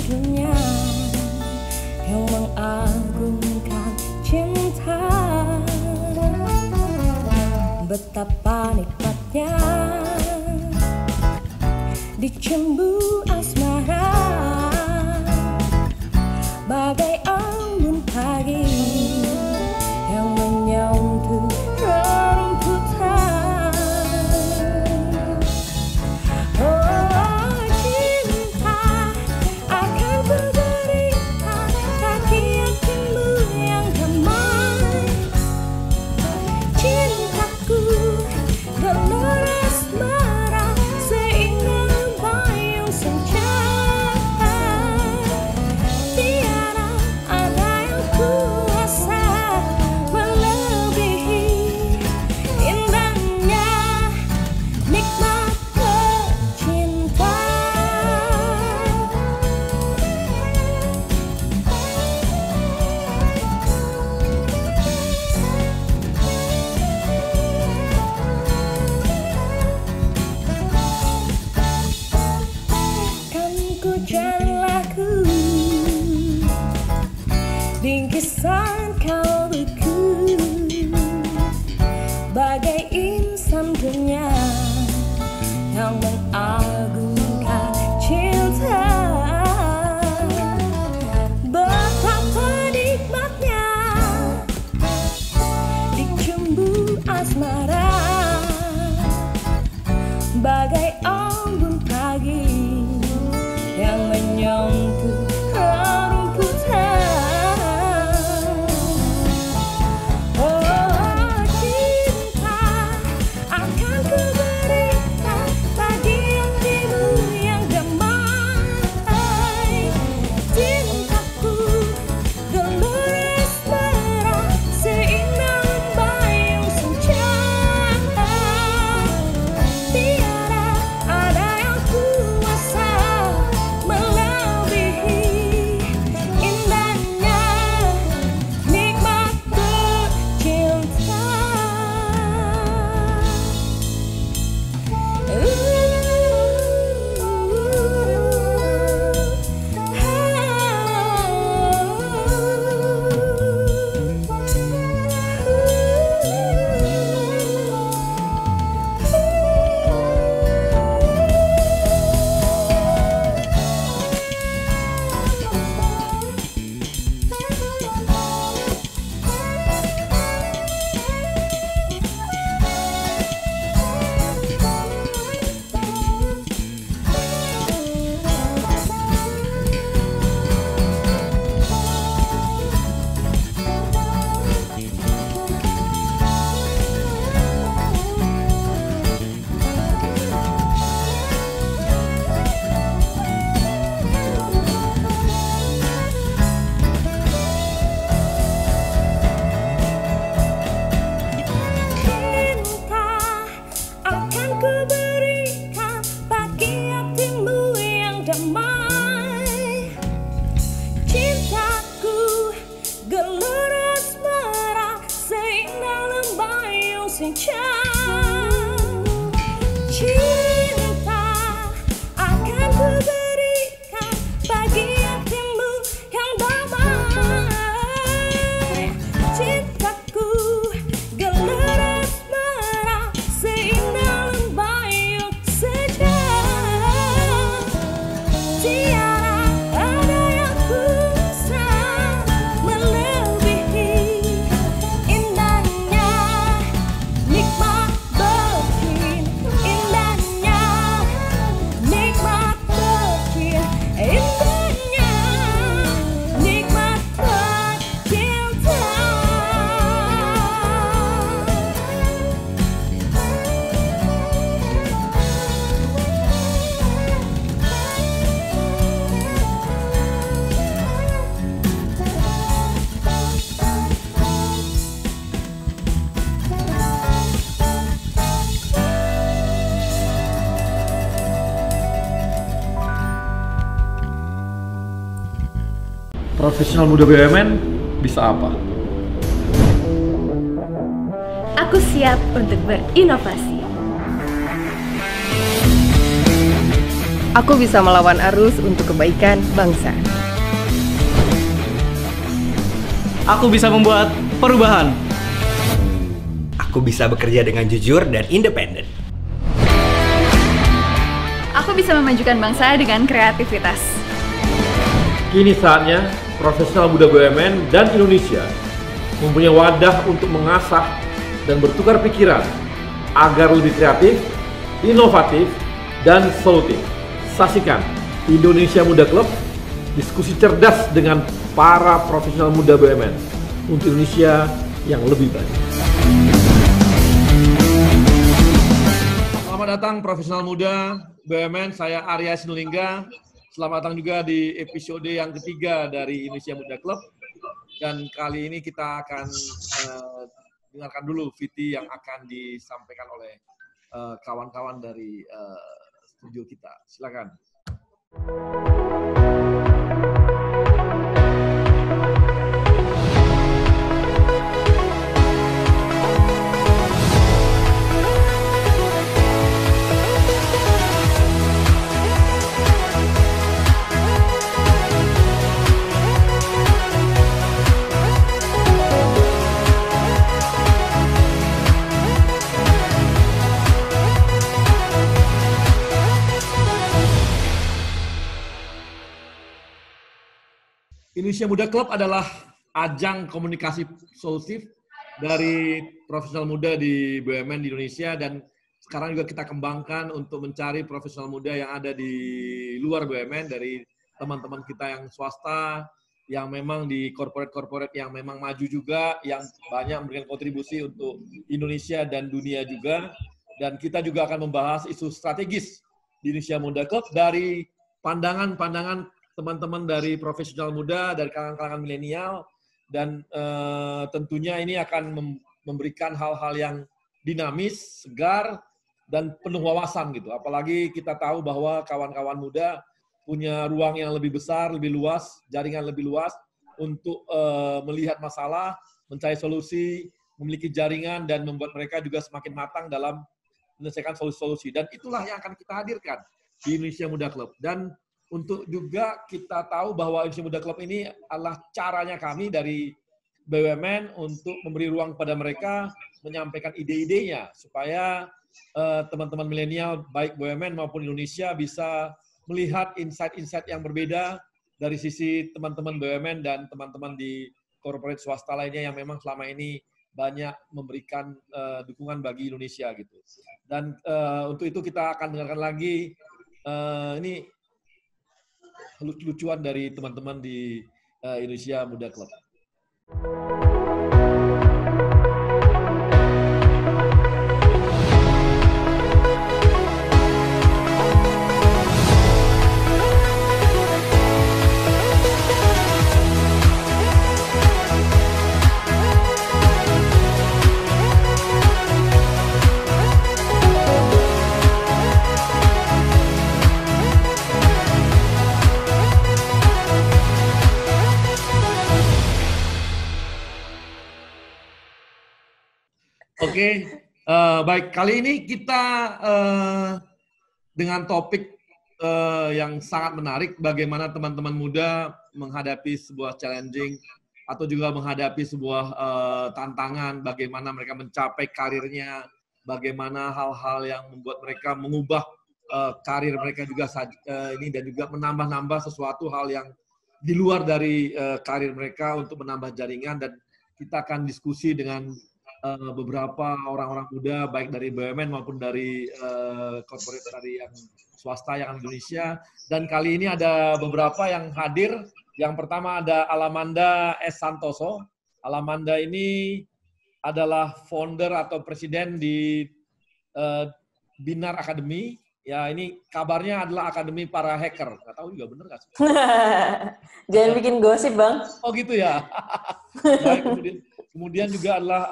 dunia yang mengagungkan cinta. Betapa nikmatnya dicumbu asmara, bagai embun pagi yang menyentuh rumputan. Oh cinta, akan ku berikan kaki hatimu yang damai. Cintaku gelora asmara, seindah bayung senja. Tiada ada yang kuasa melebihi indahnya nikmat bercinta. Kan ku jalin lagu bingkisan kalbuku, bagai insan dunia yang mengagungkan cinta. Betapa nikmatnya dicumbu asmara, bagai embun pagi yang menyentuh rumputan. Oh cinta, akan ku berikan bagi hatimu yang damai. Cintaku gelora asmara, seindah bayung senja. Tiada ada yang kuasa melebihi indahnya nikmat bercinta. Cinta, akan ku berikan bagi hatimu yang damai. Cintaku gelora asmara, seindah bayung senja. Cinta, akan ku berikan bagi hatimu yang damai. Cintaku gelora asmara, seindah bayung senja. Tiada ada yang kuasa melebihi indahnya nikmat bercinta. Indahnya nikmat bercinta. Indahnya nikmat bercinta. Profesional muda BUMN bisa apa? Aku siap untuk berinovasi. Aku bisa melawan arus untuk kebaikan bangsa. Aku bisa membuat perubahan. Aku bisa bekerja dengan jujur dan independen. Aku bisa memajukan bangsa dengan kreativitas. Kini saatnya profesional muda BUMN dan Indonesia mempunyai wadah untuk mengasah dan bertukar pikiran agar lebih kreatif, inovatif, dan solutif. Saksikan Indonesia Muda Club, diskusi cerdas dengan para profesional muda BUMN untuk Indonesia yang lebih baik. Selamat datang profesional muda BUMN, saya Arya Sinulinga. Selamat datang juga di episode yang ketiga dari Indonesia Muda Club. Dan kali ini kita akan dengarkan dulu VT yang akan disampaikan oleh kawan-kawan dari studio kita. Silakan. Indonesia Muda Club adalah ajang komunikasi solutif dari profesional muda di BUMN di Indonesia, dan sekarang juga kita kembangkan untuk mencari profesional muda yang ada di luar BUMN, dari teman-teman kita yang swasta, yang memang di corporate-corporate yang memang maju juga, yang banyak memberikan kontribusi untuk Indonesia dan dunia juga. Dan kita juga akan membahas isu strategis di Indonesia Muda Club dari pandangan-pandangan teman-teman dari profesional muda, dari kalangan-kalangan milenial, dan tentunya ini akan memberikan hal-hal yang dinamis, segar, dan penuh wawasan gitu. Apalagi kita tahu bahwa kawan-kawan muda punya ruang yang lebih besar, lebih luas, jaringan lebih luas untuk melihat masalah, mencari solusi, memiliki jaringan, dan membuat mereka juga semakin matang dalam menyelesaikan solusi-solusi. Dan itulah yang akan kita hadirkan di Indonesia Muda Club. Dan untuk juga kita tahu bahwa Indonesia Muda Club ini adalah caranya kami dari BUMN untuk memberi ruang kepada mereka menyampaikan ide-idenya supaya teman-teman milenial baik BUMN maupun Indonesia bisa melihat insight-insight yang berbeda dari sisi teman-teman BUMN dan teman-teman di corporate swasta lainnya yang memang selama ini banyak memberikan dukungan bagi Indonesia gitu. Dan untuk itu kita akan dengarkan lagi ini lucu-lucuan dari teman-teman di Indonesia Muda Club. Oke, baik. Kali ini kita dengan topik yang sangat menarik, bagaimana teman-teman muda menghadapi sebuah challenging atau juga menghadapi sebuah tantangan, bagaimana mereka mencapai karirnya, bagaimana hal-hal yang membuat mereka mengubah karir mereka juga ini, dan juga menambah-nambah sesuatu hal yang di luar dari karir mereka untuk menambah jaringan. Dan kita akan diskusi dengan beberapa orang-orang muda baik dari BUMN maupun dari corporate dari yang swasta yang di Indonesia. Dan kali ini ada beberapa yang hadir. Yang pertama ada Alamanda S. Santoso. Alamanda ini adalah founder atau presiden di Binar Academy. Ya, ini kabarnya adalah akademi para hacker. Nggak tahu juga bener nggak sih? Jangan bikin gosip, Bang. Oh gitu ya. Baik, kemudian juga adalah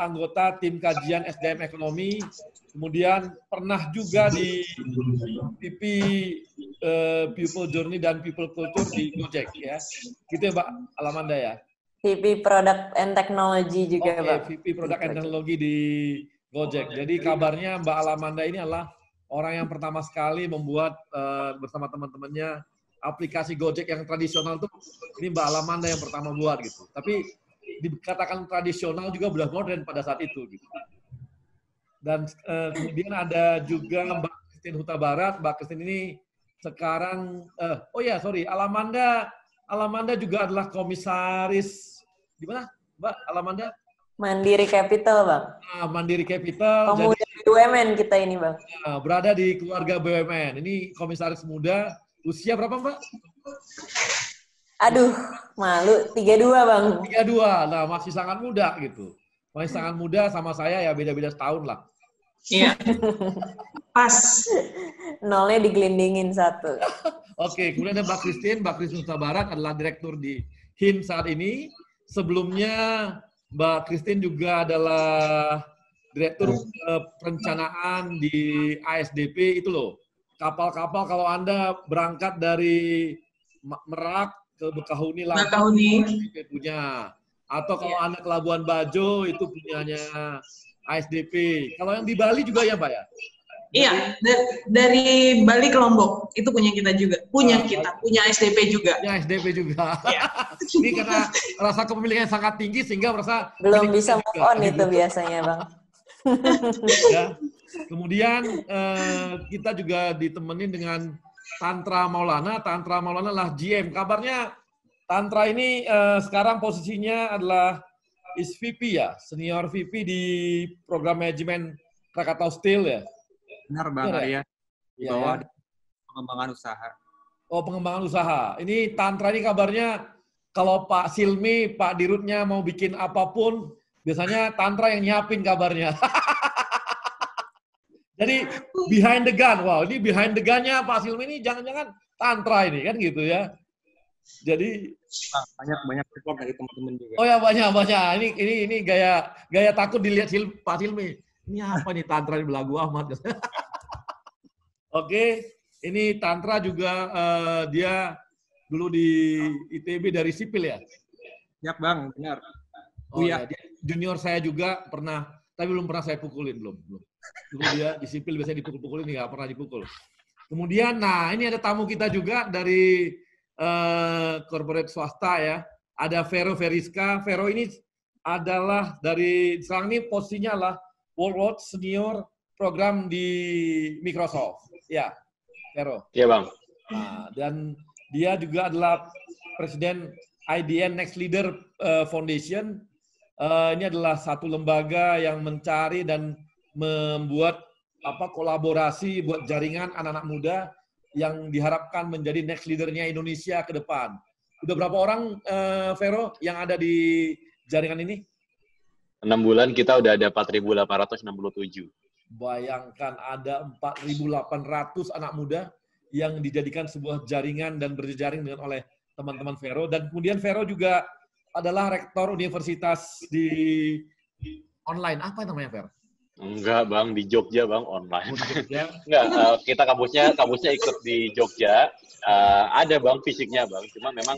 anggota tim kajian SDM Ekonomi. Kemudian pernah juga di PP People Journey dan People Culture di Gojek ya. Gitu ya Mbak Alamanda ya? VP Product and Technology juga, Pak. VP Product and Technology di Gojek. Jadi kabarnya Mbak Alamanda ini adalah orang yang pertama sekali membuat bersama teman-temannya aplikasi Gojek yang tradisional tuh ini Mbak Alamanda yang pertama buat gitu. Tapi dikatakan tradisional juga udah modern pada saat itu gitu. Dan kemudian ada juga Mbak Christine Huta Barat. Mbak Christine ini sekarang Alamanda juga adalah komisaris di mana Mbak Alamanda? Mandiri Capital, Bang. Mandiri Capital. Pemuda BUMN kita ini, Bang. Berada di keluarga BUMN. Ini komisaris muda. Usia berapa, Mbak? Aduh, malu. 32, Bang. 32. Nah, masih sangat muda gitu. Masih sangat muda sama saya ya, beda-beda setahun lah. Iya. Pas. Nolnya digelindingin satu. Oke, kemudian ada Mbak Christine Huta Barat adalah direktur di HIN saat ini. Sebelumnya Mbak Christine juga adalah direktur perencanaan di ASDP itu loh. Kapal-kapal kalau Anda berangkat dari Merak ke Bekahuni punya. Atau kalau Anda ke Labuan Bajo itu punyanya ASDP. Kalau yang di Bali juga ya, Pak ya? Iya, dari Bali ke Lombok itu punya kita juga. Punya SDP juga. Punya SDP juga. Iya. Ini karena rasa kepemilikan sangat tinggi sehingga merasa belum bisa move on itu biasanya, Bang. Ya. Kemudian kita juga ditemenin dengan Tantra Maulana. Tantra Maulana adalah GM. Kabarnya Tantra ini sekarang posisinya adalah VP ya, senior VP di program manajemen Krakatau Steel ya. Benar, Bang Arya. Di bawah pengembangan usaha. Oh, pengembangan usaha. Ini Tantra ini kabarnya kalau Pak Silmi, Pak Dirutnya mau bikin apapun, biasanya Tantra yang nyiapin kabarnya. Jadi behind the gun. Wow, ini behind the gun-nya Pak Silmi ini jangan-jangan Tantra ini kan gitu ya. Jadi banyak support dari teman-teman juga. Oh ya banyak. Ini gaya takut dilihat Pak Silmi. Ini apa nih Tantra ini belagu amat. Oke, ini Tantra juga dia dulu di ITB dari sipil ya? Ya Bang, benar. Oh ya, dia junior saya juga pernah, tapi belum pernah saya pukulin belum. Dulu dia di sipil biasanya dipukul-pukulin, nggak pernah dipukul. Kemudian, nah ini ada tamu kita juga dari corporate swasta ya. Ada Vero Veriska. Vero ini adalah dari sekarang ini posisinya adalah Worldwide Senior Program di Microsoft. Ya, Vero. Iya, Bang. Nah, dan dia juga adalah Presiden IDN Next Leader Foundation. Ini adalah satu lembaga yang mencari dan membuat kolaborasi buat jaringan anak-anak muda yang diharapkan menjadi next leader-nya Indonesia ke depan. Udah berapa orang, Vero, yang ada di jaringan ini? 6 bulan kita udah ada 4.867. Bayangkan ada 4.800 anak muda yang dijadikan sebuah jaringan dan berjejaring dengan oleh teman-teman Vero. Dan kemudian Vero juga adalah rektor universitas di online. Apa namanya, Vero? Enggak, Bang. Di Jogja, Bang. Online. Jogja. Enggak, kita kampusnya ikut di Jogja. Ada, Bang, fisiknya, Bang. Cuma memang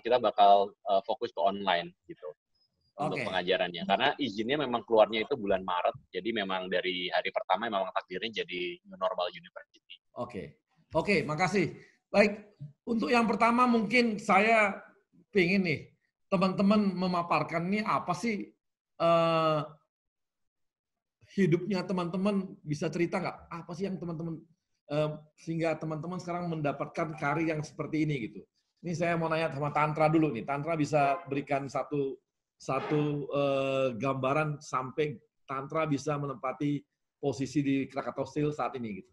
kita bakal fokus ke online gitu. Untuk pengajarannya. Karena izinnya memang keluarnya itu bulan Maret. Jadi memang dari hari pertama memang takdirnya jadi normal university. Oke, makasih. Baik, untuk yang pertama mungkin saya pengen nih, teman-teman memaparkan nih apa sih hidupnya teman-teman, bisa cerita nggak? Apa sih yang teman-teman, sehingga teman-teman sekarang mendapatkan karir yang seperti ini gitu. Ini saya mau nanya sama Tantra dulu nih. Tantra bisa berikan satu gambaran sampai Tantra bisa menempati posisi di Krakatau Steel saat ini gitu.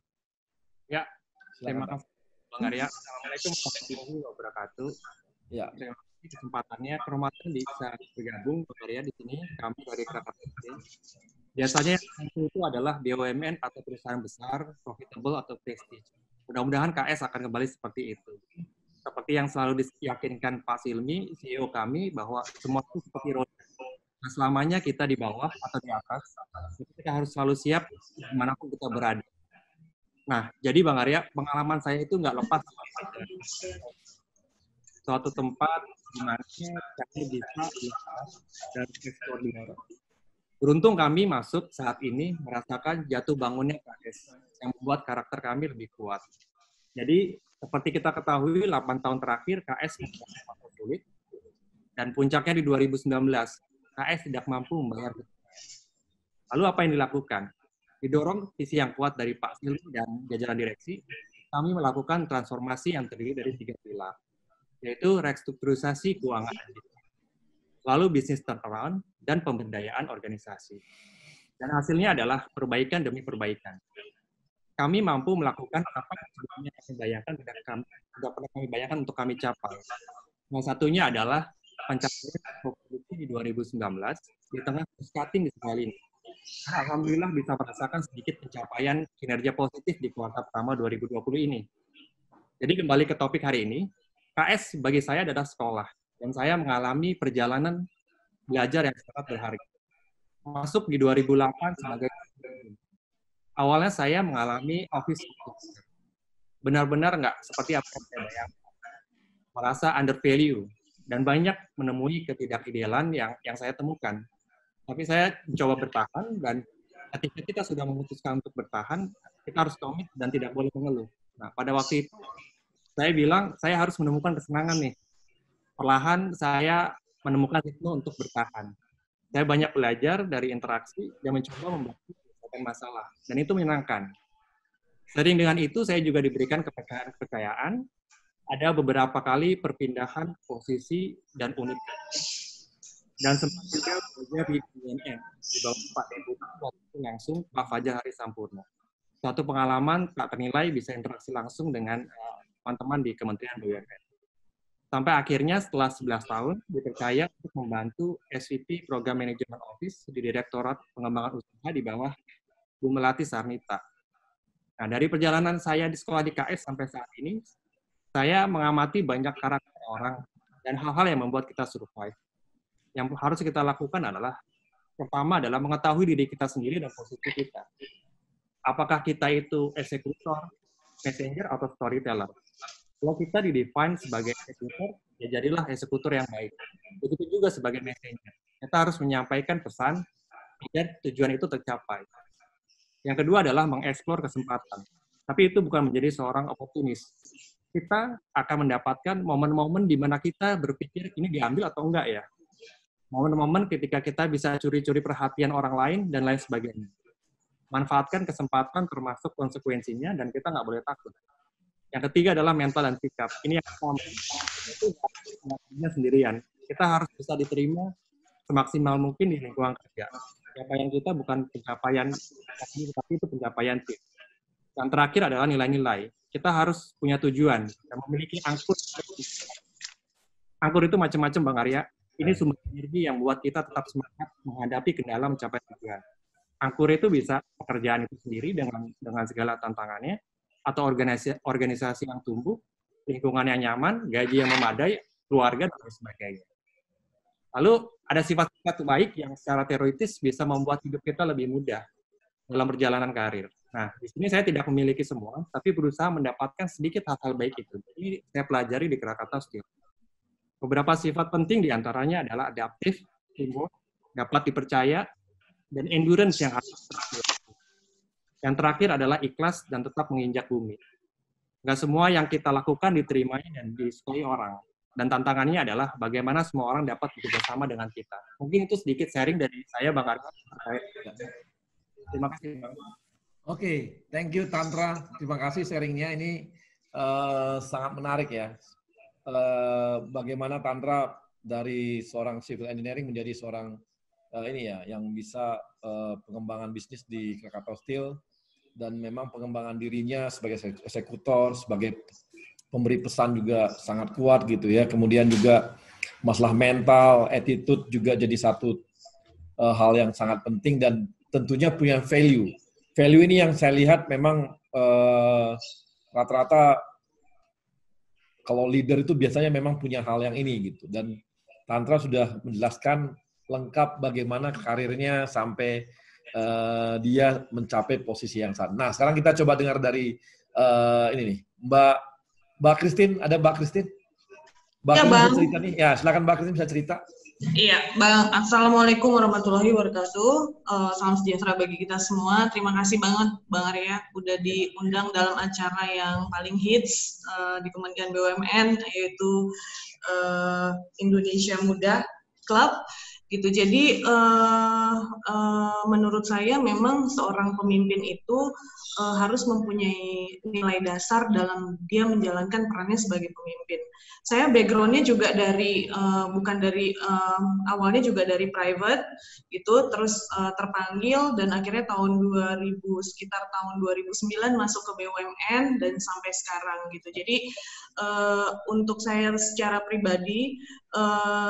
Ya, terima kasih Bang Arya. Assalamualaikum warahmatullahi wabarakatuh. Ya. Terima kasih kesempatannya Kromaten bisa bergabung Bang Arya di sini. Kami dari Krakatau Steel. Biasanya yang itu adalah BUMN atau perusahaan besar, profitable atau prestige. Mudah-mudahan KS akan kembali seperti itu. Seperti yang selalu diyakinkan Pak Silmi, CEO kami, bahwa semua itu seperti roda. Nah, selamanya kita di bawah atau di atas, kita harus selalu siap dimanapun kita berada. Nah, jadi Bang Arya, pengalaman saya itu nggak lepas suatu tempat di mana kami bisa dari ekspor di Beruntung kami masuk saat ini merasakan jatuh bangunnya KS yang membuat karakter kami lebih kuat. Jadi, seperti kita ketahui, 8 tahun terakhir KS memang sulit, dan puncaknya di 2019, KS tidak mampu membayar. Lalu apa yang dilakukan? Didorong visi yang kuat dari Pak Silly dan jajaran direksi, kami melakukan transformasi yang terdiri dari 3 pilar, yaitu restrukturisasi keuangan, lalu bisnis turnaround, dan pemberdayaan organisasi. Dan hasilnya adalah perbaikan demi perbaikan. Kami mampu melakukan apa yang sebelumnya kami bayangkan tidak pernah kami bayangkan untuk kami capai. Salah satunya adalah pencapaian produksi di 2019 di tengah cost-cutting di sekali ini. Alhamdulillah bisa merasakan sedikit pencapaian kinerja positif di kuartal pertama 2020 ini. Jadi kembali ke topik hari ini, KS bagi saya adalah sekolah, dan saya mengalami perjalanan belajar yang sangat berharga. Masuk di 2008 sebagai awalnya saya mengalami office benar-benar nggak seperti apa yang saya bayangkan, merasa undervalue dan banyak menemui ketidakidealan yang saya temukan. Tapi saya mencoba bertahan, dan ketika kita sudah memutuskan untuk bertahan, kita harus komit dan tidak boleh mengeluh. Nah, pada waktu itu saya bilang saya harus menemukan kesenangan nih. Perlahan saya menemukan ritme untuk bertahan. Saya banyak belajar dari interaksi dan mencoba membantu masalah, dan itu menyenangkan. Sering dengan itu, saya juga diberikan kepercayaan. Ada beberapa kali perpindahan posisi dan unit, dan sempat juga belajar di BNN di bawah Pak Debu waktu langsung Pak Fajar Hari Sampurno. Suatu pengalaman tak ternilai bisa interaksi langsung dengan teman-teman di Kementerian BUMN. Sampai akhirnya setelah 11 tahun dipercaya untuk membantu SVP Program Manajemen Office di Direktorat Pengembangan Usaha di bawah Bu Melati Sarnita. Nah, dari perjalanan saya di sekolah di KS sampai saat ini, saya mengamati banyak karakter orang dan hal-hal yang membuat kita survive. Yang harus kita lakukan adalah, pertama adalah mengetahui diri kita sendiri dan posisi kita. Apakah kita itu eksekutor, messenger, atau storyteller? Kalau kita didefine sebagai eksekutor, ya jadilah eksekutor yang baik. Begitu juga sebagai messenger. Kita harus menyampaikan pesan agar tujuan itu tercapai. Yang kedua adalah mengeksplor kesempatan. Tapi itu bukan menjadi seorang oportunis. Kita akan mendapatkan momen-momen di mana kita berpikir ini diambil atau enggak ya. Momen-momen ketika kita bisa curi-curi perhatian orang lain dan lain sebagainya. Manfaatkan kesempatan termasuk konsekuensinya, dan kita nggak boleh takut. Yang ketiga adalah mental dan sikap. Ini yang pertama. Itu sendirian. Kita harus bisa diterima semaksimal mungkin di lingkungan kerja. Pencapaian kita bukan pencapaian tapi itu pencapaian tim. Yang terakhir adalah nilai-nilai. Kita harus punya tujuan dan memiliki angkur. Angkur itu macam-macam, Bang Arya. Ini sumber energi yang membuat kita tetap semangat menghadapi kendala mencapai tujuan. Angkur itu bisa pekerjaan itu sendiri dengan segala tantangannya, atau organisasi yang tumbuh, lingkungan yang nyaman, gaji yang memadai, keluarga, dan sebagainya. Lalu ada sifat-sifat baik yang secara teoritis bisa membuat hidup kita lebih mudah dalam perjalanan karir. Nah, di sini saya tidak memiliki semua, tapi berusaha mendapatkan sedikit hal-hal baik itu. Jadi saya pelajari di Krakatau Steel. Beberapa sifat penting diantaranya adalah adaptif, teamwork, dapat dipercaya, dan endurance yang harus dilakukan. Yang terakhir adalah ikhlas dan tetap menginjak bumi. Nggak semua yang kita lakukan diterimanya dan disukai orang. Dan tantangannya adalah bagaimana semua orang dapat bekerja sama dengan kita. Mungkin itu sedikit sharing dari saya, Bang Arya. Terima kasih, Bang. Oke, thank you Tantra. Terima kasih sharingnya. Ini sangat menarik ya. Bagaimana Tantra dari seorang civil engineering menjadi seorang ini ya, yang bisa pengembangan bisnis di Krakatau Steel, dan memang pengembangan dirinya sebagai eksekutor, sebagai pemberi pesan juga sangat kuat gitu ya. Kemudian juga masalah mental, attitude juga jadi satu hal yang sangat penting, dan tentunya punya value. Value ini yang saya lihat memang rata-rata kalau leader itu biasanya memang punya hal yang ini gitu. Dan Tantra sudah menjelaskan lengkap bagaimana karirnya sampai dia mencapai posisi yang saat. Nah, sekarang kita coba dengar dari ini nih, Mbak Christine. Ada Mbak Christine? Mbak ya, Christine Bang. bisa cerita nih. Ya, silakan Mbak Christine bisa cerita. Iya, Bang. Assalamualaikum warahmatullahi wabarakatuh. Salam sejahtera bagi kita semua. Terima kasih banget, Bang Arya, udah diundang dalam acara yang paling hits di Kementerian BUMN, yaitu Indonesia Muda Club. Gitu. Jadi menurut saya memang seorang pemimpin itu harus mempunyai nilai dasar dalam dia menjalankan perannya sebagai pemimpin. Saya background-nya juga dari bukan dari awalnya juga dari private gitu, terus terpanggil dan akhirnya sekitar tahun 2009 masuk ke BUMN dan sampai sekarang gitu. Jadi untuk saya secara pribadi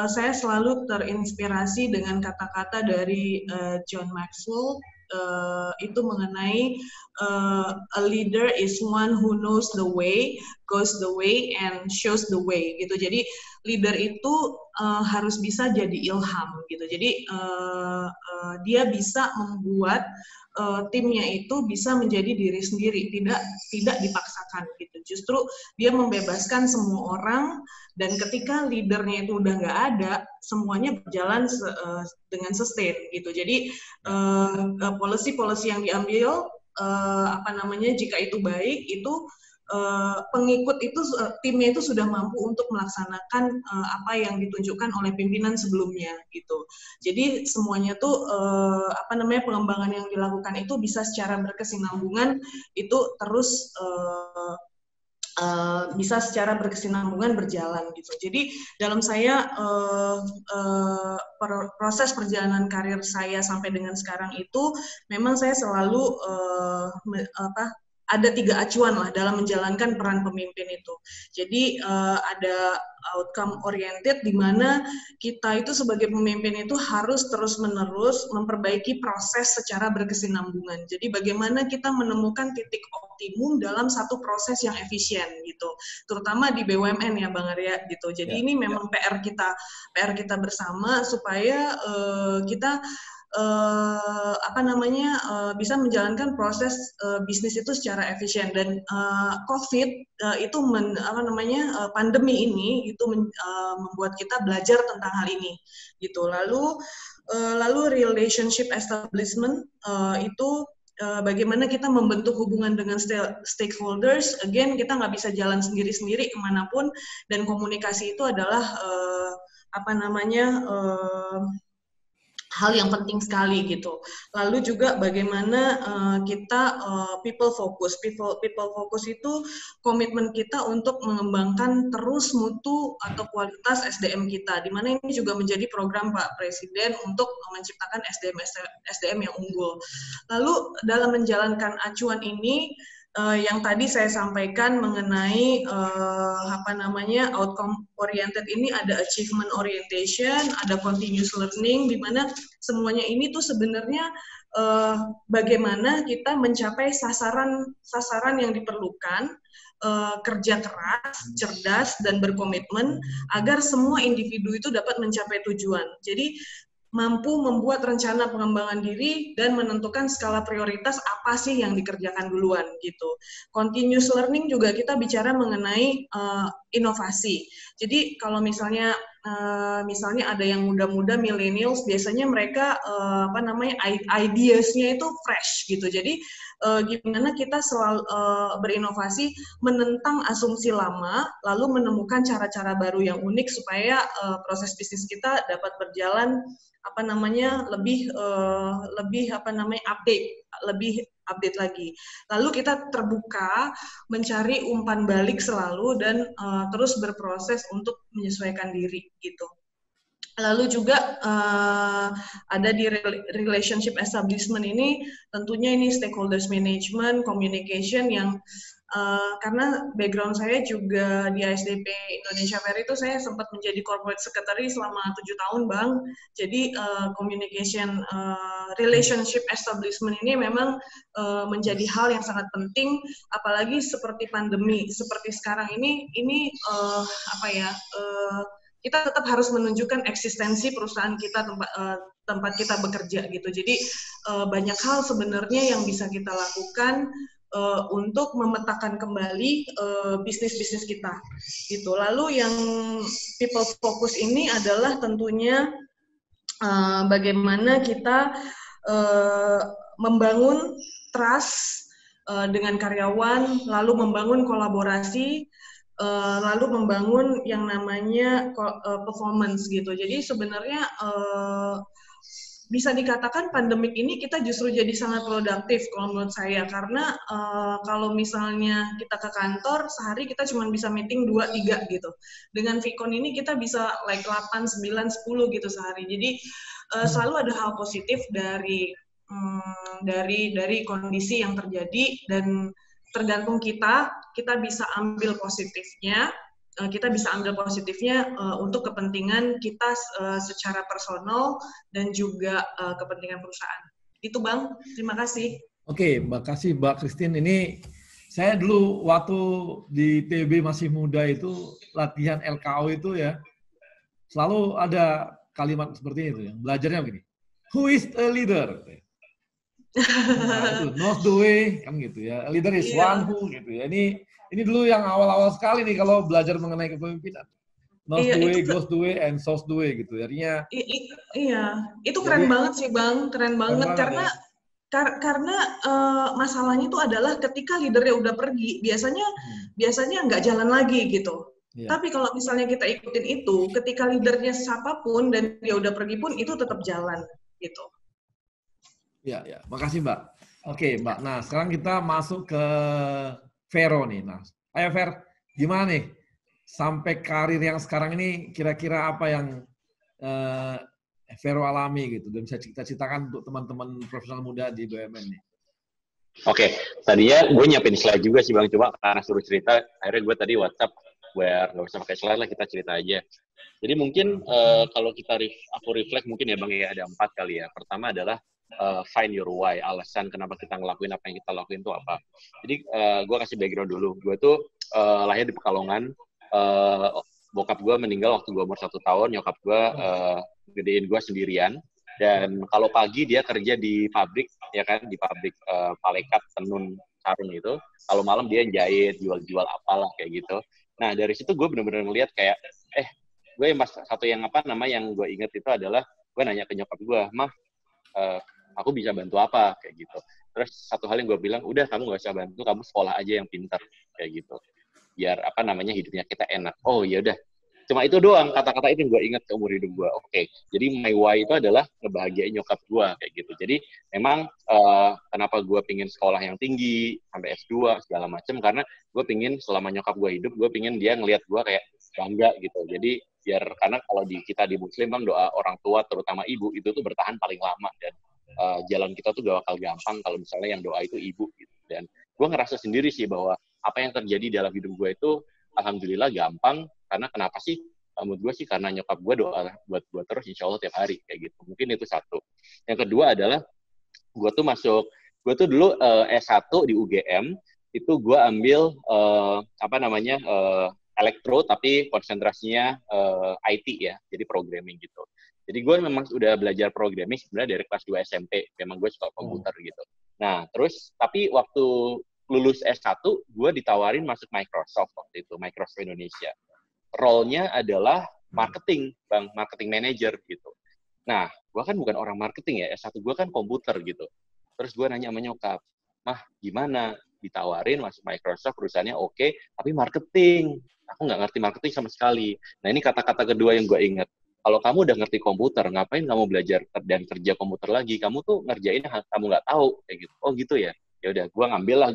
saya selalu terinspirasi dengan kata-kata dari John Maxwell, itu mengenai a leader is one who knows the way, goes the way, and shows the way gitu. Jadi leader itu harus bisa jadi ilham gitu. Jadi dia bisa membuat timnya itu bisa menjadi diri sendiri, tidak dipaksakan gitu. Justru dia membebaskan semua orang, dan ketika leadernya itu udah nggak ada, semuanya berjalan dengan sustain gitu. Jadi policy-policy yang diambil jika itu baik, itu pengikut itu timnya itu sudah mampu untuk melaksanakan apa yang ditunjukkan oleh pimpinan sebelumnya gitu. Jadi semuanya tuh pengembangan yang dilakukan itu bisa secara berkesinambungan, itu terus bisa secara berkesinambungan berjalan gitu. Jadi dalam saya proses perjalanan karir saya sampai dengan sekarang itu memang saya selalu ada 3 acuan lah dalam menjalankan peran pemimpin itu. Jadi ada outcome oriented, di mana kita itu sebagai pemimpin itu harus terus-menerus memperbaiki proses secara berkesinambungan. Jadi bagaimana kita menemukan titik optimum dalam satu proses yang efisien gitu. Terutama di BUMN ya Bang Arya gitu. Jadi ini memang PR kita bersama supaya kita bisa menjalankan proses bisnis itu secara efisien. Dan COVID itu pandemi ini itu membuat kita belajar tentang hal ini gitu. Lalu relationship establishment itu bagaimana kita membentuk hubungan dengan stakeholders. Again, kita nggak bisa jalan sendiri-sendiri kemanapun, dan komunikasi itu adalah hal yang penting sekali gitu. Lalu juga bagaimana kita people focus itu komitmen kita untuk mengembangkan terus mutu atau kualitas SDM kita, di mana ini juga menjadi program Pak Presiden untuk menciptakan SDM yang unggul. Lalu dalam menjalankan acuan ini, yang tadi saya sampaikan mengenai outcome oriented ini, ada achievement orientation, ada continuous learning, di mana semuanya ini tuh sebenarnya bagaimana kita mencapai sasaran yang diperlukan, kerja keras, cerdas, dan berkomitmen agar semua individu itu dapat mencapai tujuan. Jadi mampu membuat rencana pengembangan diri dan menentukan skala prioritas apa sih yang dikerjakan duluan gitu. Continuous learning juga kita bicara mengenai inovasi. Jadi kalau misalnya ada yang muda-muda millennials, biasanya mereka ideasnya itu fresh gitu. Jadi gimana kita selalu berinovasi, menentang asumsi lama, lalu menemukan cara-cara baru yang unik supaya proses bisnis kita dapat berjalan lebih update lagi. Lalu kita terbuka mencari umpan balik selalu, dan terus berproses untuk menyesuaikan diri gitu. Lalu juga ada di relationship establishment ini, tentunya ini stakeholders management, communication, yang karena background saya juga di ASDP Indonesia Fair itu saya sempat menjadi corporate secretary selama 7 tahun Bang. Jadi communication, relationship establishment ini memang menjadi hal yang sangat penting, apalagi seperti pandemi seperti sekarang ini kita tetap harus menunjukkan eksistensi perusahaan kita, tempat kita bekerja gitu. Jadi banyak hal sebenarnya yang bisa kita lakukan untuk memetakan kembali bisnis-bisnis kita gitu. Lalu yang people focus ini adalah tentunya bagaimana kita membangun trust dengan karyawan, lalu membangun kolaborasi, lalu membangun yang namanya performance gitu. Jadi sebenarnya bisa dikatakan pandemik ini kita justru jadi sangat produktif kalau menurut saya, karena kalau misalnya kita ke kantor sehari kita cuma bisa meeting 2-3 gitu. Dengan Vicon ini kita bisa like 8, 9, 10 gitu sehari. Jadi selalu ada hal positif dari kondisi yang terjadi, dan tergantung kita bisa ambil positifnya. Kita bisa ambil positifnya untuk kepentingan kita secara personal dan juga kepentingan perusahaan. Itu Bang, terima kasih. Oke, makasih Mbak Christine. Ini saya dulu waktu di TB masih muda itu latihan LKO itu ya, selalu ada kalimat seperti itu ya. Belajarnya begini, who is a leader? Nah, itu knows the way kan gitu ya. A leader is one who gitu ya. Ini dulu yang awal-awal sekali nih kalau belajar mengenai kepemimpinan. Knows the way, goes the way, and shows the way gitu. Artinya iya, itu keren banget sih Bang, keren banget karena karena masalahnya itu adalah ketika leadernya udah pergi, biasanya nggak jalan lagi gitu. Tapi kalau misalnya kita ikutin itu, ketika leadernya siapapun dan dia udah pergi pun itu tetap jalan gitu. Ya, makasih Mbak. Oke Mbak, nah sekarang kita masuk ke Vero nih. Nah, ayo Ver, gimana nih sampai karir yang sekarang ini kira-kira apa yang Vero alami gitu dan bisa cerita-ceritakan untuk teman-teman profesional muda di BUMN nih. Oke, tadinya gue nyiapin slide juga sih Bang, cuma karena suruh cerita, akhirnya gue tadi WhatsApp, nggak usah pakai slide lah, kita cerita aja. Jadi mungkin kalau aku reflect mungkin ya Bang ya, ada 4 kali ya. Pertama adalah find your why, alasan kenapa kita ngelakuin apa yang kita lakuin itu apa. Jadi gue kasih background dulu. Gue tuh lahir di Pekalongan. Bokap gue meninggal waktu gue umur 1 tahun. Nyokap gue gedein gue sendirian. Dan kalau pagi dia kerja di pabrik, ya kan, di pabrik palekat, tenun, sarung itu. Kalau malam dia jahit, jual-jual apalah kayak gitu. Nah dari situ gue benar-benar ngeliat kayak, gue yang yang gue inget itu adalah gue nanya ke nyokap gue, Mah, aku bisa bantu apa kayak gitu. Terus satu hal yang gue bilang, udah kamu gak usah bantu, kamu sekolah aja yang pintar kayak gitu. Biar hidupnya kita enak. Oh ya udah. Cuma itu doang kata-kata itu yang gue ingat seumur hidup gue. Oke. Jadi my why itu adalah ngebahagiain nyokap gue kayak gitu. Jadi memang kenapa gue pingin sekolah yang tinggi sampai S2 segala macam, karena gue pingin selama nyokap gue hidup, gue pingin dia ngelihat gue kayak bangga gitu. Jadi karena kalau kita di Muslim Bang, doa orang tua terutama ibu itu tuh bertahan paling lama, dan jalan kita tuh gak bakal gampang kalau misalnya yang doa itu ibu gitu. Dan gue ngerasa sendiri sih bahwa apa yang terjadi dalam hidup gue itu alhamdulillah gampang, karena kenapa sih? Menurut gue sih karena nyokap gue doa buat gue terus insya Allah tiap hari kayak gitu. Mungkin itu satu. Yang kedua adalah gue tuh dulu S1 di UGM itu gue ambil elektro tapi konsentrasinya IT ya, jadi programming gitu. Jadi gue memang udah belajar programming sebenarnya dari kelas 2 SMP. Memang gue suka komputer gitu. Nah, terus tapi waktu lulus S1, gue ditawarin masuk Microsoft waktu itu, Microsoft Indonesia. Role-nya adalah marketing, Bang, marketing manager gitu. Nah, gue kan bukan orang marketing ya, S1 gue kan komputer gitu. Terus gue nanya sama nyokap, Mah, gimana? Ditawarin masuk Microsoft, perusahaannya oke, tapi marketing. Aku nggak ngerti marketing sama sekali. Nah, ini kata-kata kedua yang gue ingat. Kalau kamu udah ngerti komputer, ngapain kamu belajar dan kerja komputer lagi? Kamu tuh ngerjain hal kamu nggak tahu kayak gitu. Oh gitu ya. Ya udah, gue ngambil lah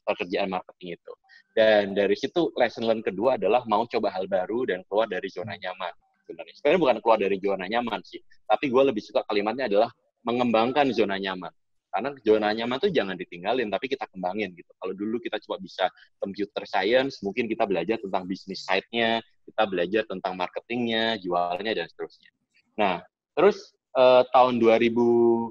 pekerjaan marketing itu. Dan dari situ lesson learn kedua adalah mau coba hal baru dan keluar dari zona nyaman. Sebenarnya bukan keluar dari zona nyaman sih, tapi gue lebih suka kalimatnya adalah mengembangkan zona nyaman. Karena zona nyaman tuh jangan ditinggalin, tapi kita kembangin gitu. Kalau dulu kita cuma bisa computer science, mungkin kita belajar tentang bisnis side-nya, kita belajar tentang marketingnya, jualannya, dan seterusnya. Nah, terus tahun 2012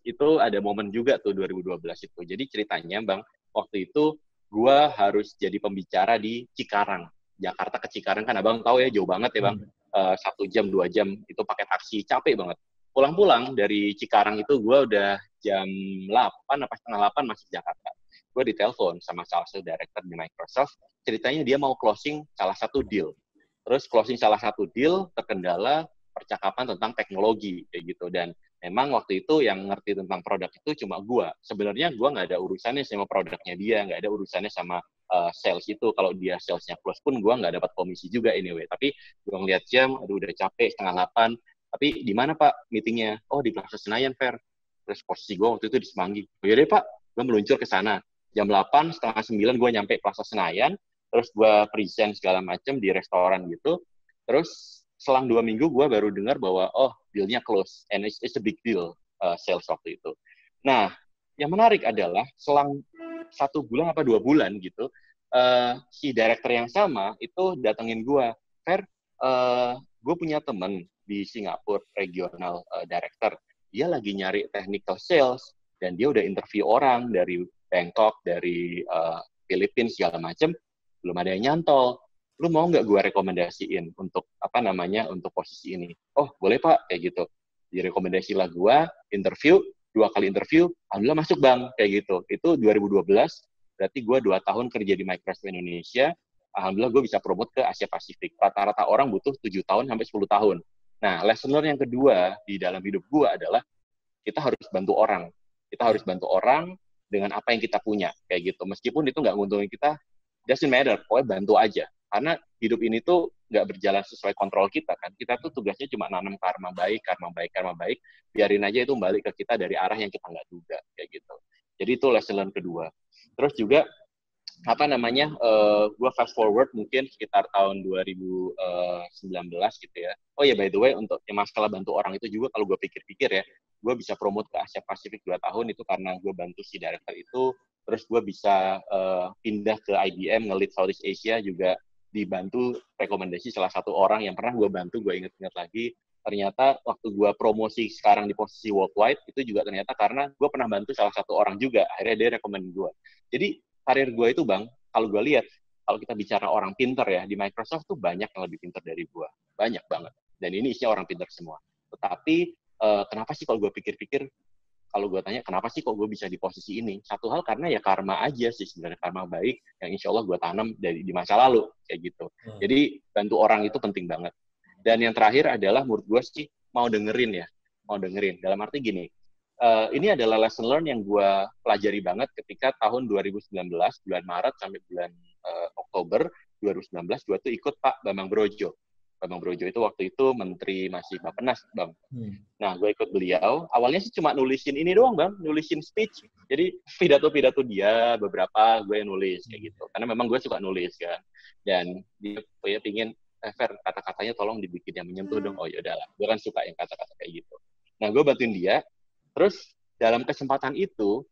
itu ada momen juga tuh 2012 itu. Jadi ceritanya Bang, waktu itu gue harus jadi pembicara di Cikarang. Jakarta ke Cikarang kan Abang tahu ya, jauh banget ya Bang. 1 jam, 2 jam itu pakai taksi, capek banget. Pulang-pulang dari Cikarang itu gue udah jam 8 apa setengah 8 masih Jakarta. Gue ditelepon sama salah satu director di Microsoft, ceritanya dia mau closing salah satu deal. terus closing salah satu deal terkendala percakapan tentang teknologi kayak gitu. Dan memang waktu itu yang ngerti tentang produk itu cuma gue. Sebenarnya gue nggak ada urusannya sama produknya dia, nggak ada urusannya sama sales itu. Kalau dia salesnya close pun gue nggak dapat komisi juga anyway. Tapi gue ngeliat jam, aduh udah capek 7:30. Tapi di mana Pak meetingnya? Oh di Plaza Senayan Fair. Terus posisi gue waktu itu di Semanggi. Oh yaudah Pak, gue meluncur ke sana. Jam 8, 8:30 gue nyampe Plaza Senayan. Terus gue present segala macam di restoran gitu. Terus selang 2 minggu gue baru dengar bahwa deal-nya close and it's a big deal sales waktu itu. Nah, yang menarik adalah selang 1 bulan apa 2 bulan gitu, si director yang sama itu datengin gue, Fer, gue punya temen di Singapura regional director, dia lagi nyari technical sales dan dia udah interview orang dari Bangkok, dari Filipina segala macem, belum ada yang nyantol. Lu mau nggak gue rekomendasiin untuk untuk posisi ini? Oh boleh Pak, kayak gitu. Direkomendasi lah gue, interview, 2 kali interview, alhamdulillah masuk Bang, kayak gitu. Itu 2012, berarti gue 2 tahun kerja di Microsoft Indonesia, alhamdulillah gue bisa promote ke Asia Pasifik. Rata-rata orang butuh 7 tahun sampai 10 tahun. Nah, lesson learn yang kedua di dalam hidup gue adalah kita harus bantu orang. Kita harus bantu orang dengan apa yang kita punya, kayak gitu. Meskipun itu nggak nguntungin kita, doesn't matter, pokoknya bantu aja. Karena hidup ini tuh nggak berjalan sesuai kontrol kita kan. Kita tuh tugasnya cuma nanam karma baik, biarin aja itu balik ke kita dari arah yang kita nggak duga, kayak gitu. Jadi itu lesson learn kedua. Terus juga, gue fast forward mungkin sekitar tahun 2019 gitu ya. Oh ya, by the way, untuk yang masalah bantu orang itu juga, kalau gue pikir-pikir ya, gue bisa promote ke Asia Pasifik 2 tahun itu karena gue bantu si director itu. Terus gue bisa pindah ke IBM, nge-lead Southeast Asia juga, dibantu rekomendasi salah satu orang yang pernah gue bantu, gue inget-inget lagi, ternyata waktu gue promosi sekarang di posisi worldwide, itu juga ternyata karena gue pernah bantu salah satu orang juga, akhirnya dia rekomend gue. Jadi, karir gue itu Bang, kalau gue lihat, kalau kita bicara orang pinter ya, di Microsoft tuh banyak yang lebih pinter dari gue. Banyak banget. Dan ini isinya orang pinter semua. Tetapi, kenapa sih kalau gue pikir-pikir, kalau gue tanya, kenapa sih kok gue bisa di posisi ini? Satu hal karena ya karma aja sih sebenarnya, karma baik yang insya Allah gue tanam di masa lalu, kayak gitu. Jadi bantu orang itu penting banget. Dan yang terakhir adalah menurut gue sih mau dengerin. Dalam arti gini, ini adalah lesson learn yang gue pelajari banget ketika tahun 2019, bulan Maret sampai bulan Oktober 2019, gue tuh ikut Pak Bambang Brojo. Bambang Brojo itu waktu itu menteri masih Bappenas, Bang. Nah, gue ikut beliau. Awalnya sih cuma nulisin ini doang, Bang. Nulisin speech. Jadi, pidato-pidato dia, beberapa gue yang nulis, kayak gitu. Karena memang gue suka nulis, kan. Dan dia pingin, Fer, kata-katanya tolong dibikin yang menyentuh dong. Oh, yaudahlah. Gue kan suka yang kata-kata kayak gitu. Nah, gue bantuin dia. Terus, dalam kesempatan itu,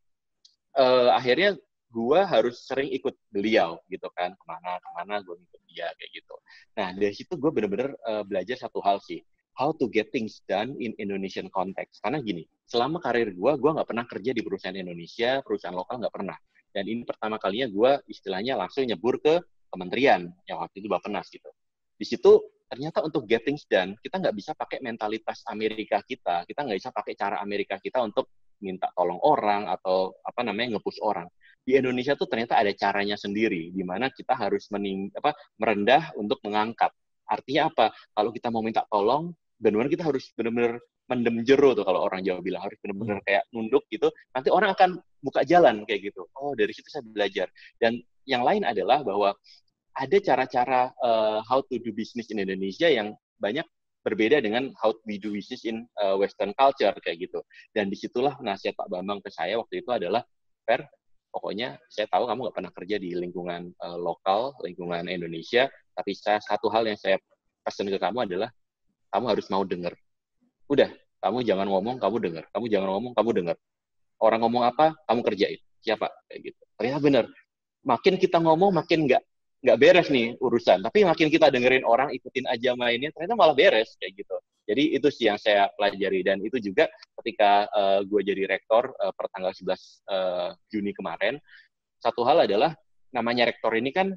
akhirnya gue harus sering ikut beliau gitu kan, kemana gue ikut dia kayak gitu. Nah dari situ gue bener-bener belajar satu hal sih, how to get things done in Indonesian context. Karena gini, selama karir gue nggak pernah kerja di perusahaan Indonesia, perusahaan lokal nggak pernah. Dan ini pertama kalinya gue istilahnya langsung nyebur ke kementerian yang waktu itu Bappenas gitu. Di situ ternyata untuk get things done kita nggak bisa pakai mentalitas Amerika kita nggak bisa pakai cara Amerika kita untuk minta tolong orang atau nge-push orang. Di Indonesia tuh ternyata ada caranya sendiri, di mana kita harus merendah untuk mengangkat. Artinya apa? Kalau kita mau minta tolong, benar-benar kita harus benar-benar mendem jero tuh kalau orang Jawa bilang, harus benar-benar kayak nunduk gitu. Nanti orang akan buka jalan kayak gitu. Oh, dari situ saya belajar. Dan yang lain adalah bahwa ada cara-cara how to do business in Indonesia yang banyak berbeda dengan how we do business in Western culture kayak gitu. Dan disitulah nasihat Pak Bambang ke saya waktu itu adalah, Fer, pokoknya saya tahu kamu nggak pernah kerja di lingkungan lokal, lingkungan Indonesia, tapi satu hal yang saya pesan ke kamu adalah kamu harus mau dengar. Udah, kamu jangan ngomong, kamu dengar. Kamu jangan ngomong, kamu dengar. Orang ngomong apa, kamu kerjain. Siapa? Kayak gitu. Ternyata benar. Makin kita ngomong, makin nggak beres nih urusan. Tapi makin kita dengerin orang, ikutin aja mainnya, ternyata malah beres kayak gitu. Jadi itu sih yang saya pelajari, dan itu juga ketika gue jadi rektor per tanggal 11 Juni kemarin, satu hal adalah namanya rektor ini kan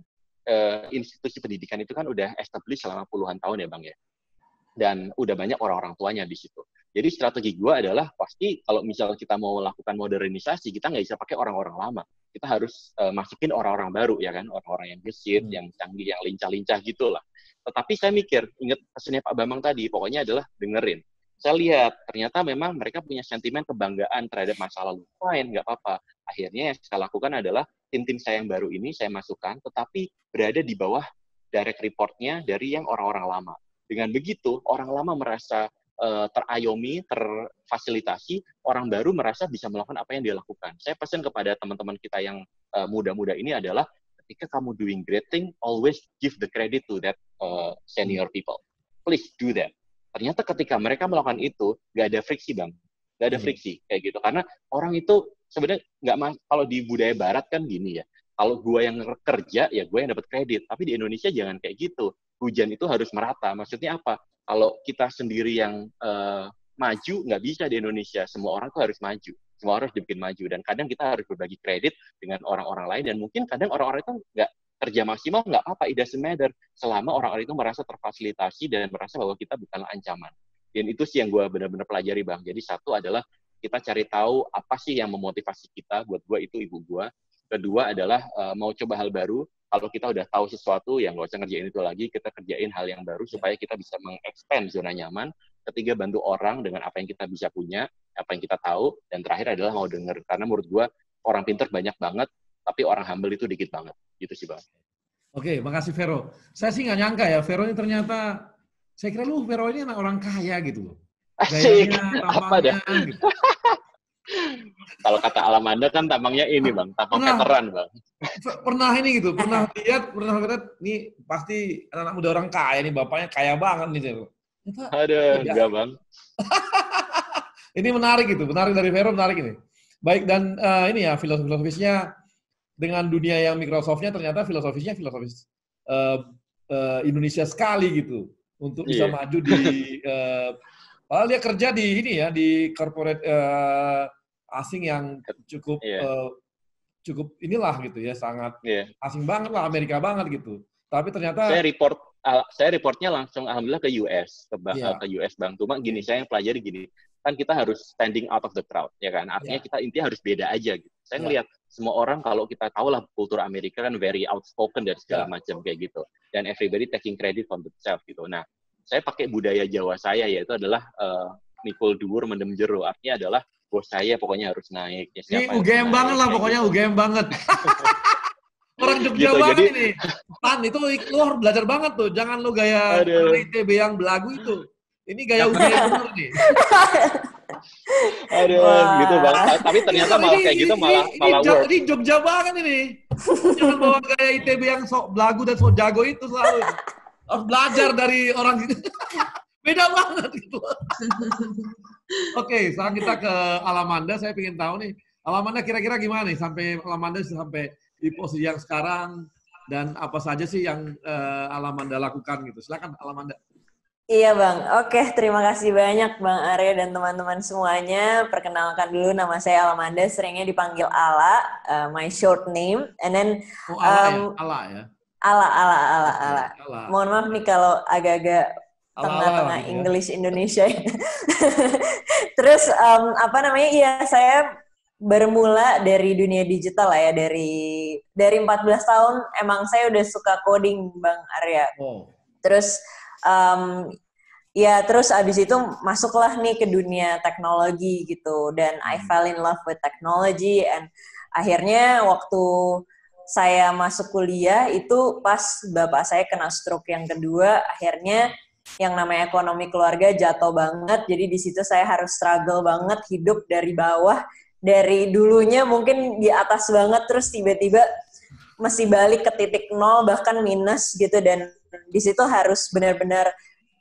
institusi pendidikan itu kan udah established selama puluhan tahun ya Bang ya, dan udah banyak orang-orang tuanya di situ. Jadi strategi gue adalah pasti kalau misalnya kita mau melakukan modernisasi, kita nggak bisa pakai orang-orang lama. Kita harus masukin orang-orang baru ya kan, orang-orang yang gesit, yang canggih, yang lincah-lincah gitulah. Tetapi saya mikir, ingat pesannya Pak Bambang tadi, pokoknya adalah dengerin. Saya lihat, ternyata memang mereka punya sentimen kebanggaan terhadap masa lalu. Fine, nggak apa-apa. Akhirnya yang saya lakukan adalah, tim-tim saya yang baru ini saya masukkan, tetapi berada di bawah direct report-nya dari yang orang-orang lama. Dengan begitu, orang lama merasa terayomi, terfasilitasi, orang baru merasa bisa melakukan apa yang dia lakukan. Saya pesan kepada teman-teman kita yang muda-muda ini adalah, ketika kamu doing great thing, always give the credit to that senior people. Please do that. Ternyata ketika mereka melakukan itu, nggak ada friksi, Bang. Nggak ada friksi, kayak gitu. Karena orang itu sebenarnya kalau di budaya barat kan gini ya, kalau gue yang kerja, ya gue yang dapat kredit. Tapi di Indonesia jangan kayak gitu. Hujan itu harus merata. Maksudnya apa? Kalau kita sendiri yang maju, nggak bisa di Indonesia. Semua orang tuh harus maju. Semua orang harus dibikin maju. Dan kadang kita harus berbagi kredit dengan orang-orang lain. Dan mungkin kadang orang-orang itu nggak kerja maksimal, nggak apa-apa, it doesn't matter. Selama orang-orang itu merasa terfasilitasi dan merasa bahwa kita bukanlah ancaman. Dan itu sih yang gue benar-benar pelajari, Bang. Jadi satu adalah kita cari tahu apa sih yang memotivasi kita. Buat gue itu ibu gue. Kedua adalah mau coba hal baru. Kalau kita udah tahu sesuatu, ya nggak usah ngerjain itu lagi. Kita kerjain hal yang baru supaya kita bisa meng-expand zona nyaman. Ketiga, bantu orang dengan apa yang kita bisa punya, apa yang kita tahu. Dan terakhir adalah mau denger. Karena menurut gue, orang pintar banyak banget, tapi orang humble itu dikit banget. Gitu sih, Bang. Oke, makasih Vero. Saya sih nggak nyangka ya, Vero ini ternyata, saya kira Vero ini anak orang kaya gitu loh. Asik, Gayanya, apa dah? gitu. Kalau kata Alamanda kan tampangnya ini, Bang. Tampang veteran, Bang. Pernah ini gitu, pernah lihat, nih pasti anak muda orang kaya nih, bapaknya kaya banget nih. Aduh, enggak, Bang. Ini menarik gitu, menarik dari Vero, menarik ini. Baik, dan ini ya, filosofisnya dengan dunia yang Microsoft-nya ternyata filosofis Indonesia sekali gitu untuk bisa maju di padahal dia kerja di ini ya di corporate asing yang cukup cukup inilah gitu ya, sangat asing banget lah, Amerika banget gitu. Tapi ternyata saya reportnya langsung alhamdulillah ke US, ke US, Bang. Cuma gini, saya yang pelajari gini, kan kita harus standing out of the crowd, ya kan? Artinya kita intinya harus beda aja gitu. Saya ngelihat semua orang, kalau kita tahu lah kultur Amerika kan very outspoken dan segala macam kayak gitu. Dan everybody taking credit for themselves gitu. Nah, saya pakai budaya Jawa saya, yaitu adalah mikul dhuwur mendem jero. Artinya adalah bos saya pokoknya harus naik. Ya, ini UGM banget lah pokoknya, gitu. UGM banget. Orang Jogja gitu, banget jadi, ini. Tan, itu lu harus belajar banget tuh. Jangan lu gaya ITB yang belagu itu. Ini gaya UGM bener nih. Aduh, gitu Bang. Tapi ternyata malah kayak gitu malah work. Ini Jogja banget ini. Jangan bawa gaya ITB yang sok belagu dan sok jago itu selalu. Harus belajar dari orang gitu. Beda banget gitu. Oke, sekarang kita ke Alamanda. Saya ingin tahu nih, Alamanda kira-kira gimana nih sampai Alamanda sampai di posisi yang sekarang, dan apa saja sih yang Alamanda lakukan gitu. Silakan Alamanda. Iya Bang, oke, terima kasih banyak Bang Arya dan teman-teman semuanya. Perkenalkan dulu, nama saya Alamanda, seringnya dipanggil Ala, my short name. And then Ala ya? Ala. Mohon maaf nih kalau agak-agak tengah-tengah gitu English ya. Indonesia. Terus iya saya bermula dari dunia digital lah ya, dari 14 tahun emang saya udah suka coding Bang Arya. Terus terus abis itu masuklah nih ke dunia teknologi gitu, dan I fell in love with technology, and akhirnya waktu saya masuk kuliah itu pas bapak saya kena stroke yang kedua, akhirnya yang namanya ekonomi keluarga jatuh banget, jadi di situ saya harus struggle banget hidup dari bawah, dari dulunya mungkin di atas banget, terus tiba-tiba mesti balik ke titik nol bahkan minus gitu, dan di situ harus benar-benar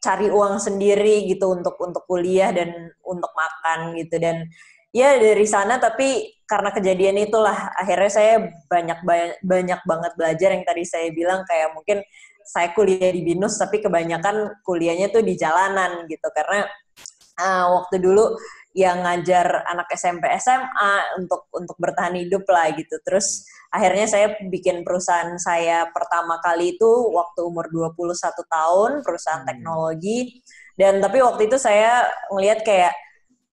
cari uang sendiri gitu untuk kuliah dan untuk makan gitu. Dan ya dari sana, tapi karena kejadian itulah akhirnya saya banyak banget belajar, yang tadi saya bilang kayak mungkin saya kuliah di BINUS tapi kebanyakan kuliahnya tuh di jalanan gitu, karena waktu dulu yang ngajar anak SMP SMA untuk bertahan hidup lah gitu. Terus akhirnya saya bikin perusahaan saya pertama kali itu waktu umur 21 tahun, perusahaan teknologi. Dan tapi waktu itu saya ngelihat kayak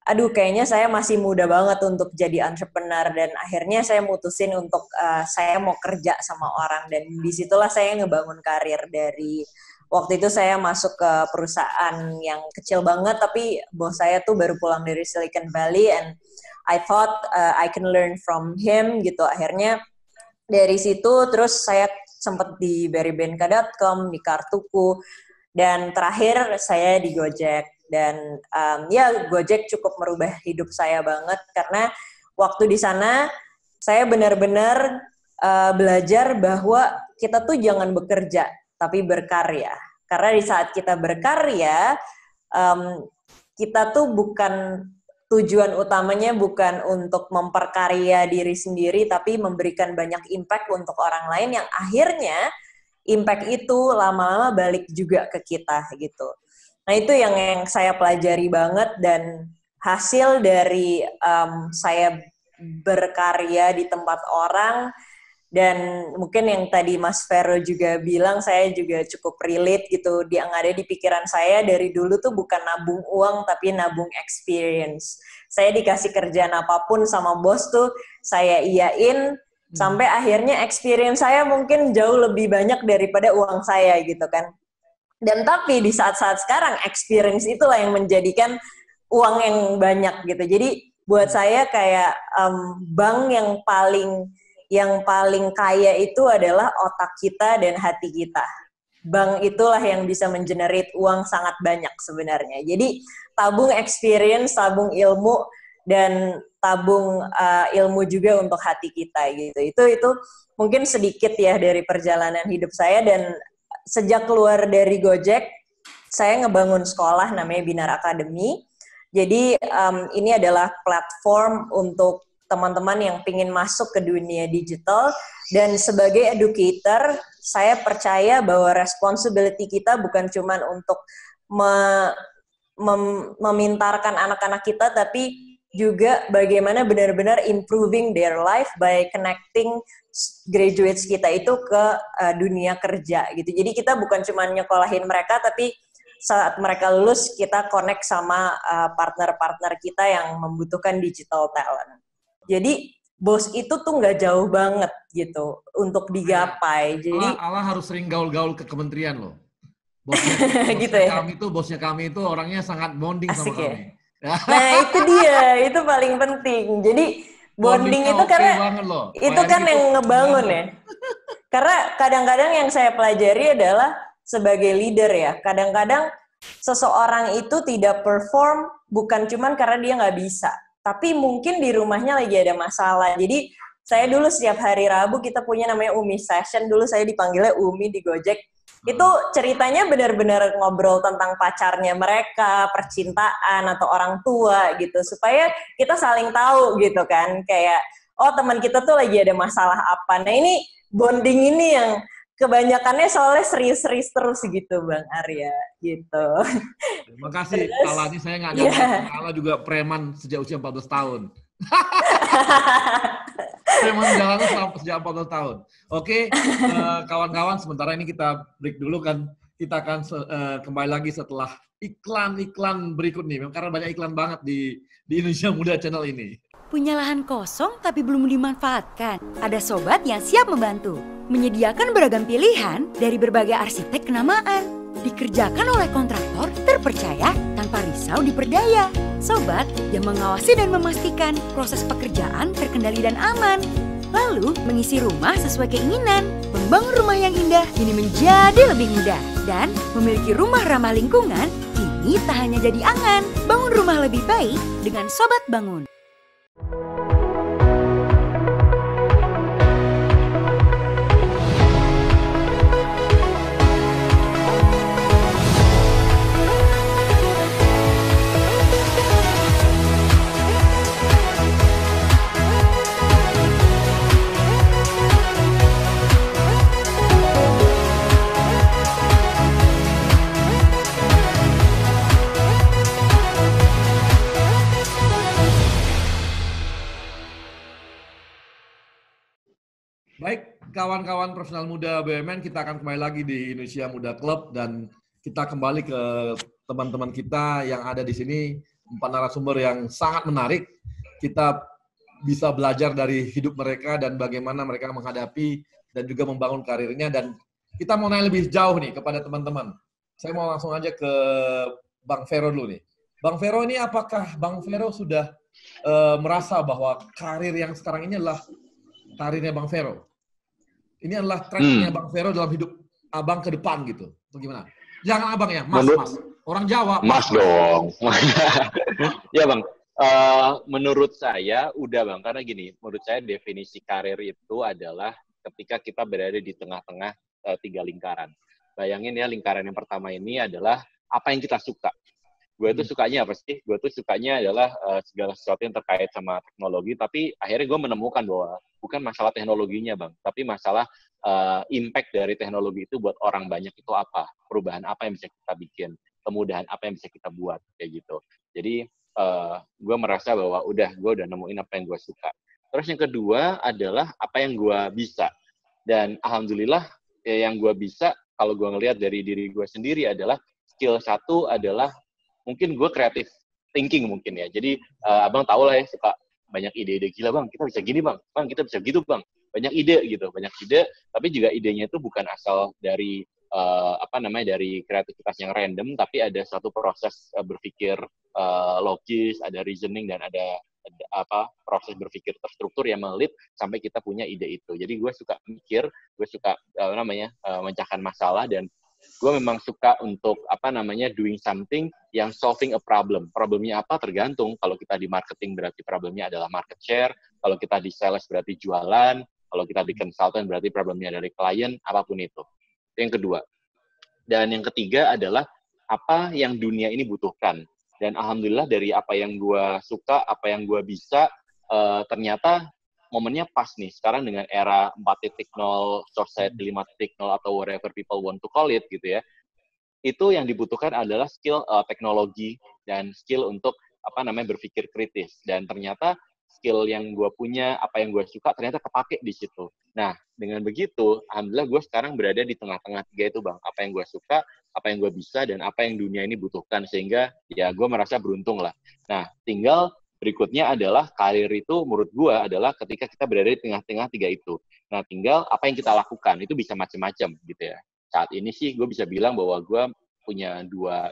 aduh kayaknya saya masih muda banget untuk jadi entrepreneur, dan akhirnya saya mutusin untuk saya mau kerja sama orang, dan disitulah saya ngebangun karir. Dari waktu itu saya masuk ke perusahaan yang kecil banget, tapi bos saya tuh baru pulang dari Silicon Valley, and I thought I can learn from him gitu. Akhirnya dari situ terus saya sempat di berrybenka.com, di Kartuku, dan terakhir saya di Gojek. Dan ya Gojek cukup merubah hidup saya banget, karena waktu di sana saya benar-benar belajar bahwa kita tuh jangan bekerja, tapi berkarya. Karena di saat kita berkarya, kita tuh bukan, tujuan utamanya bukan untuk memperkarya diri sendiri, tapi memberikan banyak impact untuk orang lain, yang akhirnya impact itu lama-lama balik juga ke kita gitu. Nah itu yang saya pelajari banget, dan hasil dari saya berkarya di tempat orang, dan mungkin yang tadi Mas Vero juga bilang, saya juga cukup relate gitu. Yang ada di pikiran saya dari dulu tuh bukan nabung uang, tapi nabung experience. Saya dikasih kerjaan apapun sama bos tuh, saya iyain, sampai akhirnya experience saya mungkin jauh lebih banyak daripada uang saya gitu kan. Dan tapi di saat-saat sekarang, experience itulah yang menjadikan uang yang banyak gitu. Jadi buat saya kayak bank yang paling kaya itu adalah otak kita dan hati kita. Bank itulah yang bisa mengenerate uang sangat banyak sebenarnya. Jadi tabung experience, tabung ilmu, dan tabung ilmu juga untuk hati kita gitu. Itu mungkin sedikit ya dari perjalanan hidup saya. Dan sejak keluar dari Gojek, saya ngebangun sekolah namanya Binar Academy. Jadi ini adalah platform untuk teman-teman yang pingin masuk ke dunia digital. Dan sebagai educator, saya percaya bahwa responsibility kita bukan cuma untuk memintarkan anak-anak kita, tapi juga bagaimana benar-benar improving their life by connecting graduates kita itu ke dunia kerja gitu. Jadi kita bukan cuma nyekolahin mereka, tapi saat mereka lulus kita connect sama partner-partner kita yang membutuhkan digital talent. Jadi bos itu tuh nggak jauh banget gitu untuk digapai. Jadi Allah harus sering gaul-gaul ke kementerian loh. Bosnya gitu ya. Bosnya kami itu orangnya sangat bonding sama kami. Ya? Nah itu dia, itu paling penting. Jadi bonding itu karena itu kan yang ngebangun ya. Karena kadang-kadang yang saya pelajari adalah sebagai leader ya, kadang-kadang seseorang itu tidak perform bukan cuman karena dia nggak bisa, tapi mungkin di rumahnya lagi ada masalah. Jadi saya dulu setiap hari Rabu kita punya namanya Umi Session, dulu saya dipanggilnya Umi di Gojek. Itu ceritanya benar-benar ngobrol tentang pacarnya mereka, percintaan, atau orang tua gitu. Supaya kita saling tahu gitu kan. Kayak, oh teman kita tuh lagi ada masalah apa. Nah ini, bonding ini yang kebanyakannya soalnya serius-serius terus gitu Bang Arya. Gitu. Terima kasih. Kalau ini saya nggak nyangka, Allah juga preman sejak usia 14 tahun. Preman jalan sejak 14 tahun. Oke, kawan-kawan, sementara ini kita break dulu kan. Kita akan kembali lagi setelah iklan-iklan berikut nih. Karena banyak iklan banget di Indonesia Muda Channel ini. Punya lahan kosong tapi belum dimanfaatkan? Ada sobat yang siap membantu. Menyediakan beragam pilihan dari berbagai arsitek kenamaan. Dikerjakan oleh kontraktor terpercaya tanpa risau diperdaya. Sobat yang mengawasi dan memastikan proses pekerjaan terkendali dan aman. Lalu mengisi rumah sesuai keinginan. Membangun rumah yang indah kini menjadi lebih mudah. Dan memiliki rumah ramah lingkungan kini tak hanya jadi angan. Bangun rumah lebih baik dengan Sobat Bangun. Baik, kawan-kawan profesional muda BUMN, kita akan kembali lagi di Indonesia Muda Club, dan kita kembali ke teman-teman kita yang ada di sini. 4 narasumber yang sangat menarik. Kita bisa belajar dari hidup mereka dan bagaimana mereka menghadapi dan juga membangun karirnya. Dan kita mau nanya lebih jauh nih kepada teman-teman. Saya mau langsung aja ke Bang Vero dulu nih. Bang Vero ini apakah Bang Vero sudah merasa bahwa karir yang sekarang ini adalah karirnya Bang Vero? Ini adalah tracknya Bang Vero dalam hidup Abang ke depan gitu. Bagaimana? Jangan Abang ya, Mas. Orang Jawa. Mas dong. Ya Bang, menurut saya udah Bang, karena gini, menurut saya definisi karir itu adalah ketika kita berada di tengah-tengah 3 lingkaran. Bayangin ya, lingkaran yang pertama ini adalah apa yang kita suka. Gue tuh sukanya apa sih? Gue tuh sukanya adalah segala sesuatu yang terkait sama teknologi, tapi akhirnya gue menemukan bahwa bukan masalah teknologinya Bang, tapi masalah impact dari teknologi itu buat orang banyak itu apa, perubahan apa yang bisa kita bikin, kemudahan apa yang bisa kita buat, kayak gitu. Jadi gue merasa bahwa gue udah nemuin apa yang gue suka. Terus yang kedua adalah apa yang gue bisa. Dan alhamdulillah yang gue bisa, kalau gue ngelihat dari diri gue sendiri adalah skill satu adalah mungkin gue creative thinking mungkin ya. Jadi Abang tahu lah ya, suka banyak ide-ide gila Bang, kita bisa gini Bang, kita bisa gitu Bang. Banyak ide gitu, banyak ide, tapi juga idenya itu bukan asal dari dari kreativitas yang random, tapi ada suatu proses berpikir logis, ada reasoning dan ada proses berpikir terstruktur yang melit sampai kita punya ide itu. Jadi gue suka mikir, gue suka memecahkan masalah, dan gue memang suka untuk doing something yang solving a problem. Problemnya apa tergantung. Kalau kita di marketing berarti problemnya adalah market share, kalau kita di sales berarti jualan, kalau kita di consultant berarti problemnya dari klien, apapun itu. Itu yang kedua. Dan yang ketiga adalah apa yang dunia ini butuhkan. Dan alhamdulillah dari apa yang gue suka, apa yang gue bisa, ternyata momennya pas nih. Sekarang dengan era 4.0, society 5.0, atau whatever people want to call it gitu ya. Itu yang dibutuhkan adalah skill teknologi dan skill untuk berpikir kritis. Dan ternyata skill yang gue punya, apa yang gue suka, ternyata kepake di situ. Nah, dengan begitu, alhamdulillah gue sekarang berada di tengah-tengah 3 itu Bang. Apa yang gue suka, apa yang gue bisa, dan apa yang dunia ini butuhkan. Sehingga ya gue merasa beruntung lah. Nah, tinggal berikutnya adalah karir itu menurut gue adalah ketika kita berada di tengah-tengah 3 itu. Nah, tinggal apa yang kita lakukan, itu bisa macam-macam gitu ya. Saat ini sih gue bisa bilang bahwa gue punya dua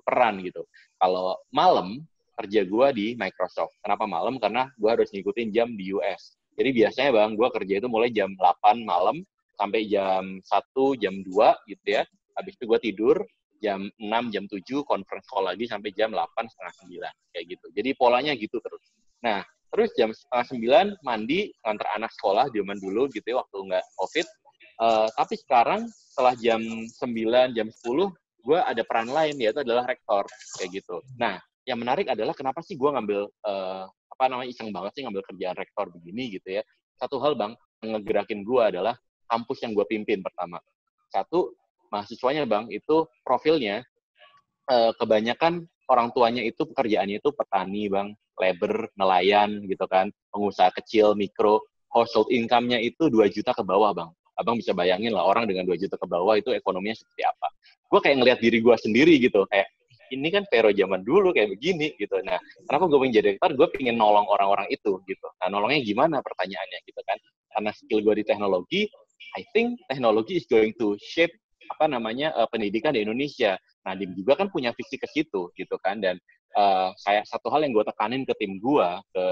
peran gitu. Kalau malam, kerja gue di Microsoft. Kenapa malam? Karena gue harus ngikutin jam di US. Jadi biasanya Bang, gue kerja itu mulai jam 8 malam sampai jam 1, jam 2 gitu ya. Habis itu gue tidur, jam 6, jam 7, conference call lagi sampai jam 8, setengah 9. Kayak gitu. Jadi polanya gitu terus. Nah, terus jam setengah 9 mandi, ngantar anak sekolah, zaman dulu gitu ya, waktu nggak COVID. Tapi sekarang setelah jam 9, jam 10, gue ada peran lain, yaitu adalah rektor. Kayak gitu. Nah, yang menarik adalah kenapa sih gue ngambil iseng banget sih ngambil kerjaan rektor begini gitu ya. Satu hal Bang, yang ngegerakin gue adalah kampus yang gue pimpin pertama. Satu, mahasiswanya Bang, itu profilnya kebanyakan orang tuanya itu pekerjaannya itu petani Bang, labor, nelayan gitu kan, pengusaha kecil, mikro, household income-nya itu 2 juta ke bawah Bang. Abang bisa bayangin lah orang dengan 2 juta ke bawah itu ekonominya seperti apa. Gue kayak ngelihat diri gue sendiri gitu, kayak ini kan Vero zaman dulu kayak begini gitu. Nah, kenapa gue pengen jadi rektor? Gue pengen nolong orang-orang itu gitu. Nah, nolongnya gimana pertanyaannya gitu kan? Karena skill gue di teknologi, I think technology is going to shape pendidikan di Indonesia. Nah, Dim juga kan punya visi ke situ gitu kan. Dan saya satu hal yang gue tekanin ke tim gue, ke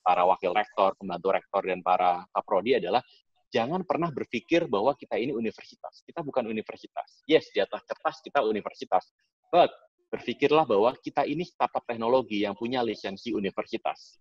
para wakil rektor, pembantu rektor, dan para kaprodi adalah jangan pernah berpikir bahwa kita ini universitas. Kita bukan universitas. Yes, di atas kertas kita universitas. But berpikirlah bahwa kita ini startup teknologi yang punya lisensi universitas.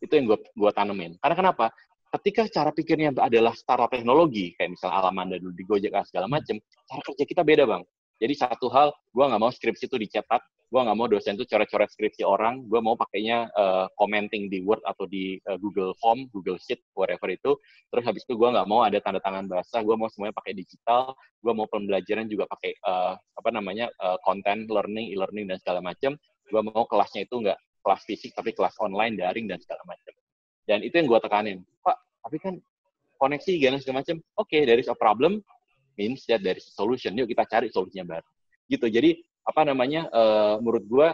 Itu yang gue tanemin. Karena kenapa? Ketika cara pikirnya adalah startup teknologi, kayak misalnya Alamanda dulu di Gojek segala macam, cara kerja kita beda Bang. Jadi satu hal, gue nggak mau skripsi itu dicetak, gue nggak mau dosen itu coret-coret skripsi orang, gue mau pakainya commenting di Word atau di Google Form, Google Sheet, whatever itu. Terus habis itu gue nggak mau ada tanda tangan basah, gue mau semuanya pakai digital, gue mau pembelajaran juga pakai content, learning, e-learning, dan segala macam. Gue mau kelasnya itu nggak kelas fisik, tapi kelas online, daring, dan segala macam. Dan itu yang gue tekanin. Pak, tapi kan koneksi, segala macam. Oke, there is a problem, means that there is a solution. Yuk kita cari solusinya baru. Gitu. Jadi menurut gue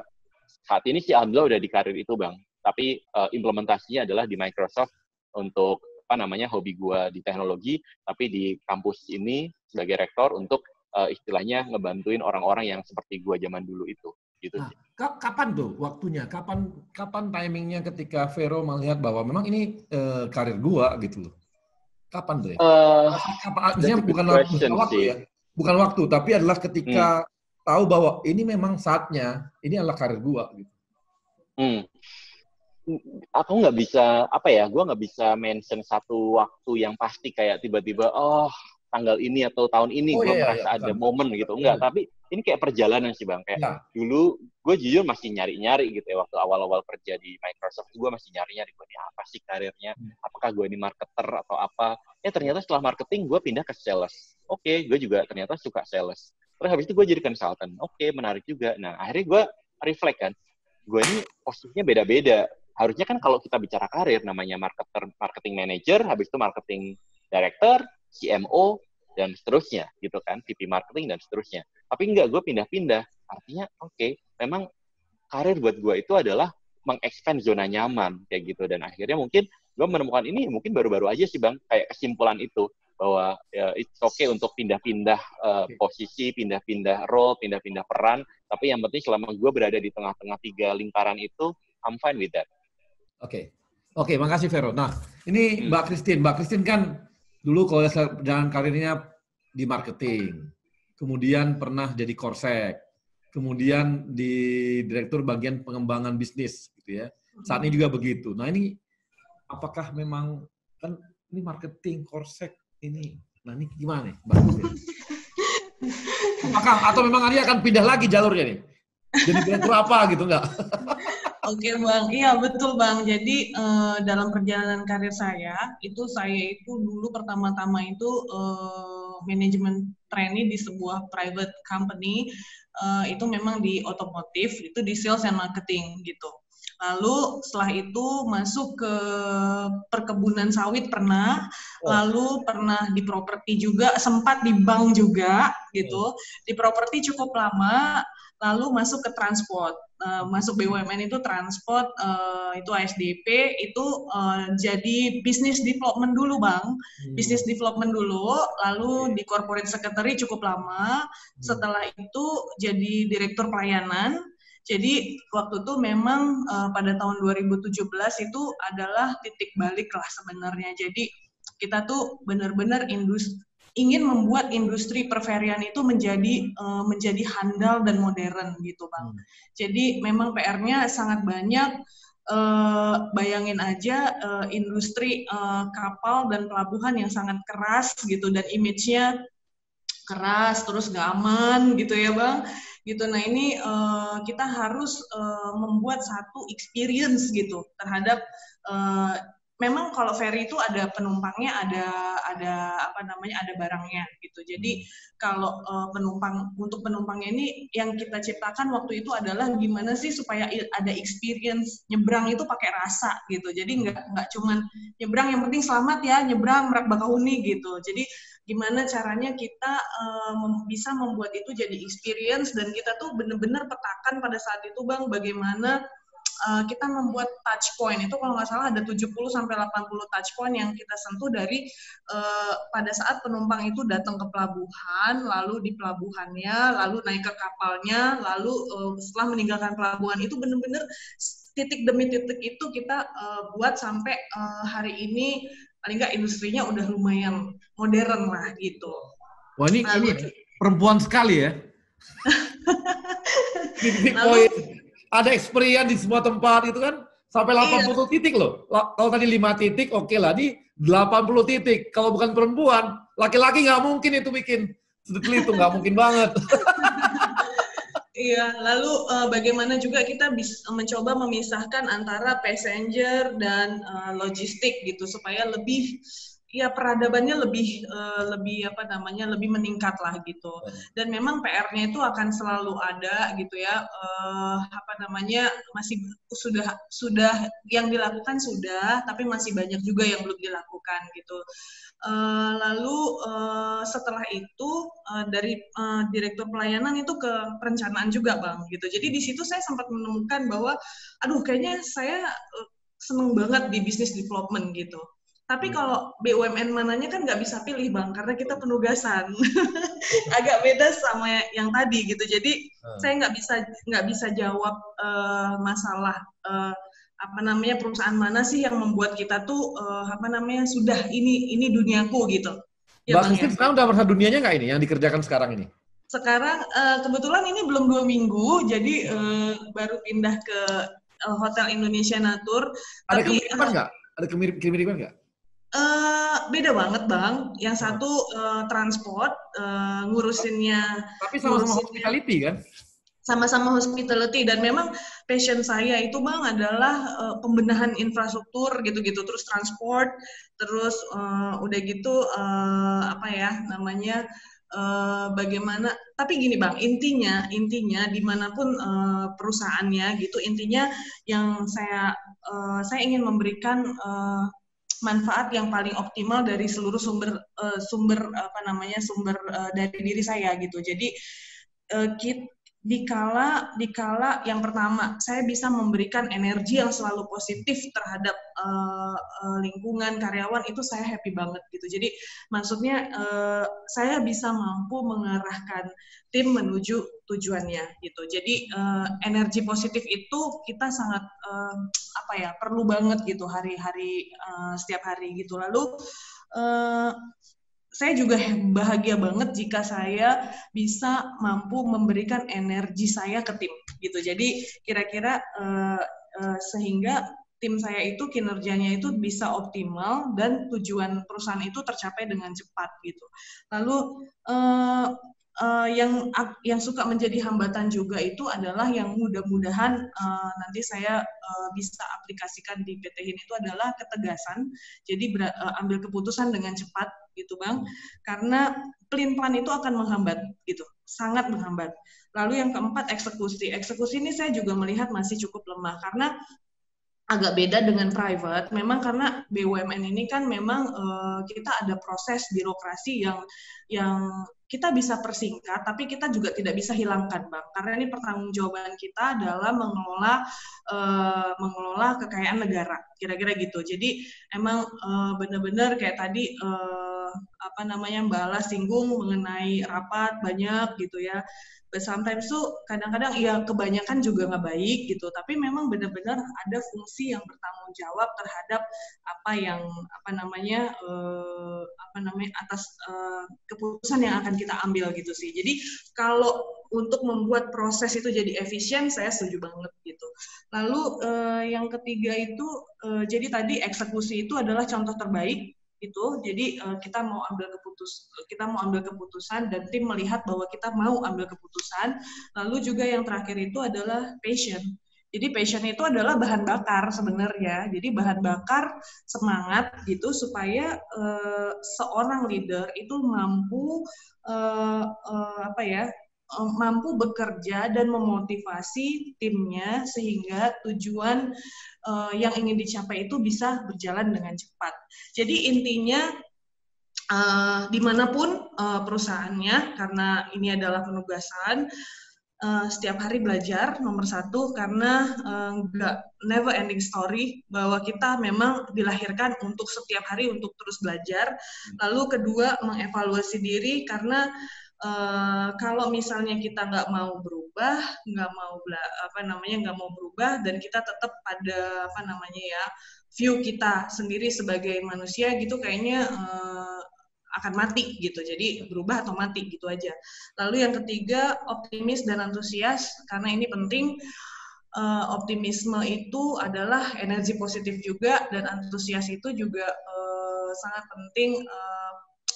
saat ini sih alhamdulillah udah di karir itu Bang. Tapi implementasinya adalah di Microsoft untuk hobi gue di teknologi, tapi di kampus ini sebagai rektor untuk istilahnya ngebantuin orang-orang yang seperti gue zaman dulu itu. Gitu. Nah, kapan tuh waktunya? Kapan timingnya ketika Vero melihat bahwa memang ini karir gue gitu loh? Kapan tuh ya? Artinya bukan waktu ya, bukan waktu, tapi adalah ketika tahu bahwa ini memang saatnya, ini adalah karir gue gitu. Aku nggak bisa gue nggak bisa mention satu waktu yang pasti kayak tiba-tiba tanggal ini atau tahun ini gue merasa ada momen gitu, enggak. Tapi ini kayak perjalanan sih Bang, kayak dulu gue jujur masih nyari-nyari gitu ya, waktu awal-awal kerja di Microsoft gue masih nyari-nyari gue ini apa sih karirnya, apakah gue ini marketer atau apa. Ternyata setelah marketing gue pindah ke sales. Gue juga ternyata suka sales. Terus habis itu gue jadi consultant. Menarik juga. Nah akhirnya gue reflect kan, gue ini posisinya beda-beda. Harusnya kan kalau kita bicara karir, namanya marketing manager, habis itu marketing director, CMO, dan seterusnya, gitu kan, VP marketing, dan seterusnya. Tapi enggak, gue pindah-pindah. Artinya, memang karir buat gue itu adalah mengexpand zona nyaman, kayak gitu. Dan akhirnya mungkin gue menemukan ini, mungkin baru-baru aja sih Bang, kayak kesimpulan itu, bahwa it's okay untuk pindah-pindah posisi, pindah-pindah role, pindah-pindah peran, tapi yang penting selama gue berada di tengah-tengah 3 lingkaran itu, I'm fine with that. Oke, makasih Vero. Nah, ini Mbak Christine kan dulu kalau jalan karirnya di marketing, kemudian pernah jadi korsek, kemudian di direktur bagian pengembangan bisnis, gitu ya. Saat ini juga begitu. Nah ini apakah memang kan ini marketing korsek ini, nah ini gimana nih, Mbak Christine? Apakah atau memang Arya akan pindah lagi jalurnya nih? Jadi direktur apa gitu enggak? Oke Bang, iya betul Bang. Jadi dalam perjalanan karir saya itu dulu pertama-tama itu manajemen trainee di sebuah private company, itu memang di otomotif, itu di sales and marketing gitu. Lalu setelah itu masuk ke perkebunan sawit pernah, lalu pernah di properti juga, sempat di bank juga gitu. Di properti cukup lama, lalu masuk ke transport. Masuk BUMN itu transport, itu ASDP, itu jadi business development dulu Bang. Business development dulu, lalu di corporate secretary cukup lama, setelah itu jadi direktur pelayanan. Jadi waktu itu memang pada tahun 2017 itu adalah titik balik lah sebenarnya. Jadi kita tuh benar-benar ingin membuat industri perferian itu menjadi handal dan modern gitu Bang. Jadi memang PR-nya sangat banyak. Bayangin aja industri kapal dan pelabuhan yang sangat keras gitu, dan image-nya keras terus nggak aman gitu ya Bang. Gitu. Nah ini kita harus membuat satu experience gitu terhadap memang kalau ferry itu ada penumpangnya, ada barangnya gitu. Jadi kalau untuk penumpangnya ini yang kita ciptakan waktu itu adalah gimana sih supaya ada experience nyebrang itu pakai rasa gitu. Jadi nggak cuman nyebrang yang penting selamat ya, nyebrang Merak Bakahuni gitu. Jadi gimana caranya kita bisa membuat itu jadi experience, dan kita tuh benar-benar petakan pada saat itu Bang, bagaimana kita membuat touch point. Itu kalau nggak salah ada 70-80 touch point yang kita sentuh dari pada saat penumpang itu datang ke pelabuhan, lalu di pelabuhannya, lalu naik ke kapalnya, lalu setelah meninggalkan pelabuhan, itu benar-benar titik demi titik itu kita buat sampai hari ini paling nggak industrinya udah lumayan modern lah gitu. Wah ini perempuan sekali ya. Titik poin. Ada experience di semua tempat itu kan sampai 80 titik loh. Kalau tadi 5 titik oke lah, ini 80 titik. Kalau bukan perempuan, laki-laki nggak mungkin itu bikin sedetil itu, nggak mungkin banget. Iya, lalu bagaimana juga kita bisa mencoba memisahkan antara passenger dan logistik gitu supaya lebih ya peradabannya lebih lebih meningkat lah gitu. Dan memang PR-nya itu akan selalu ada gitu ya. Masih sudah yang dilakukan sudah, tapi masih banyak juga yang belum dilakukan gitu. Lalu setelah itu dari direktur pelayanan itu ke perencanaan juga Bang gitu. Jadi di situ saya sempat menemukan bahwa aduh kayaknya saya seneng banget di business development gitu. Tapi kalau BUMN mananya kan nggak bisa pilih Bang, karena kita penugasan. Agak beda sama yang tadi gitu. Jadi saya nggak bisa jawab masalah perusahaan mana sih yang membuat kita tuh sudah ini duniaku gitu. Ya, Mbak Christine sekarang udah merasa dunianya nggak ini yang dikerjakan sekarang ini? Sekarang kebetulan ini belum 2 minggu, jadi baru pindah ke Hotel Indonesia Natur. Ada kemiripan nggak? Ada kemiripan nggak? Beda banget Bang. Yang satu transport, ngurusinnya. Tapi sama-sama hospitality kan? Sama-sama hospitality, dan memang passion saya itu Bang adalah pembenahan infrastruktur gitu-gitu, terus transport, terus udah gitu bagaimana, tapi gini Bang, intinya dimanapun perusahaannya gitu, intinya yang saya ingin memberikan manfaat yang paling optimal dari seluruh sumber dari diri saya gitu. Jadi dikala yang pertama saya bisa memberikan energi yang selalu positif terhadap lingkungan, karyawan, itu saya happy banget gitu. Jadi maksudnya saya bisa mampu mengarahkan tim menuju tujuannya gitu. Jadi energi positif itu kita sangat perlu banget gitu hari-hari setiap hari gitu. Lalu saya juga bahagia banget jika saya bisa mampu memberikan energi saya ke tim gitu. Jadi kira-kira sehingga tim saya itu kinerjanya itu bisa optimal dan tujuan perusahaan itu tercapai dengan cepat gitu. Lalu yang suka menjadi hambatan juga itu adalah yang mudah-mudahan nanti saya bisa aplikasikan di PT HIN itu adalah ketegasan. Jadi ambil keputusan dengan cepat gitu Bang, karena pelin-pelan itu akan menghambat gitu, sangat menghambat. Lalu yang keempat, eksekusi ini saya juga melihat masih cukup lemah karena agak beda dengan private. Memang karena BUMN ini kan memang kita ada proses birokrasi yang kita bisa persingkat, tapi kita juga tidak bisa hilangkan, Bang. Karena ini pertanggungjawaban kita adalah mengelola kekayaan negara, kira-kira gitu. Jadi emang benar-benar kayak tadi Mbak Ala singgung mengenai rapat banyak gitu ya. But sometimes tuh kadang-kadang ya kebanyakan juga nggak baik gitu, tapi memang benar-benar ada fungsi yang bertanggung jawab terhadap atas keputusan yang akan kita ambil gitu sih. Jadi kalau untuk membuat proses itu jadi efisien, saya setuju banget gitu. Lalu yang ketiga itu jadi tadi eksekusi itu adalah contoh terbaik. Itu jadi kita mau ambil keputusan dan tim melihat bahwa kita mau ambil keputusan. Lalu juga yang terakhir itu adalah passion. Jadi passion itu adalah bahan bakar sebenarnya. Jadi bahan bakar semangat gitu supaya seorang leader itu mampu mampu bekerja dan memotivasi timnya sehingga tujuan yang ingin dicapai itu bisa berjalan dengan cepat. Jadi intinya dimanapun perusahaannya, karena ini adalah penugasan, setiap hari belajar nomor satu, karena never ending story bahwa kita memang dilahirkan untuk setiap hari untuk terus belajar. Lalu kedua, mengevaluasi diri, karena kalau misalnya kita nggak mau berubah, nggak mau berubah, dan kita tetap pada view kita sendiri sebagai manusia gitu, kayaknya akan mati gitu. Jadi berubah atau mati gitu aja. Lalu yang ketiga, optimis dan antusias, karena ini penting. Optimisme itu adalah energi positif juga, dan antusias itu juga sangat penting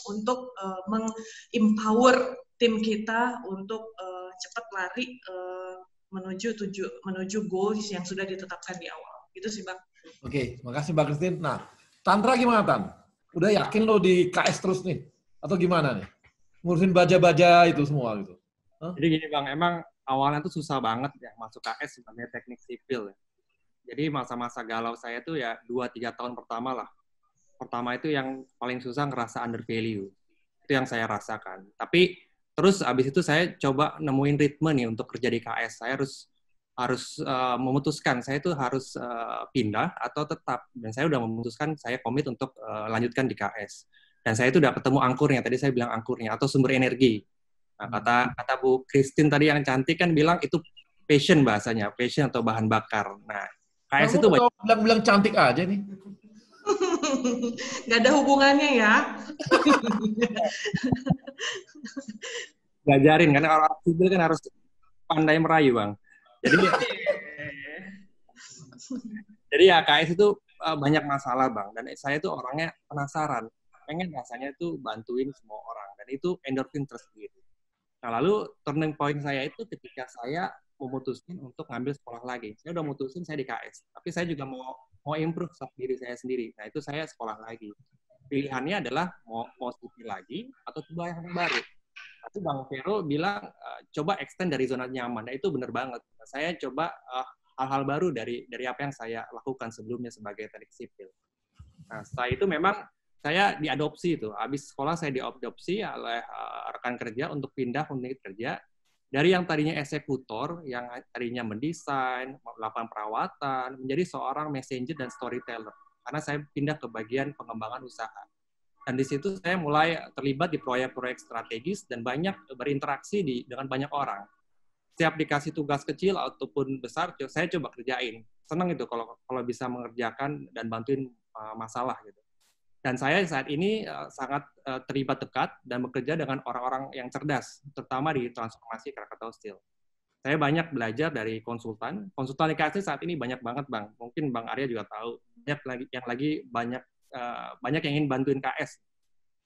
untuk meng-empower tim kita untuk cepat lari menuju goals yang sudah ditetapkan di awal. Itu sih, Bang. Oke, makasih Mbak Christine. Nah, Tantra gimana, Tan? udah yakin lo di KS terus nih? Atau gimana nih? Ngurusin baja-baja itu semua gitu. Jadi gini Bang, emang awalnya tuh susah banget ya masuk KS sebagai teknik sipil. Jadi masa-masa galau saya tuh ya 2-3 tahun pertama lah. Pertama itu yang paling susah ngerasa under value. Itu yang saya rasakan. Tapi terus abis itu saya coba nemuin ritme nih untuk kerja di KS. Saya harus memutuskan saya itu harus pindah atau tetap. Dan saya udah memutuskan saya komit untuk lanjutkan di KS. Dan saya itu udah ketemu angkurnya. Tadi saya bilang angkurnya atau sumber energi. Nah, kata Bu Christine tadi yang cantik kan bilang itu passion bahasanya, passion atau bahan bakar. Nah, KS itu bilang cantik aja nih. Nggak ada hubungannya ya. Ngajarin kan orang sipil kan harus pandai merayu Bang. Jadi ya KS itu banyak masalah Bang. Dan saya tuh orangnya penasaran, pengen rasanya itu bantuin semua orang. Dan itu endorfin tersendiri. Nah lalu turning point saya itu ketika saya memutuskan untuk ngambil sekolah lagi. Saya udah mutusin saya di KS, tapi saya juga mau improve diri saya sendiri. Nah itu saya sekolah lagi. Pilihannya adalah mau sipil lagi atau coba yang baru. Tapi Bang Vero bilang coba extend dari zona nyaman. Nah itu benar banget. Saya coba hal-hal baru dari apa yang saya lakukan sebelumnya sebagai teknik sipil. Nah setelah itu memang saya diadopsi itu. Habis sekolah saya diadopsi oleh rekan kerja untuk pindah unit kerja dari yang tadinya eksekutor, yang tadinya mendesain, melakukan perawatan, menjadi seorang messenger dan storyteller. Karena saya pindah ke bagian pengembangan usaha. Dan di situ saya mulai terlibat di proyek-proyek strategis dan banyak berinteraksi dengan banyak orang. Setiap dikasih tugas kecil ataupun besar, saya coba kerjain. Senang itu kalau bisa mengerjakan dan bantuin masalah gitu. Dan saya saat ini sangat terlibat dekat dan bekerja dengan orang-orang yang cerdas, terutama di transformasi Krakatau Steel. Saya banyak belajar dari konsultan. Konsultan IKS saat ini banyak banget, Bang. Mungkin Bang Arya juga tahu. Banyak yang ingin bantuin KS.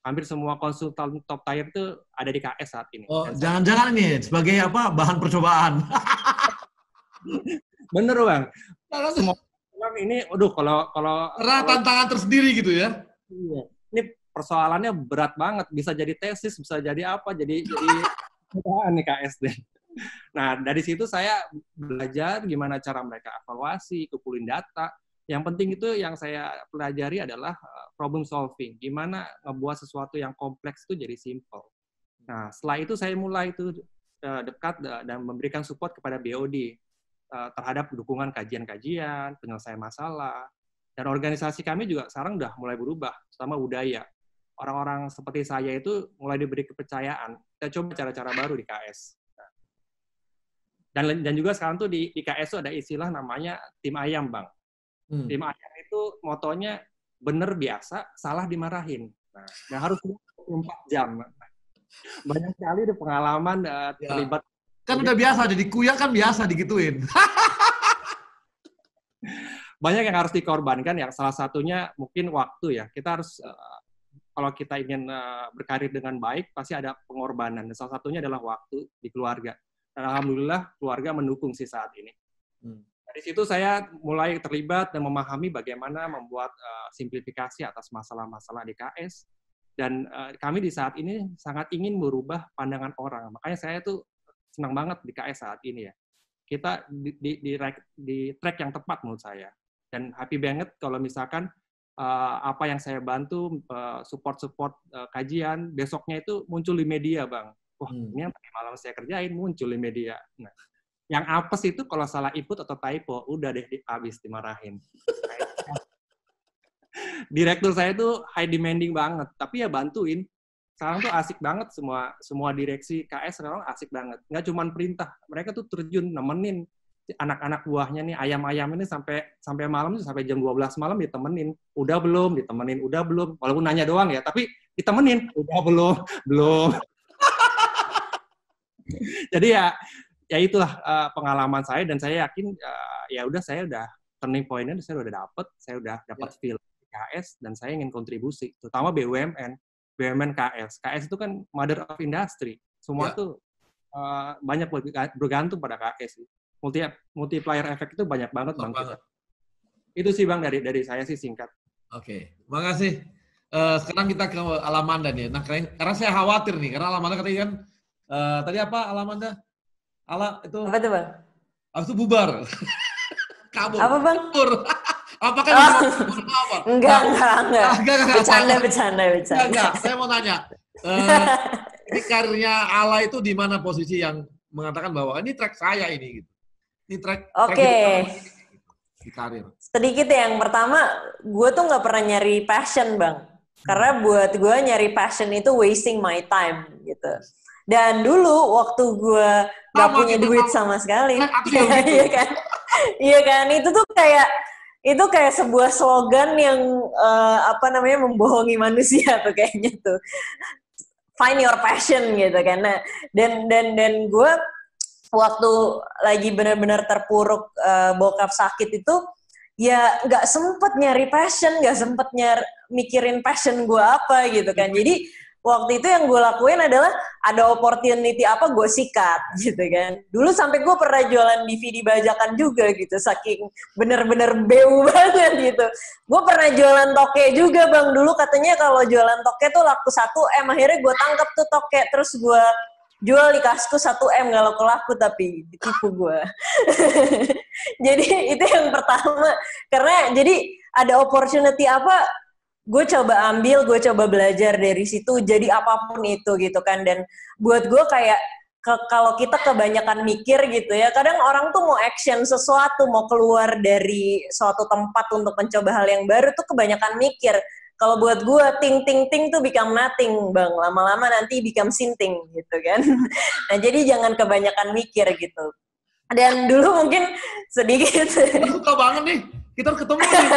Hampir semua konsultan top tier itu ada di KS saat ini. Oh, jangan-jangan nih sebagai apa bahan percobaan. Bener, Bang. Semua ini, kalau tantangan tersendiri gitu ya. Iya. Ini persoalannya berat banget. Bisa jadi tesis, bisa jadi apa, jadi nih KSD. Nah, dari situ saya belajar gimana cara mereka evaluasi, kumpulin data. Yang penting itu yang saya pelajari adalah problem solving. Gimana ngebuat sesuatu yang kompleks itu jadi simple. Nah, setelah itu saya mulai itu dekat dan memberikan support kepada BOD terhadap dukungan kajian-kajian, penyelesaian masalah. Dan organisasi kami juga sekarang udah mulai berubah, terutama budaya. Orang-orang seperti saya itu mulai diberi kepercayaan. Kita coba cara-cara baru di KS. Dan juga sekarang tuh di KS itu ada istilah namanya tim ayam, Bang. Tim ayam itu motonya bener biasa, salah dimarahin. Nah harus 24 jam. Banyak sekali di pengalaman terlibat. Kan udah biasa, jadi kuya kan biasa digituin. Banyak yang harus dikorbankan, yang salah satunya mungkin waktu ya. Kita harus, kalau kita ingin berkarir dengan baik, pasti ada pengorbanan. Dan salah satunya adalah waktu di keluarga. Dan alhamdulillah keluarga mendukung sih saat ini. Dari situ saya mulai terlibat dan memahami bagaimana membuat simplifikasi atas masalah-masalah di KS. Dan kami di saat ini sangat ingin merubah pandangan orang. Makanya saya tuh senang banget di KS saat ini ya. Kita di track yang tepat menurut saya. Dan happy banget kalau misalkan apa yang saya bantu, support kajian, besoknya itu muncul di media, Bang. Wah, ini yang tadi malam saya kerjain, muncul di media. Nah, yang apes itu kalau salah input atau typo, udah deh habis dimarahin. Direktur saya itu high demanding banget, tapi ya bantuin. Sekarang tuh asik banget, semua direksi KS sekarang asik banget. Nggak cuma perintah, mereka tuh terjun nemenin anak-anak buahnya nih, ayam-ayam ini sampai malam, sampai jam 12 malam ditemenin. Udah belum? Ditemenin. Udah belum? Walaupun nanya doang ya, tapi ditemenin. Udah belum? Belum. Jadi ya itulah pengalaman saya, dan saya yakin ya udah, saya udah turning point-nya saya udah dapat feel KS, dan saya ingin kontribusi, terutama BUMN KS. KS itu kan mother of industry. Semua tuh banyak bergantung pada KS. Multiplier effect itu banyak banget, Bang. Itu sih, Bang, dari saya sih singkat. Oke, makasih Sekarang kita ke Alamanda nih. Nah, karena saya khawatir nih, karena Alamanda katanya kan tadi apa Alamanda? Itu Apa tuh, Bang? Habis itu bubar. Kabur. Apa, Bang? Kabur. Apakah apa? Enggak. Bercanda. Enggak. Saya mau nanya. Ini karirnya Ala itu di mana posisi yang mengatakan bahwa ini track saya ini gitu. Ini track di karir. Sedikit ya, yang pertama, gue tuh nggak pernah nyari passion, Bang. Karena buat gue nyari passion itu wasting my time gitu. Dan dulu waktu gue nggak punya duit sama sekali, iya kan? Iya kan? Itu kayak sebuah slogan yang membohongi manusia tuh kayaknya tuh. Find your passion gitu kan. Nah, dan gue waktu lagi benar-benar terpuruk bokap sakit itu ya nggak sempet nyari passion, nggak sempet mikirin passion gue apa gitu kan. Jadi waktu itu yang gue lakuin adalah ada opportunity apa gue sikat gitu kan. Dulu sampai gue pernah jualan DVD bajakan juga gitu, saking bener-bener beu banget gitu. Gue pernah jualan toke juga, Bang. Dulu katanya kalau jualan toke tuh laku 1 M, akhirnya gue tangkap tuh toke, terus gue jual di kasku 1 M, gak laku-laku tapi ditipu gue. Jadi itu yang pertama. Karena jadi ada opportunity apa, gue coba ambil, gue coba belajar dari situ, jadi apapun itu gitu kan. Dan buat gue kayak, kalau kita kebanyakan mikir gitu ya, kadang orang tuh mau action sesuatu, mau keluar dari suatu tempat untuk mencoba hal yang baru tuh kebanyakan mikir. Kalau buat gue, ting tuh become nothing, Bang. Lama-lama nanti become sinting, gitu kan. Nah, jadi jangan kebanyakan mikir, gitu. Dan dulu mungkin sedikit. Suka banget nih. Kita ketemu nih.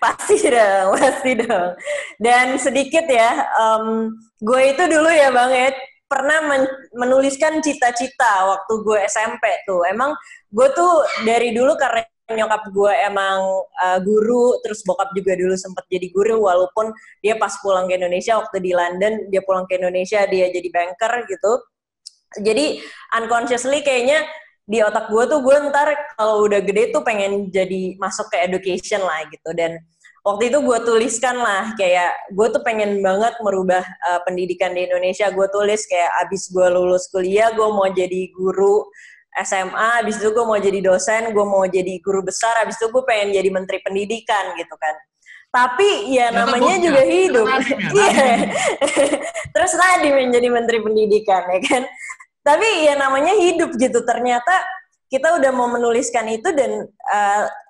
Pasti dong. Dan sedikit ya, gue itu dulu ya, Bang, ya, pernah menuliskan cita-cita waktu gue SMP tuh. Emang gue tuh dari dulu karena nyokap gue emang guru, terus bokap juga dulu sempat jadi guru, walaupun dia pas pulang ke Indonesia, waktu di London, dia pulang ke Indonesia, dia jadi banker gitu. Jadi unconsciously kayaknya di otak gue tuh, gue ntar kalau udah gede tuh pengen jadi masuk ke education lah gitu. Dan waktu itu gue tuliskan lah, kayak gue tuh pengen banget merubah pendidikan di Indonesia. Gue tulis kayak abis gue lulus kuliah, gue mau jadi guru SMA, abis itu gue mau jadi dosen, gue mau jadi guru besar, abis itu gue pengen jadi menteri pendidikan gitu kan. Tapi ya namanya juga hidup. Iya. Terus Nadiem yang jadi menteri pendidikan ya kan. Tapi ya namanya hidup gitu. Ternyata kita udah mau menuliskan itu dan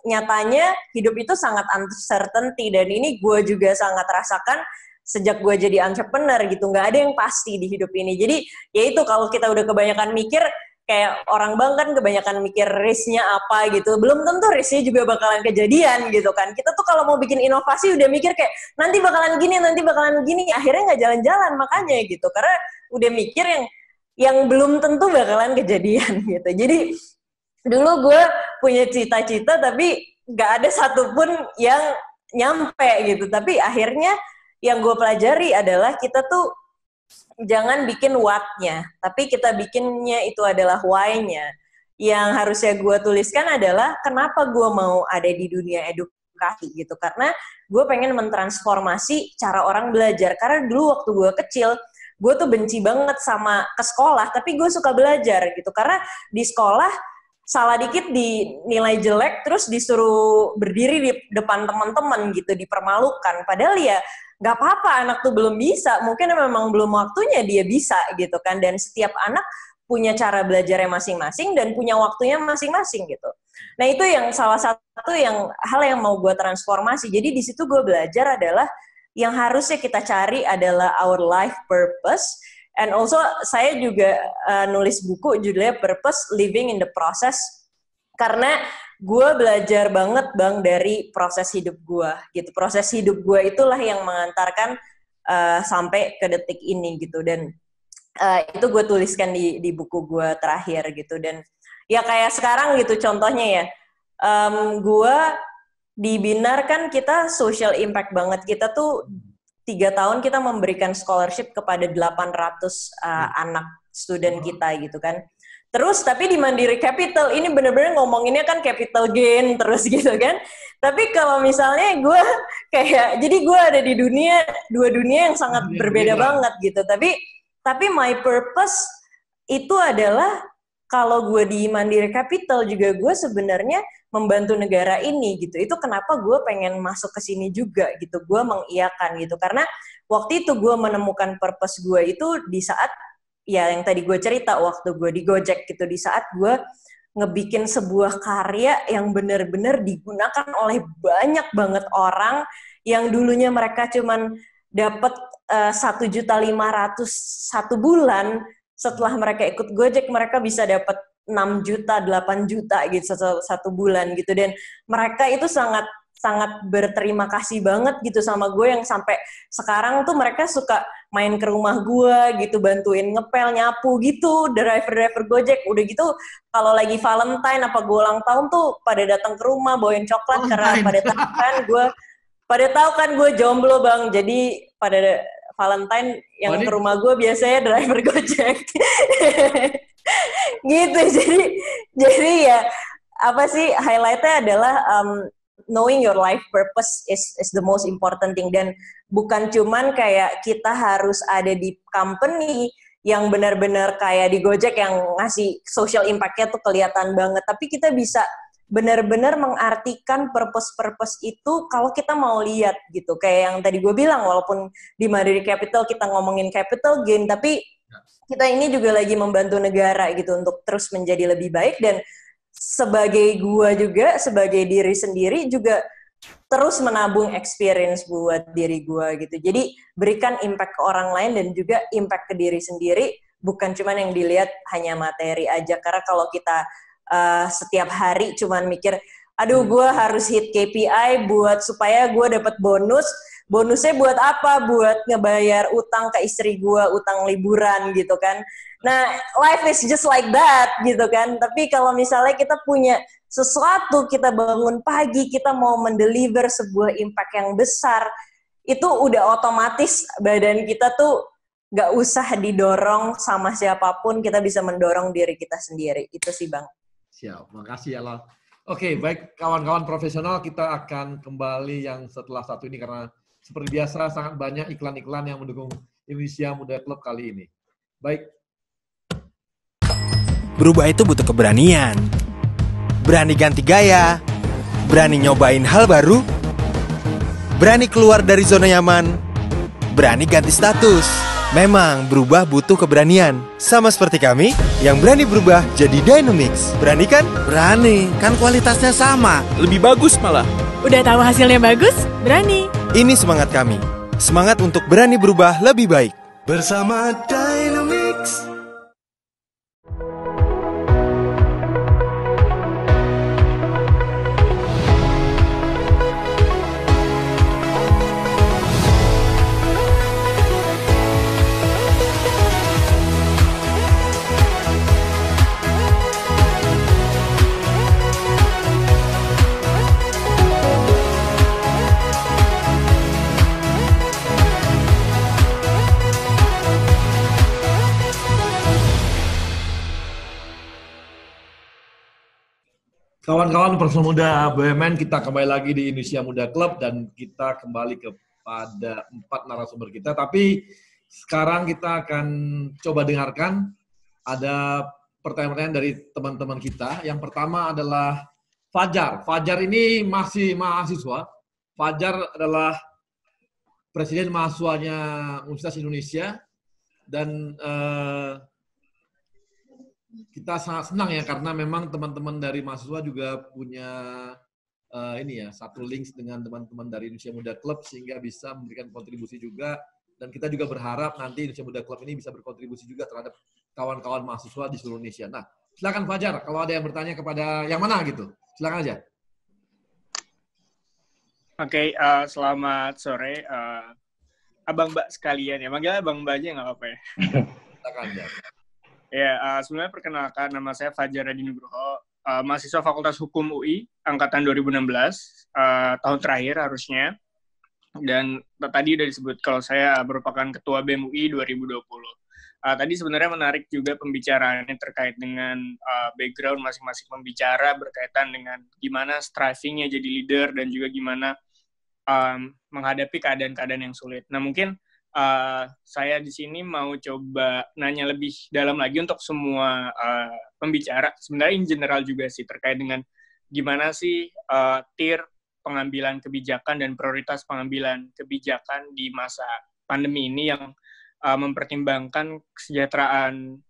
nyatanya hidup itu sangat uncertainty, dan ini gue juga sangat rasakan sejak gue jadi entrepreneur gitu. Nggak ada yang pasti di hidup ini. Jadi ya itu, kalau kita udah kebanyakan mikir, kayak orang Bang kan kebanyakan mikir risk-nya apa gitu. Belum tentu risk-nya juga bakalan kejadian gitu kan. Kita tuh kalau mau bikin inovasi udah mikir kayak nanti bakalan gini, akhirnya nggak jalan-jalan makanya gitu. Karena udah mikir yang belum tentu bakalan kejadian gitu. Jadi dulu gue punya cita-cita tapi nggak ada satupun yang nyampe gitu. Tapi akhirnya yang gue pelajari adalah kita tuh jangan bikin what-nya, tapi kita bikinnya itu adalah why-nya. Yang harusnya gue tuliskan adalah kenapa gue mau ada di dunia edukasi gitu. Karena gue pengen mentransformasi cara orang belajar. Karena dulu waktu gue kecil, gue tuh benci banget sama ke sekolah, tapi gue suka belajar gitu. Karena di sekolah, salah dikit dinilai jelek, terus disuruh berdiri di depan teman-teman gitu, dipermalukan. Padahal ya nggak apa-apa, anak tuh belum bisa, mungkin memang belum waktunya dia bisa gitu kan. Dan setiap anak punya cara belajarnya masing-masing dan punya waktunya masing-masing gitu. Nah itu yang salah satu hal yang mau gue transformasi. Jadi di situ gue belajar adalah yang harusnya kita cari adalah our life purpose. And also saya juga nulis buku judulnya Purpose Living in the Process, karena gue belajar banget Bang dari proses hidup gue gitu. Proses hidup gue itulah yang mengantarkan sampai ke detik ini gitu. Dan itu gue tuliskan di buku gue terakhir gitu. Dan ya kayak sekarang gitu contohnya ya, gue di Binar kan kita social impact banget. Kita tuh 3 tahun kita memberikan scholarship kepada 800 anak student kita gitu kan. Terus tapi di Mandiri Capital ini bener-bener ngomonginnya kan capital gain terus gitu kan. Tapi kalau misalnya gue kayak, jadi gue ada di dua dunia yang sangat berbeda banget gitu. Tapi my purpose itu adalah kalau gue di Mandiri Capital juga gue sebenarnya membantu negara ini gitu. Itu kenapa gue pengen masuk ke sini juga gitu. Gue mengiyakan gitu. Karena waktu itu gue menemukan purpose gue itu di saat, ya yang tadi gue cerita, waktu gue di Gojek gitu. Di saat gue ngebikin sebuah karya yang benar-benar digunakan oleh banyak banget orang yang dulunya mereka cuman dapat 1.500.000 satu bulan. Setelah mereka ikut Gojek, mereka bisa dapat 6 juta, 8 juta gitu satu bulan gitu. Dan mereka itu sangat berterima kasih banget gitu sama gue, yang sampai sekarang tuh mereka suka main ke rumah gue gitu, bantuin ngepel, nyapu gitu, driver Gojek. Udah gitu kalau lagi Valentine apa gue ulang tahun tuh pada datang ke rumah bawain coklat, karena pada tahu kan gue jomblo Bang. Jadi pada Valentine yang ke rumah gue biasanya driver Gojek. Gitu. Jadi ya apa sih highlightnya adalah knowing your life purpose is the most important thing. Dan bukan cuman kayak kita harus ada di company yang benar-benar kayak di Gojek yang ngasih social impact-nya tuh kelihatan banget, tapi kita bisa benar-benar mengartikan purpose itu kalau kita mau lihat gitu. Kayak yang tadi gue bilang, walaupun di Mandiri Capital kita ngomongin capital gain, tapi kita ini juga lagi membantu negara gitu untuk terus menjadi lebih baik. Dan sebagai gue juga, sebagai diri sendiri juga terus menabung experience buat diri gue gitu. Jadi berikan impact ke orang lain dan juga impact ke diri sendiri, bukan cuman yang dilihat hanya materi aja. Karena kalau kita setiap hari cuman mikir, aduh gue harus hit KPI buat supaya gue dapat bonusnya buat apa? Buat ngebayar utang ke istri gue, utang liburan gitu kan. Nah, life is just like that gitu kan. Tapi kalau misalnya kita punya sesuatu, kita bangun pagi, kita mau mendeliver sebuah impact yang besar, itu udah otomatis badan kita tuh gak usah didorong sama siapapun, kita bisa mendorong diri kita sendiri. Itu sih Bang. Siap, makasih Ella. Oke, baik kawan-kawan profesional, kita akan kembali yang setelah satu ini karena seperti biasa sangat banyak iklan-iklan yang mendukung Indonesia Muda Club kali ini. Baik. Berubah itu butuh keberanian. Berani ganti gaya, berani nyobain hal baru, berani keluar dari zona nyaman, berani ganti status. Memang berubah butuh keberanian. Sama seperti kami yang berani berubah jadi Dynamics. Berani kan? Berani, kan kualitasnya sama. Lebih bagus malah. Udah tahu hasilnya bagus? Berani. Ini semangat kami. Semangat untuk berani berubah lebih baik. Bersama Dynamics. Kawan-kawan profesional muda BUMN, kita kembali lagi di Indonesia Muda Club dan kita kembali kepada 4 narasumber kita. Tapi sekarang kita akan coba dengarkan ada pertanyaan-pertanyaan dari teman-teman kita. Yang pertama adalah Fajar. Fajar ini masih mahasiswa. Fajar adalah presiden mahasiswanya Universitas Indonesia dan kita sangat senang ya karena memang teman-teman dari mahasiswa juga punya satu link dengan teman-teman dari Indonesia Muda Club sehingga bisa memberikan kontribusi juga, dan kita juga berharap nanti Indonesia Muda Club ini bisa berkontribusi juga terhadap kawan-kawan mahasiswa di seluruh Indonesia. Nah, silakan Fajar kalau ada yang bertanya kepada yang mana gitu. Silakan aja. Oke, selamat sore Abang Mbak sekalian ya. Manggilnya Abang Mbak aja nggak apa-apa ya. Silakan aja. Ya, sebenarnya perkenalkan, nama saya Fajar Adi Nugroho, mahasiswa Fakultas Hukum UI, angkatan 2016, tahun terakhir harusnya. Dan tadi udah disebut kalau saya merupakan Ketua BEM UI 2020. Tadi sebenarnya menarik juga pembicaraannya terkait dengan background masing-masing pembicara berkaitan dengan gimana striving-nya jadi leader dan juga gimana menghadapi keadaan-keadaan yang sulit. Nah, mungkin saya di sini mau coba nanya lebih dalam lagi untuk semua pembicara, sebenarnya in general juga sih, terkait dengan gimana sih tier pengambilan kebijakan dan prioritas pengambilan kebijakan di masa pandemi ini yang mempertimbangkan kesejahteraan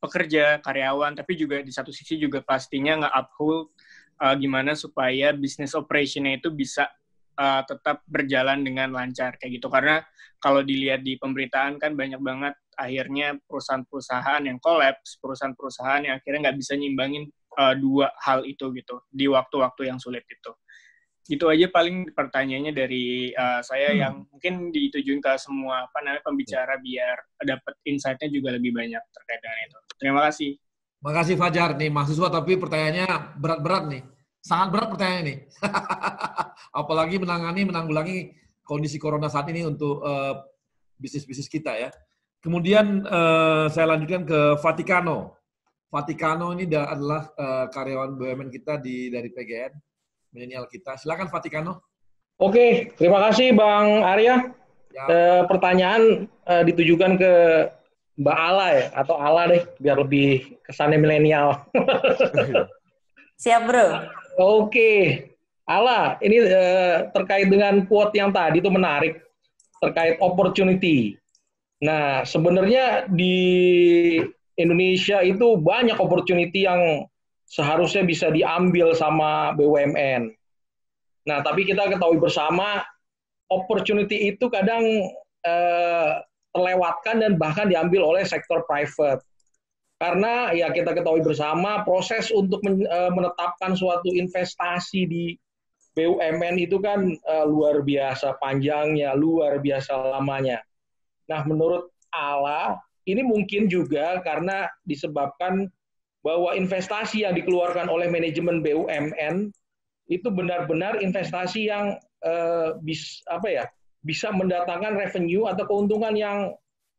pekerja, karyawan, tapi juga di satu sisi juga pastinya nge-uphold gimana supaya business operation-nya itu bisa tetap berjalan dengan lancar kayak gitu. Karena kalau dilihat di pemberitaan kan banyak banget akhirnya perusahaan-perusahaan yang collapse, perusahaan-perusahaan yang akhirnya nggak bisa nyimbangin dua hal itu gitu di waktu-waktu yang sulit itu. Gitu aja paling pertanyaannya dari saya yang mungkin ditujuin ke semua pembicara biar dapat insight-nya juga lebih banyak terkait dengan itu. Terima kasih. Makasih Fajar nih mahasiswa, tapi pertanyaannya berat-berat nih. Sangat berat pertanyaannya nih. Apalagi menanggulangi kondisi corona saat ini untuk bisnis-bisnis kita ya. Kemudian saya lanjutkan ke Vaticano. Vaticano ini adalah karyawan BUMN kita dari PGN, milenial kita. Silakan Vaticano. Oke, terima kasih Bang Arya. Pertanyaan ditujukan ke Mbak Ala ya, atau Ala deh, biar lebih kesannya milenial. Siap bro. Oke, Ala, ini terkait dengan quote yang tadi itu menarik, terkait opportunity. Nah, sebenarnya di Indonesia itu banyak opportunity yang seharusnya bisa diambil sama BUMN. Nah, tapi kita ketahui bersama, opportunity itu kadang terlewatkan dan bahkan diambil oleh sektor private. Karena ya kita ketahui bersama, proses untuk menetapkan suatu investasi di BUMN itu kan luar biasa panjangnya, luar biasa lamanya. Nah, menurut Ala, ini mungkin juga karena disebabkan bahwa investasi yang dikeluarkan oleh manajemen BUMN itu benar-benar investasi yang bisa mendatangkan revenue atau keuntungan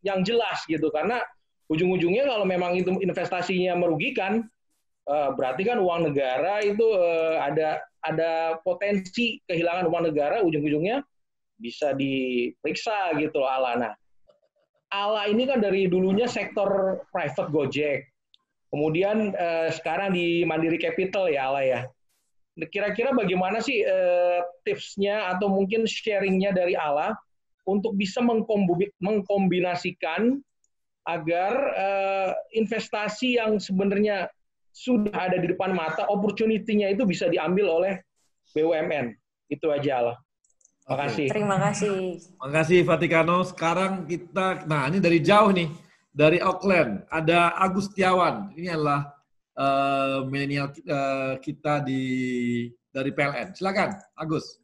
yang jelas gitu. Karena ujung-ujungnya kalau memang itu investasinya merugikan, berarti kan uang negara itu ada potensi kehilangan uang negara, ujung-ujungnya bisa diperiksa gitu loh Ala. Nah, Ala ini kan dari dulunya sektor private Gojek. Kemudian sekarang di Mandiri Capital ya Ala ya. Kira-kira bagaimana sih tipsnya atau mungkin sharingnya dari Ala untuk bisa mengkombinasikan agar investasi yang sebenarnya sudah ada di depan mata, opportunity-nya itu bisa diambil oleh BUMN. Itu aja Ala. Terima kasih. Terima kasih. Terima kasih Vaticano. Sekarang kita, nah ini dari jauh nih, dari Auckland, ada Agus Setiawan. Ini adalah milenial kita dari PLN. Silakan, Agus.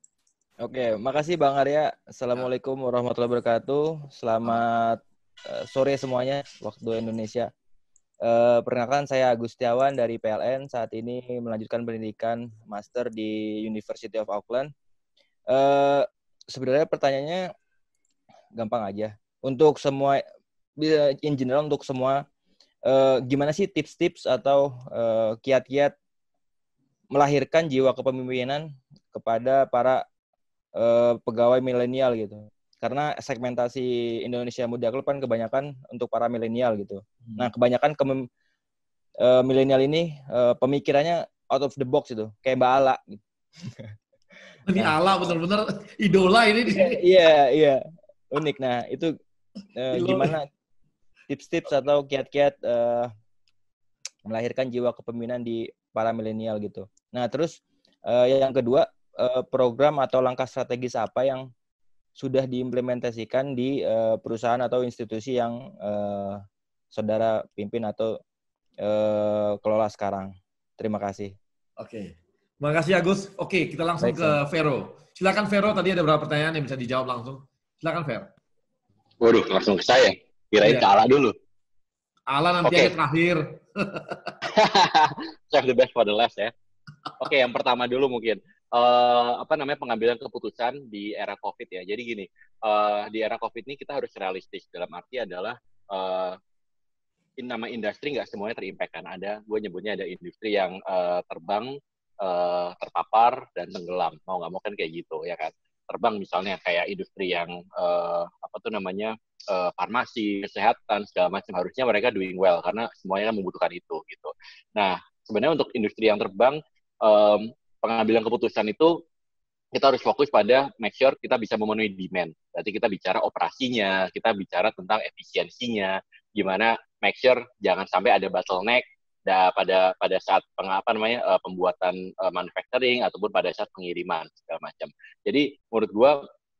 Oke, makasih Bang Arya. Assalamualaikum warahmatullahi wabarakatuh. Selamat sore semuanya, waktu Indonesia. Perkenalkan saya Agus Setiawan dari PLN. Saat ini melanjutkan pendidikan master di University of Auckland. Sebenarnya pertanyaannya gampang aja. Untuk semua, in general untuk semua, gimana sih tips-tips atau kiat-kiat melahirkan jiwa kepemimpinan kepada para pegawai milenial gitu? Karena segmentasi Indonesia Muda Club kan kebanyakan untuk para milenial gitu. Nah, kebanyakan milenial ini pemikirannya out of the box itu, kayak Mbak Ala gitu. Ini Ala benar-benar idola ini di sini. Iya. Unik. Nah, itu gimana tips-tips atau kiat-kiat melahirkan jiwa kepemimpinan di para milenial gitu. Nah, terus yang kedua, program atau langkah strategis apa yang sudah diimplementasikan di perusahaan atau institusi yang saudara pimpin atau kelola sekarang. Terima kasih. Oke. Terima kasih Agus. Oke, kita langsung ke Vero. Silakan Vero, tadi ada beberapa pertanyaan yang bisa dijawab langsung. Silakan Vero. Waduh, langsung ke saya. Kirain ke Ala dulu. Ala nanti aja terakhir. Save the best for the last ya. Oke, yang pertama dulu mungkin. Pengambilan keputusan di era COVID ya. Jadi gini, di era COVID ini kita harus realistis. Dalam arti adalah nama industri nggak semuanya terimpact kan. Gue nyebutnya ada industri yang terbang, terpapar, dan tenggelam. Mau nggak mau kan kayak gitu, ya kan. Terbang misalnya kayak industri yang farmasi, kesehatan, segala macam. Harusnya mereka doing well, karena semuanya membutuhkan itu, gitu. Nah, sebenarnya untuk industri yang terbang, pengambilan keputusan itu kita harus fokus pada make sure kita bisa memenuhi demand. Berarti kita bicara operasinya, kita bicara tentang efisiensinya, gimana make sure jangan sampai ada bottleneck pada saat pembuatan manufacturing ataupun pada saat pengiriman segala macam. Jadi menurut gua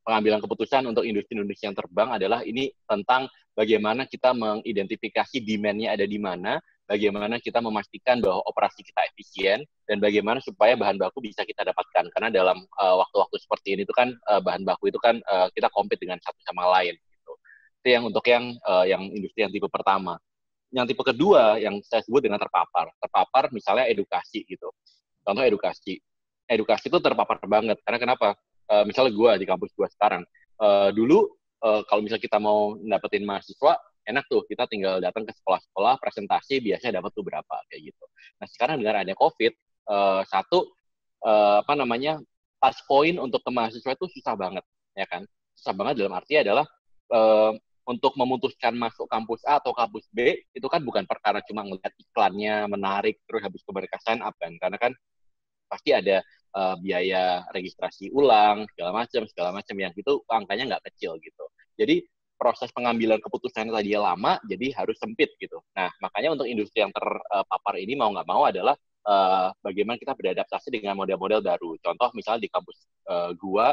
pengambilan keputusan untuk industri-industri yang terbang adalah ini tentang bagaimana kita mengidentifikasi demand-nya ada di mana, bagaimana kita memastikan bahwa operasi kita efisien, dan bagaimana supaya bahan baku bisa kita dapatkan. Karena dalam waktu-waktu seperti ini itu kan bahan baku itu kan kita compete dengan satu sama lain. Gitu. Itu yang untuk yang industri yang tipe pertama. Yang tipe kedua yang saya sebut dengan terpapar. Terpapar misalnya edukasi gitu. Contoh edukasi. Edukasi itu terpapar banget. Karena kenapa? Misalnya gue di kampus gue sekarang. Dulu kalau misalnya kita mau dapetin mahasiswa, enak tuh, kita tinggal datang ke sekolah-sekolah, presentasi, biasanya dapat tuh berapa, kayak gitu. Nah, sekarang dengan ada COVID, touch point untuk ke mahasiswa itu susah banget, ya kan? Susah banget dalam arti adalah untuk memutuskan masuk kampus A atau kampus B, itu kan bukan perkara cuma ngeliat iklannya, menarik, terus habis ke mereka sign up kan, karena kan pasti ada biaya registrasi ulang, segala macam yang itu angkanya nggak kecil gitu. Jadi proses pengambilan keputusan tadi lama, jadi harus sempit gitu. Nah, makanya untuk industri yang terpapar ini mau nggak mau adalah bagaimana kita beradaptasi dengan model-model baru. Contoh misalnya di kampus gua,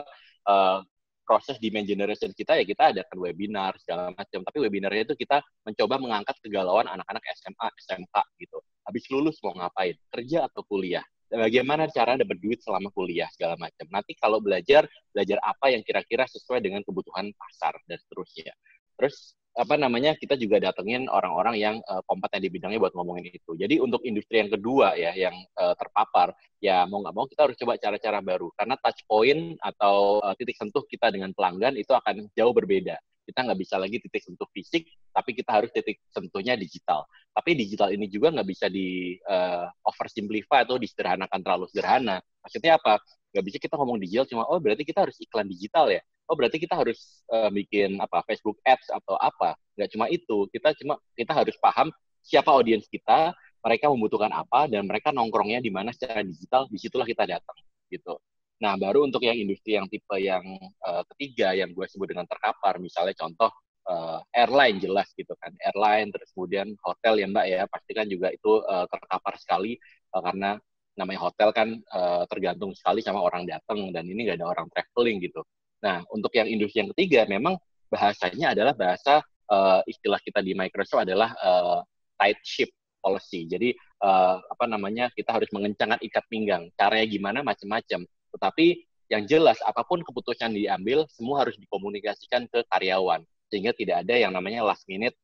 proses demand generation kita ya kita adakan webinar segala macam. Tapi webinarnya itu kita mencoba mengangkat kegalauan anak-anak SMA, SMK gitu. Habis lulus mau ngapain? Kerja atau kuliah? Bagaimana cara dapat duit selama kuliah segala macam. Nanti kalau belajar apa yang kira-kira sesuai dengan kebutuhan pasar dan seterusnya. Terus kita juga datengin orang-orang yang kompeten di bidangnya buat ngomongin itu. Jadi untuk industri yang kedua ya yang terpapar, ya mau nggak mau kita harus coba cara-cara baru karena touch point atau titik sentuh kita dengan pelanggan itu akan jauh berbeda. Kita nggak bisa lagi titik sentuh fisik, tapi kita harus titik sentuhnya digital. Tapi digital ini juga nggak bisa di oversimplify atau disederhanakan terlalu sederhana. Maksudnya apa? Nggak bisa kita ngomong digital cuma, oh berarti kita harus iklan digital ya? Oh berarti kita harus bikin Facebook Ads atau apa? Nggak cuma itu. Kita harus paham siapa audiens kita, mereka membutuhkan apa, dan mereka nongkrongnya di mana secara digital, disitulah kita datang. Gitu. Nah, baru untuk yang industri yang tipe yang ketiga yang gue sebut dengan terkapar, misalnya contoh airline jelas gitu kan, airline, terus kemudian hotel ya Mbak ya, pastikan juga itu terkapar sekali karena namanya hotel kan tergantung sekali sama orang datang dan ini nggak ada orang traveling gitu. Nah, untuk yang industri yang ketiga memang bahasanya adalah bahasa istilah kita di Microsoft adalah tight ship policy. Jadi kita harus mengencangkan ikat pinggang. Caranya gimana macam-macam. Tetapi yang jelas apapun keputusan diambil semua harus dikomunikasikan ke karyawan sehingga tidak ada yang namanya last minute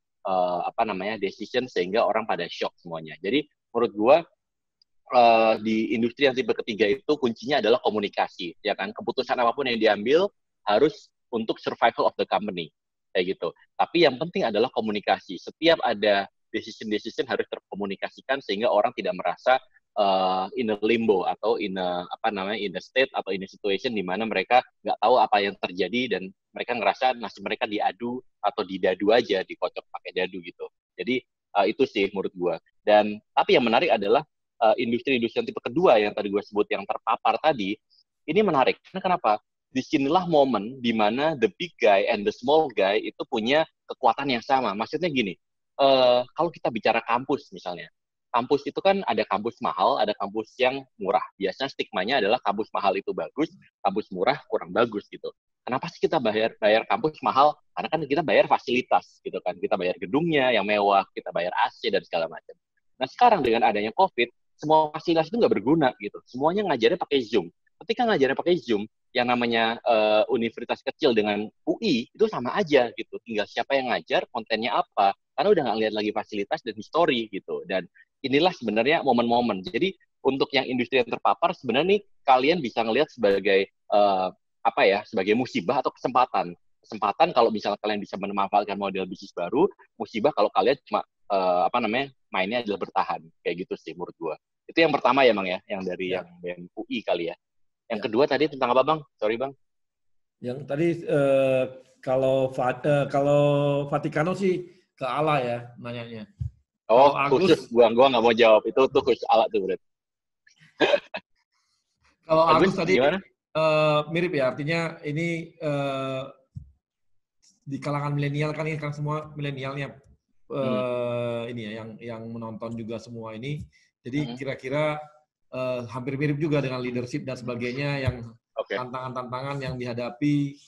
decision sehingga orang pada shock semuanya. Jadi menurut gua di industri yang tipe ketiga itu kuncinya adalah komunikasi, ya kan? Keputusan apapun yang diambil harus untuk survival of the company kayak gitu. Tapi yang penting adalah komunikasi. Setiap ada decision harus terkomunikasikan sehingga orang tidak merasa in a limbo atau in a state atau in a situation di mana mereka nggak tahu apa yang terjadi dan mereka ngerasa nasib mereka diadu atau didadu aja, dikocok pakai dadu gitu. Jadi itu sih menurut gua. Dan tapi yang menarik adalah industri-industri yang tipe kedua yang tadi gue sebut yang terpapar tadi, ini menarik. Karena kenapa? Disinilah momen di mana the big guy and the small guy itu punya kekuatan yang sama. Maksudnya gini, kalau kita bicara kampus misalnya, kampus itu kan ada kampus mahal, ada kampus yang murah. Biasanya stigmanya adalah kampus mahal itu bagus, kampus murah kurang bagus gitu. Kenapa sih kita bayar kampus mahal? Karena kan kita bayar fasilitas gitu kan. Kita bayar gedungnya yang mewah, kita bayar AC dan segala macam. Nah sekarang dengan adanya COVID, semua fasilitas itu nggak berguna gitu. Semuanya ngajarnya pakai Zoom. Ketika ngajarnya pakai Zoom, yang namanya universitas kecil dengan UI itu sama aja gitu. Tinggal siapa yang ngajar, kontennya apa. Karena udah nggak lihat lagi fasilitas dan histori gitu. Dan inilah sebenarnya momen-momen. Jadi untuk yang industri yang terpapar sebenarnya nih kalian bisa ngelihat sebagai sebagai musibah atau kesempatan. kesempatan kalau misalnya kalian bisa memanfaatkan model bisnis baru, musibah kalau kalian cuma mainnya adalah bertahan. Kayak gitu sih menurut gua. Itu yang pertama ya Bang ya, yang dari yang BEM UI kali ya. Yang kedua tadi tentang apa Bang? Sorry Bang. Yang tadi kalau Vatikano sih ke Allah ya nanyanya. Oh, khusus gua nggak mau jawab. Itu tuh khusus Allah tuh berarti. Kalau Agus tadi gimana? Mirip ya, artinya ini di kalangan milenial kan ini kan semua milenialnya ini ya yang menonton juga semua ini. Jadi kira-kira hampir mirip juga dengan leadership dan sebagainya yang tantangan-tantangan yang dihadapi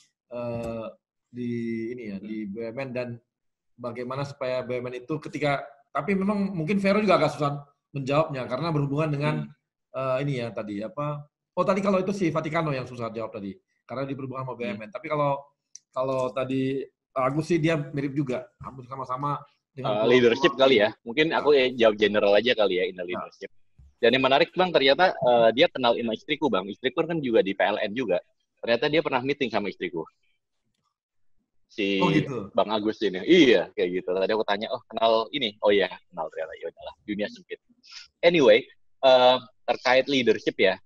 di ini ya di BUMN dan bagaimana supaya BUMN itu ketika, tapi memang mungkin Vero juga agak susah menjawabnya karena berhubungan dengan ini ya tadi apa? Oh tadi kalau itu si Vatikano yang susah jawab tadi karena di berhubungan sama BUMN. Tapi kalau tadi Agus sih dia mirip juga, hampir sama-sama dengan leadership kali ya. Mungkin aku jawab general aja kali ya in the leadership. Dan yang menarik Bang, ternyata dia kenal sama istriku Bang. Istriku kan juga di PLN juga. Ternyata dia pernah meeting sama istriku. Si gitu? Bang Agus ini. Iya, kayak gitu. Tadi aku tanya, oh kenal ini? Oh iya, kenal ternyata. Ya udahlah, dunia sempit. Anyway, terkait leadership ya.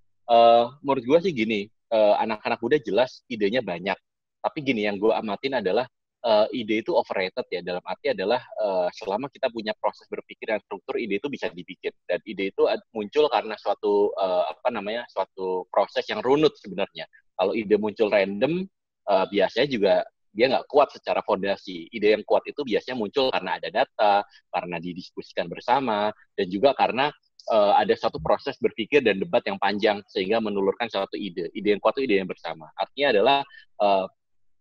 Menurut gue sih gini, anak-anak muda jelas idenya banyak. Tapi gini, yang gue amatin adalah ide itu overrated ya, dalam arti adalah selama kita punya proses berpikir dan struktur, ide itu bisa dibikin. Dan ide itu muncul karena suatu suatu proses yang runut sebenarnya. Kalau ide muncul random, biasanya juga dia nggak kuat secara fondasi. Ide yang kuat itu biasanya muncul karena ada data, karena didiskusikan bersama, dan juga karena ada suatu proses berpikir dan debat yang panjang sehingga menelurkan suatu ide. Ide yang kuat itu ide yang bersama. Artinya adalah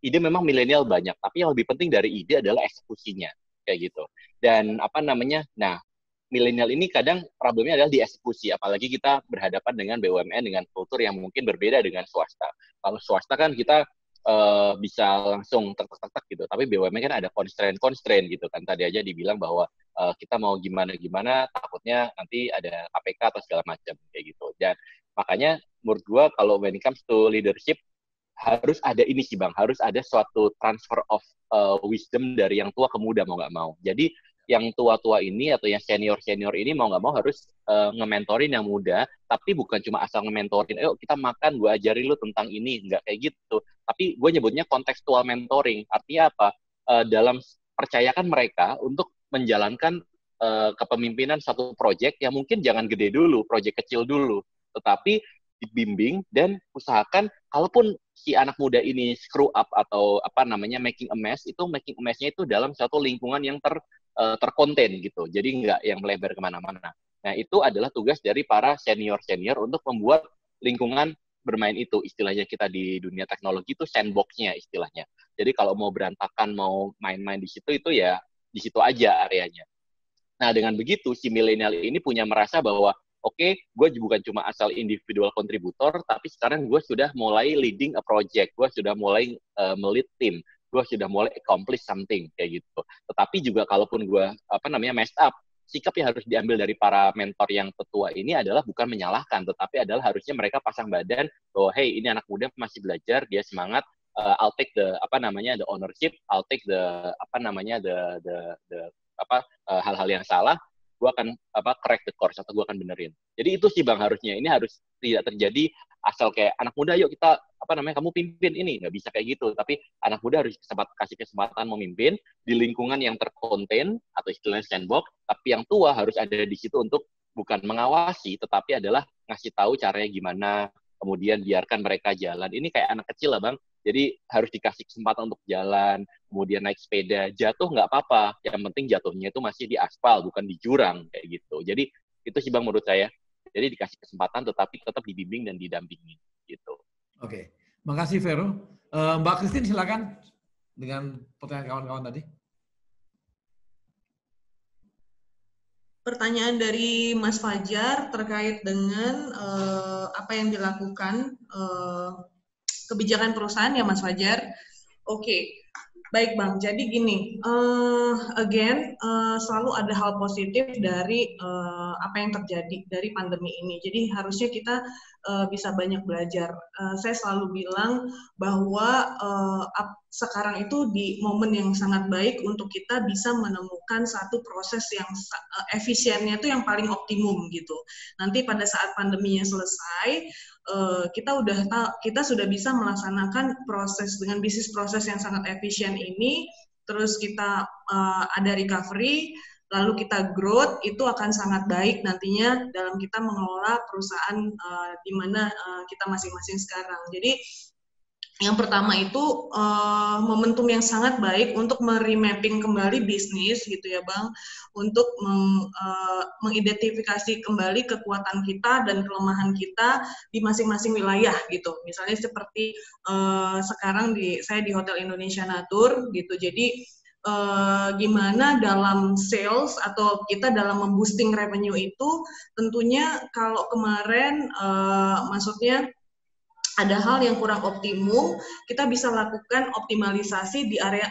ide memang milenial banyak, tapi yang lebih penting dari ide adalah eksekusinya, kayak gitu. Dan nah milenial ini kadang problemnya adalah di eksekusi, apalagi kita berhadapan dengan BUMN dengan kultur yang mungkin berbeda dengan swasta. Kalau swasta kan kita bisa langsung tek gitu, tapi BUMN kan ada constraint gitu kan. Tadi aja dibilang bahwa kita mau gimana takutnya nanti ada KPK atau segala macam kayak gitu. Dan makanya menurut gua kalau when it comes to leadership harus ada ini sih Bang, harus ada suatu transfer of wisdom dari yang tua ke muda mau nggak mau. Jadi yang tua-tua ini atau yang senior-senior ini mau nggak mau harus nge-mentorin yang muda, tapi bukan cuma asal nge-mentorin, ayo kita makan, gue ajarin lu tentang ini, nggak kayak gitu. Tapi gue nyebutnya kontekstual mentoring. Artinya apa? Dalam percayakan mereka untuk menjalankan kepemimpinan satu proyek yang mungkin jangan gede dulu, proyek kecil dulu, tetapi dibimbing dan usahakan kalaupun si anak muda ini screw up atau making a mess, itu making a mess-nya itu dalam satu lingkungan yang terkonten gitu, jadi nggak yang melebar kemana-mana. Nah itu adalah tugas dari para senior-senior untuk membuat lingkungan bermain itu, istilahnya kita di dunia teknologi itu sandbox-nya istilahnya. Jadi kalau mau berantakan, mau main-main di situ, itu ya di situ aja areanya. Nah dengan begitu si milenial ini punya merasa bahwa oke, gue bukan cuma asal individual kontributor, tapi sekarang gue sudah mulai leading a project, gue sudah mulai melit tim, gue sudah mulai accomplish something kayak gitu. Tetapi juga kalaupun gue messed up, sikap yang harus diambil dari para mentor yang tetua ini adalah bukan menyalahkan, tetapi adalah harusnya mereka pasang badan bahwa hey ini anak muda masih belajar, dia semangat, I'll take the the ownership, I'll take the hal-hal yang salah, gue akan correct the course atau gue akan benerin. Jadi itu sih Bang harusnya. Ini harus tidak terjadi asal kayak anak muda yuk kita kamu pimpin ini, nggak bisa kayak gitu. Tapi anak muda harus kasih kesempatan memimpin di lingkungan yang terkonten atau istilahnya sandbox. Tapi yang tua harus ada di situ untuk bukan mengawasi, tetapi adalah ngasih tahu caranya gimana. Kemudian biarkan mereka jalan. Ini kayak anak kecil lah Bang. Jadi harus dikasih kesempatan untuk jalan, kemudian naik sepeda, jatuh nggak apa-apa. Yang penting jatuhnya itu masih di aspal, bukan di jurang kayak gitu. Jadi itu sih Bang menurut saya. Jadi dikasih kesempatan, tetapi tetap dibimbing dan didampingi gitu. Oke, makasih Vero. Mbak Christine silakan dengan pertanyaan kawan-kawan tadi. Pertanyaan dari Mas Fajar terkait dengan apa yang dilakukan kebijakan perusahaan ya Mas Fajar. Oke. Baik Bang, jadi gini, selalu ada hal positif dari apa yang terjadi dari pandemi ini. Jadi harusnya kita bisa banyak belajar. Saya selalu bilang bahwa sekarang itu di momen yang sangat baik untuk kita bisa menemukan satu proses yang efisiennya itu yang paling optimum gitu. Nanti pada saat pandeminya selesai, kita sudah bisa melaksanakan proses dengan bisnis proses yang sangat efisien ini, terus kita ada recovery, lalu kita growth, itu akan sangat baik nantinya dalam kita mengelola perusahaan di mana kita masing-masing sekarang. Jadi yang pertama itu momentum yang sangat baik untuk meremapping kembali bisnis gitu ya Bang, untuk mengidentifikasi kembali kekuatan kita dan kelemahan kita di masing-masing wilayah gitu. Misalnya seperti sekarang saya di Hotel Indonesia Natur gitu. Jadi gimana dalam sales atau kita dalam memboosting revenue itu, tentunya kalau kemarin maksudnya ada hal yang kurang optimum, kita bisa lakukan optimalisasi di area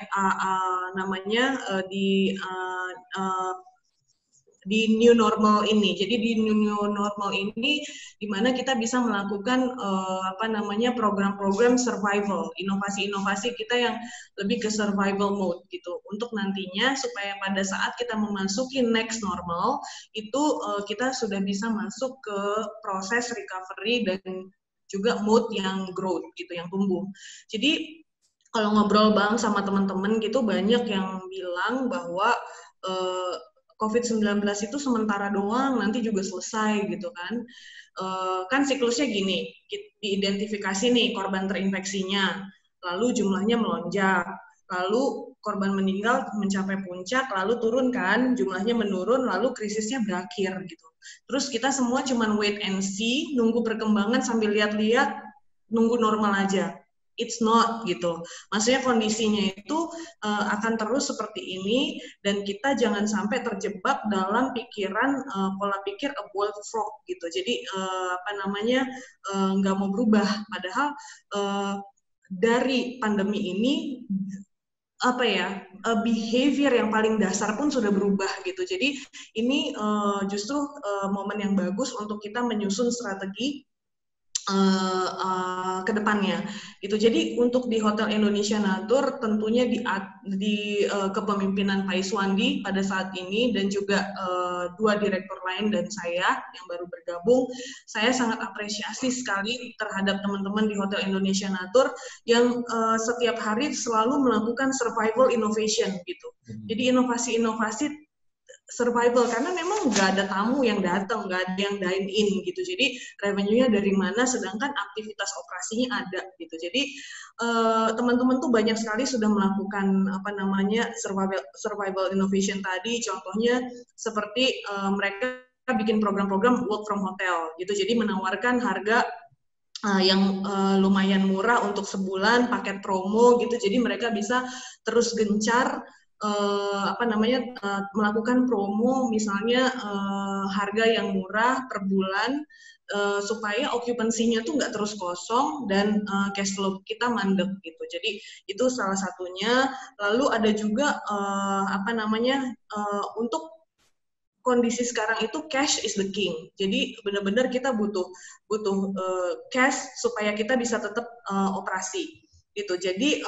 di new normal ini. Jadi di new normal ini, di mana kita bisa melakukan program-program survival, inovasi-inovasi kita yang lebih ke survival mode gitu. Untuk nantinya supaya pada saat kita memasuki next normal itu kita sudah bisa masuk ke proses recovery dan juga mode yang growth gitu, yang tumbuh. Jadi kalau ngobrol Bang sama teman-teman gitu, banyak yang bilang bahwa COVID-19 itu sementara doang, nanti juga selesai gitu kan. Kan siklusnya gini, diidentifikasi nih korban terinfeksinya, lalu jumlahnya melonjak, lalu korban meninggal mencapai puncak, lalu turun kan, jumlahnya menurun, lalu krisisnya berakhir gitu. Terus kita semua cuman wait and see, nunggu perkembangan sambil lihat-lihat, nunggu normal aja. It's not gitu. Maksudnya kondisinya itu akan terus seperti ini, dan kita jangan sampai terjebak dalam pikiran pola pikir a boiled frog gitu. Jadi nggak mau berubah. Padahal dari pandemi ini behavior yang paling dasar pun sudah berubah gitu. Jadi ini justru momen yang bagus untuk kita menyusun strategi ke depannya gitu. Jadi untuk di Hotel Indonesia Natur tentunya di kepemimpinan Pak Iswandi pada saat ini, dan juga dua direktur lain dan saya yang baru bergabung, saya sangat apresiasi sekali terhadap teman-teman di Hotel Indonesia Natur yang setiap hari selalu melakukan survival innovation gitu. Jadi inovasi-inovasi survival, karena memang nggak ada tamu yang datang, nggak ada yang dine in gitu. Jadi revenue-nya dari mana, sedangkan aktivitas operasinya ada gitu. Jadi teman-teman tuh banyak sekali sudah melakukan survival innovation tadi. Contohnya seperti mereka bikin program-program work from hotel gitu. Jadi menawarkan harga yang lumayan murah untuk sebulan, paket promo gitu. Jadi mereka bisa terus gencar melakukan promo, misalnya harga yang murah per bulan, supaya okupansinya tuh nggak terus kosong dan cash flow kita mandek gitu. Jadi itu salah satunya. Lalu ada juga untuk kondisi sekarang itu cash is the king. Jadi benar-benar kita butuh cash supaya kita bisa tetap operasi. Gitu. Jadi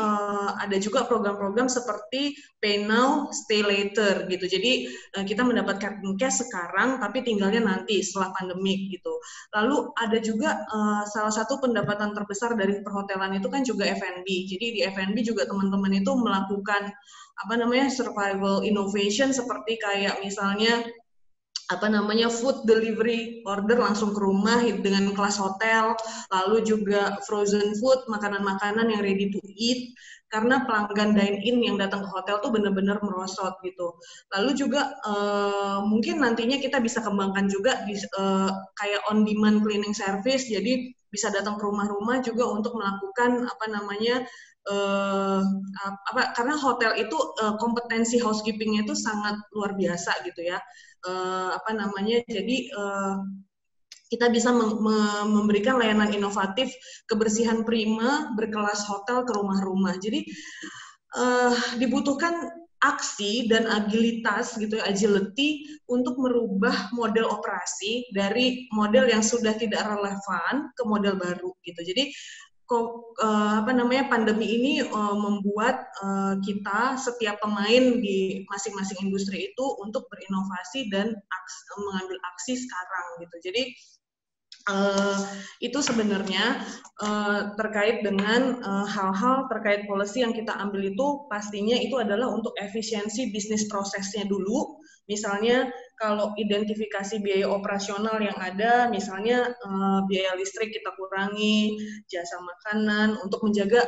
ada juga program-program seperti pay now, stay later gitu. Jadi kita mendapatkan cash sekarang, tapi tinggalnya nanti setelah pandemik gitu. Lalu ada juga salah satu pendapatan terbesar dari perhotelan itu kan juga F&B. Jadi di F&B juga teman-teman itu melakukan survival innovation, seperti kayak misalnya food delivery, order langsung ke rumah dengan kelas hotel, lalu juga frozen food, makanan-makanan yang ready to eat, karena pelanggan dine-in yang datang ke hotel tuh benar-benar merosot gitu. Lalu juga mungkin nantinya kita bisa kembangkan juga kayak on-demand cleaning service, jadi bisa datang ke rumah-rumah juga untuk melakukan karena hotel itu kompetensi housekeeping-nya itu sangat luar biasa gitu ya. Jadi kita bisa memberikan layanan inovatif, kebersihan prima, berkelas hotel ke rumah-rumah. Jadi dibutuhkan aksi dan agilitas gitu ya, agility untuk merubah model operasi dari model yang sudah tidak relevan ke model baru gitu. Jadi pandemi ini membuat kita setiap pemain di masing-masing industri itu untuk berinovasi dan mengambil aksi sekarang gitu. Jadi itu sebenarnya terkait dengan hal-hal terkait policy yang kita ambil itu pastinya itu adalah untuk efisiensi bisnis prosesnya dulu. Misalnya kalau identifikasi biaya operasional yang ada, misalnya biaya listrik kita kurangi, jasa makanan untuk menjaga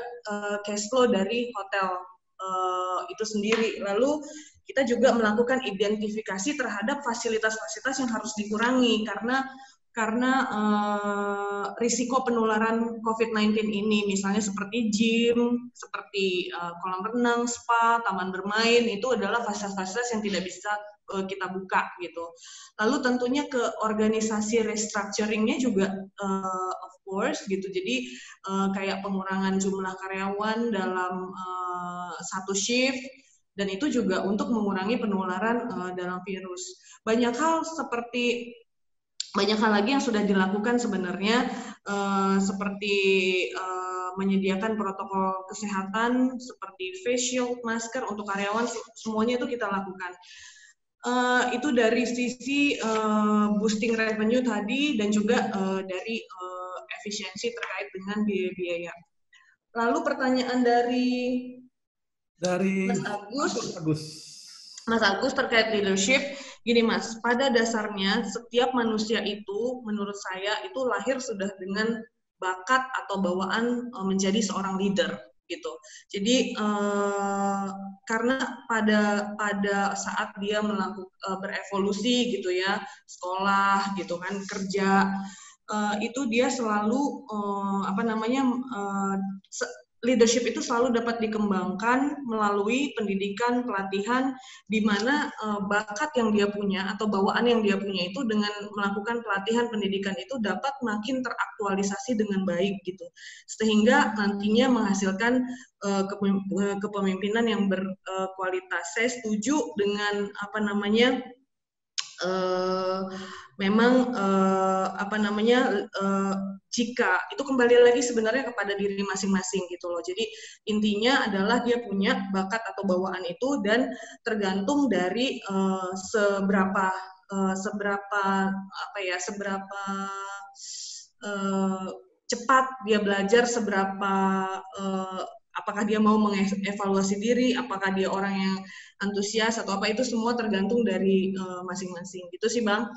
cash flow dari hotel itu sendiri. Lalu kita juga melakukan identifikasi terhadap fasilitas-fasilitas yang harus dikurangi karena risiko penularan COVID-19 ini, misalnya seperti gym, seperti kolam renang, spa, taman bermain, itu adalah fasilitas-fasilitas yang tidak bisa kita buka gitu. Lalu tentunya ke organisasi restructuring-nya juga of course gitu. Jadi kayak pengurangan jumlah karyawan dalam satu shift, dan itu juga untuk mengurangi penularan dalam virus. Banyak hal lagi yang sudah dilakukan sebenarnya, seperti menyediakan protokol kesehatan seperti face shield, masker untuk karyawan, semuanya itu kita lakukan. Itu dari sisi boosting revenue tadi dan juga dari efisiensi terkait dengan biaya-biaya. Lalu pertanyaan dari Mas Agus terkait leadership, gini Mas, pada dasarnya setiap manusia itu, menurut saya, itu lahir sudah dengan bakat atau bawaan menjadi seorang leader, gitu. Jadi karena pada saat dia berevolusi, gitu ya, sekolah, gitu kan, kerja, itu dia selalu leadership itu selalu dapat dikembangkan melalui pendidikan, pelatihan, di mana bakat yang dia punya atau bawaan yang dia punya itu dengan melakukan pelatihan pendidikan itu dapat makin teraktualisasi dengan baik gitu, sehingga nantinya menghasilkan kepemimpinan yang berkualitas. Saya setuju dengan jika itu kembali lagi sebenarnya kepada diri masing-masing gitu loh. Jadi intinya adalah dia punya bakat atau bawaan itu, dan tergantung dari seberapa cepat dia belajar, seberapa apakah dia mau mengevaluasi diri, apakah dia orang yang antusias atau apa, itu semua tergantung dari masing-masing. Gitu sih Bang.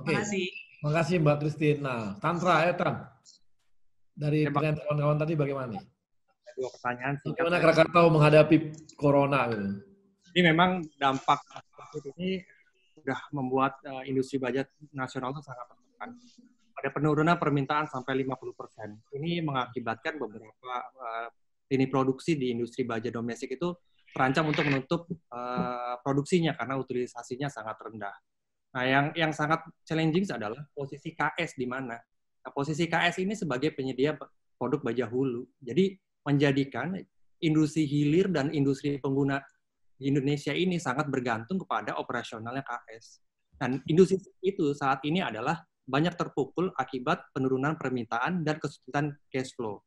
Oke. Terima kasih Mbak Christine. Nah, Tantra, dari kawan-kawan tadi bagaimana nih? Dua pertanyaan. Bagaimana Krakatau menghadapi corona gitu? Ini memang dampak COVID ini sudah membuat industri baja nasional itu sangat tertekan. Ada penurunan permintaan sampai 50%. Ini mengakibatkan beberapa lini produksi di industri baja domestik itu terancam untuk menutup produksinya karena utilisasinya sangat rendah. Nah, yang sangat challenging adalah posisi KS di mana. Nah, posisi KS ini sebagai penyedia produk baja hulu. Jadi menjadikan industri hilir dan industri pengguna di Indonesia ini sangat bergantung kepada operasionalnya KS. Dan industri itu saat ini adalah banyak terpukul akibat penurunan permintaan dan kesulitan cash flow.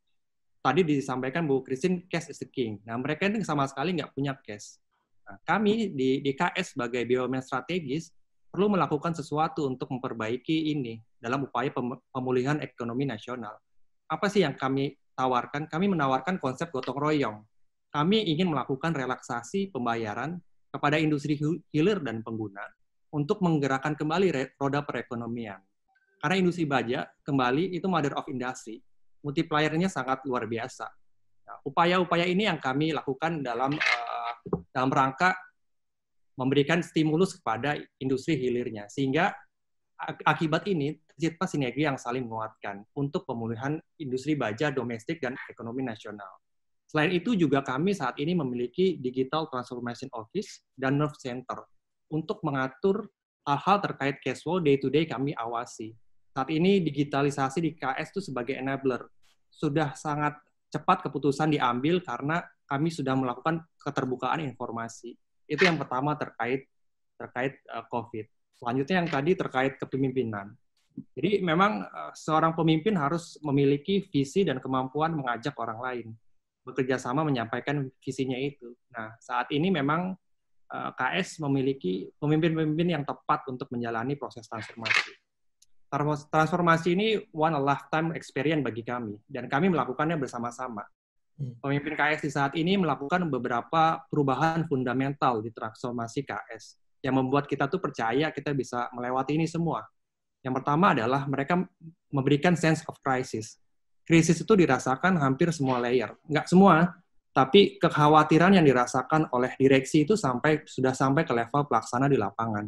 Tadi disampaikan Bu Christine, cash is the king. Nah, mereka ini sama sekali nggak punya cash. Nah, kami di KS sebagai BUMN strategis perlu melakukan sesuatu untuk memperbaiki ini dalam upaya pemulihan ekonomi nasional. Apa sih yang kami tawarkan? Kami menawarkan konsep gotong royong. Kami ingin melakukan relaksasi pembayaran kepada industri hilir dan pengguna untuk menggerakkan kembali roda perekonomian. Karena industri baja kembali itu mother of industry. Multiplier-nya sangat luar biasa. Nah, upaya-upaya ini yang kami lakukan dalam rangka memberikan stimulus kepada industri hilirnya, sehingga akibat ini tercipta sinergi yang saling menguatkan untuk pemulihan industri baja domestik dan ekonomi nasional. Selain itu juga kami saat ini memiliki Digital Transformation Office dan Nerve Center untuk mengatur hal-hal terkait cash flow day-to-day kami awasi. Saat ini digitalisasi di KS itu sebagai enabler. Sudah sangat cepat keputusan diambil karena kami sudah melakukan keterbukaan informasi. Itu yang pertama terkait COVID. Selanjutnya yang tadi terkait kepemimpinan. Jadi memang seorang pemimpin harus memiliki visi dan kemampuan mengajak orang lain bekerja sama menyampaikan visinya itu. Nah, saat ini memang KS memiliki pemimpin-pemimpin yang tepat untuk menjalani proses transformasi. Transformasi ini one lifetime experience bagi kami, dan kami melakukannya bersama-sama. Pemimpin KS di saat ini melakukan beberapa perubahan fundamental di transformasi KS, yang membuat kita tuh percaya kita bisa melewati ini semua. Yang pertama adalah mereka memberikan sense of crisis. Krisis itu dirasakan hampir semua layer. Nggak semua, tapi kekhawatiran yang dirasakan oleh direksi itu sudah sampai ke level pelaksana di lapangan.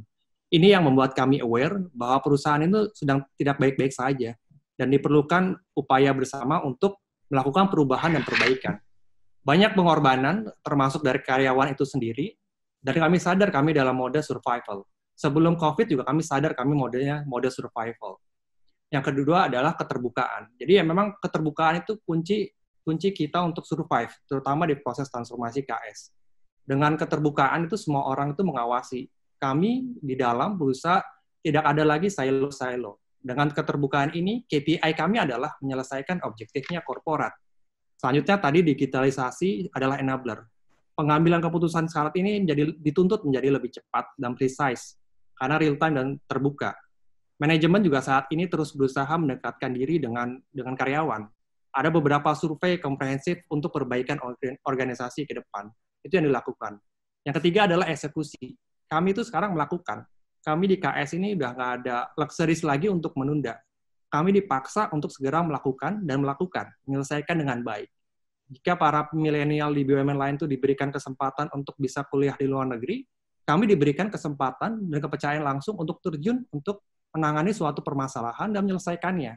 Ini yang membuat kami aware bahwa perusahaan itu sedang tidak baik-baik saja, dan diperlukan upaya bersama untuk melakukan perubahan dan perbaikan. Banyak pengorbanan, termasuk dari karyawan itu sendiri, dan kami sadar kami dalam mode survival. Sebelum COVID juga kami sadar kami modenya mode survival. Yang kedua adalah keterbukaan. Jadi ya memang keterbukaan itu kunci kita untuk survive, terutama di proses transformasi KS. Dengan keterbukaan itu semua orang itu mengawasi. Kami di dalam berusaha tidak ada lagi silo-silo. Dengan keterbukaan ini, KPI kami adalah menyelesaikan objektifnya korporat. Selanjutnya tadi digitalisasi adalah enabler. Pengambilan keputusan saat ini dituntut menjadi lebih cepat dan precise, karena real time dan terbuka. Manajemen juga saat ini terus berusaha mendekatkan diri dengan karyawan. Ada beberapa survei komprehensif untuk perbaikan organisasi ke depan. Itu yang dilakukan. Yang ketiga adalah eksekusi. Kami itu sekarang melakukan. Kami di KS ini udah nggak ada luxuries lagi untuk menunda. Kami dipaksa untuk segera melakukan, menyelesaikan dengan baik. Jika para milenial di BUMN lain itu diberikan kesempatan untuk bisa kuliah di luar negeri, kami diberikan kesempatan dan kepercayaan langsung untuk terjun untuk menangani suatu permasalahan dan menyelesaikannya.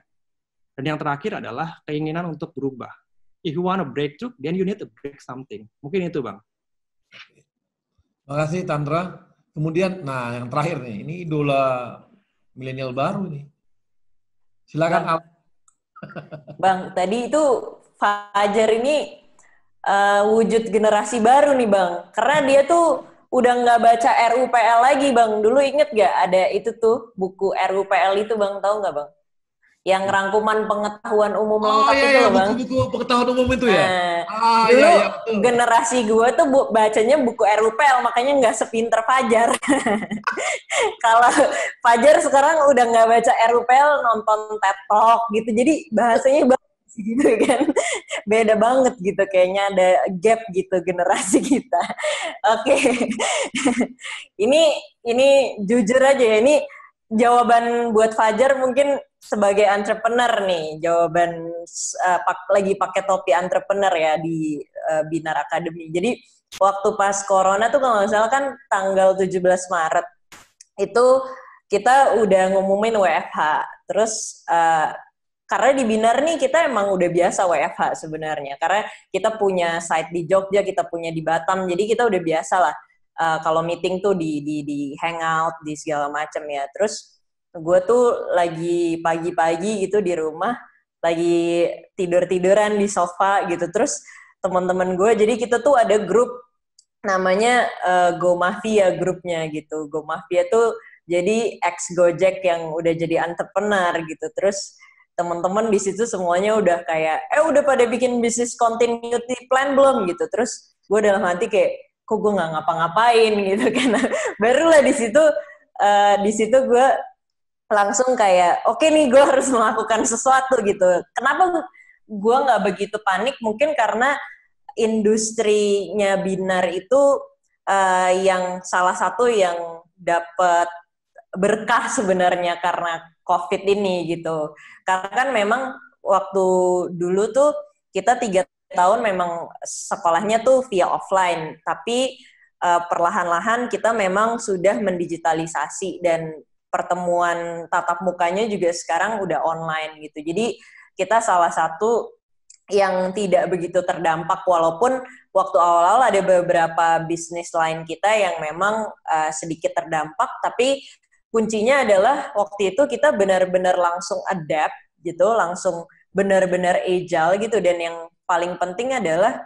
Dan yang terakhir adalah keinginan untuk berubah. If you want to break through, then you need to break something. Mungkin itu, Bang. Terima kasih, Tandra. Kemudian, nah yang terakhir nih, ini idola milenial baru nih. Silakan, Al. Bang, tadi itu Fajar ini wujud generasi baru nih, Bang. Karena dia tuh udah nggak baca RUPL lagi, Bang. Dulu inget nggak ada itu tuh, buku RUPL itu, Bang. Tahu nggak, Bang? Yang rangkuman pengetahuan umum lengkap itu loh, Bang. Buku pengetahuan umum itu ya? Dulu generasi gue tuh bacanya buku RUPL, makanya nggak sepinter Fajar. Kalau Fajar sekarang udah nggak baca RUPL, nonton TED Talk gitu. Jadi bahasanya gitu kan, beda banget gitu, kayaknya ada gap gitu generasi kita. Oke. Ini jujur aja ya, ini jawaban buat Fajar mungkin sebagai entrepreneur nih, jawaban lagi pakai topi entrepreneur ya di Binar Academy. Jadi waktu pas corona tuh kalau nggak salah kan tanggal 17 Maret itu kita udah ngumumin WFH. Terus karena di Binar nih kita emang udah biasa WFH sebenarnya. Karena kita punya site di Jogja, kita punya di Batam, jadi kita udah biasa lah. Kalau meeting tuh di hangout, di segala macam ya. Terus gue tuh lagi pagi-pagi gitu di rumah, lagi tidur-tiduran di sofa gitu. Terus teman-teman gue, jadi kita tuh ada grup namanya Go Mafia grupnya gitu. Go Mafia tuh jadi ex Gojek yang udah jadi entrepreneur gitu. Terus teman-teman di situ semuanya udah kayak, udah pada bikin bisnis continuity plan belum gitu. Terus gue dalam hati kayak, kok gue nggak ngapa-ngapain gitu kan. Barulah di situ gue langsung kayak, oke nih gue harus melakukan sesuatu gitu. Kenapa gue nggak begitu panik? Mungkin karena industrinya Binar itu yang salah satu yang dapat berkah sebenarnya karena COVID ini gitu. Karena kan memang waktu dulu tuh kita 3 tahun memang sekolahnya tuh via offline, tapi perlahan-lahan kita memang sudah mendigitalisasi dan pertemuan tatap mukanya juga sekarang udah online gitu. Jadi kita salah satu yang tidak begitu terdampak, walaupun waktu awal-awal ada beberapa bisnis lain kita yang memang sedikit terdampak, tapi kuncinya adalah waktu itu kita benar-benar langsung adapt gitu, langsung benar-benar agile gitu, dan yang paling penting adalah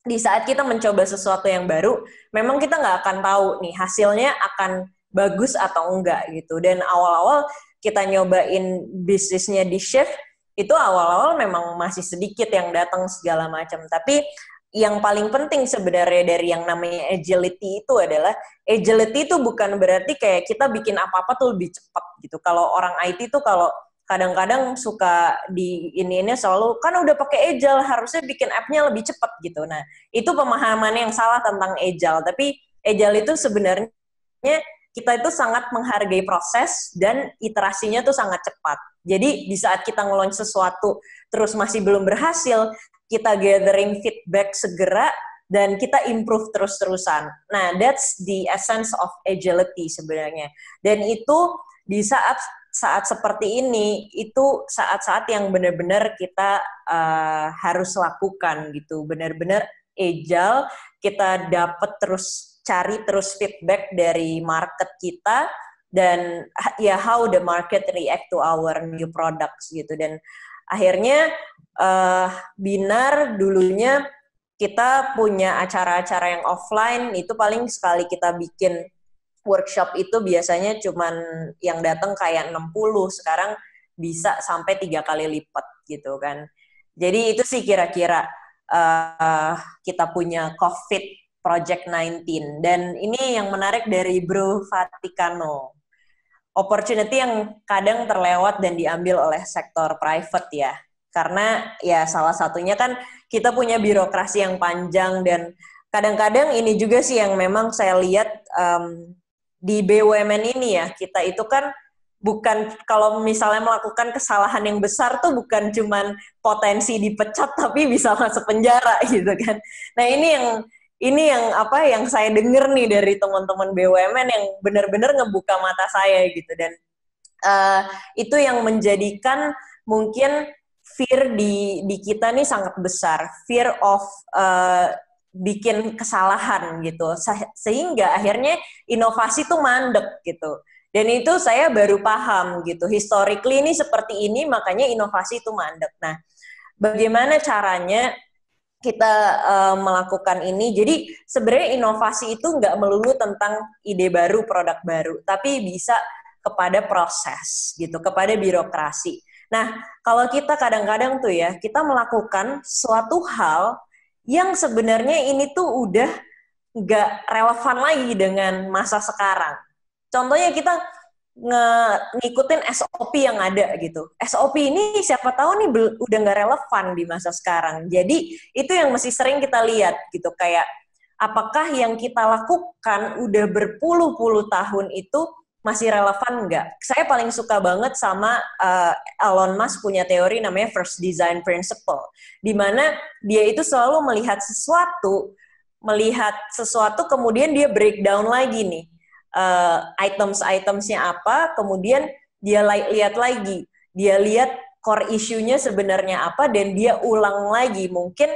di saat kita mencoba sesuatu yang baru, memang kita nggak akan tahu nih hasilnya akan bagus atau enggak gitu. Dan awal-awal kita nyobain bisnisnya di Shift, itu awal-awal memang masih sedikit yang datang segala macam. Tapi yang paling penting sebenarnya dari yang namanya agility itu adalah, agility itu bukan berarti kayak kita bikin apa-apa tuh lebih cepat gitu. Kalau orang IT tuh kalau kadang-kadang suka di ini selalu kan udah pakai agile, harusnya bikin app-nya lebih cepat gitu. Nah, itu pemahaman yang salah tentang agile. Tapi agile itu sebenarnya kita itu sangat menghargai proses dan iterasinya tuh sangat cepat. Jadi di saat kita nge-launch sesuatu terus masih belum berhasil, kita gathering feedback segera dan kita improve terus-terusan. Nah, that's the essence of agility sebenarnya. Dan itu di saat seperti ini, itu saat-saat yang benar-benar kita harus lakukan gitu, benar-benar agile, kita dapat cari terus feedback dari market kita, dan ya how the market react to our new products gitu. Dan akhirnya Binar dulunya kita punya acara-acara yang offline, itu paling sekali kita bikin workshop itu biasanya cuman yang datang kayak 60, sekarang bisa sampai 3 kali lipat gitu kan. Jadi itu sih kira-kira kita punya COVID Project 19. Dan ini yang menarik dari Bro Vaticano. Opportunity yang kadang terlewat dan diambil oleh sektor private ya. Karena ya salah satunya kan kita punya birokrasi yang panjang, dan kadang-kadang ini juga sih yang memang saya lihat di BUMN ini ya, kita itu kan bukan, kalau misalnya melakukan kesalahan yang besar tuh bukan cuman potensi dipecat, tapi bisa masuk penjara gitu kan. Nah ini yang apa yang saya dengar nih dari teman-teman BUMN yang benar-benar ngebuka mata saya gitu. Dan itu yang menjadikan mungkin fear di kita nih sangat besar, fear of bikin kesalahan gitu, sehingga akhirnya inovasi tuh mandek gitu. Dan itu saya baru paham gitu, historically ini seperti ini, makanya inovasi itu mandek. Nah, bagaimana caranya kita melakukan ini? Jadi sebenarnya inovasi itu nggak melulu tentang ide baru, produk baru, tapi bisa kepada proses gitu, kepada birokrasi. Nah, kalau kita kadang-kadang tuh ya, kita melakukan suatu hal yang sebenarnya ini tuh udah nggak relevan lagi dengan masa sekarang. Contohnya kita ngikutin SOP yang ada gitu. SOP ini siapa tahu nih udah nggak relevan di masa sekarang. Jadi itu yang mesti sering kita lihat gitu, kayak apakah yang kita lakukan udah berpuluh-puluh tahun itu masih relevan nggak? Saya paling suka banget sama Elon Musk punya teori namanya First Design Principle, di mana dia itu selalu melihat sesuatu kemudian dia breakdown lagi nih items-itemsnya apa, kemudian dia lihat lagi, dia lihat core issue-nya sebenarnya apa, dan dia ulang lagi mungkin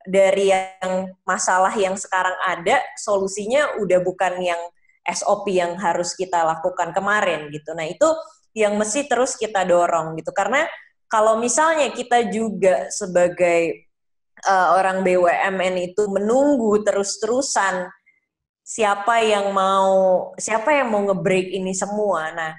dari yang masalah yang sekarang ada, solusinya udah bukan yang SOP yang harus kita lakukan kemarin gitu. Nah, itu yang mesti terus kita dorong gitu. Karena kalau misalnya kita juga sebagai orang BUMN itu menunggu terus-terusan siapa yang mau nge-break ini semua. Nah,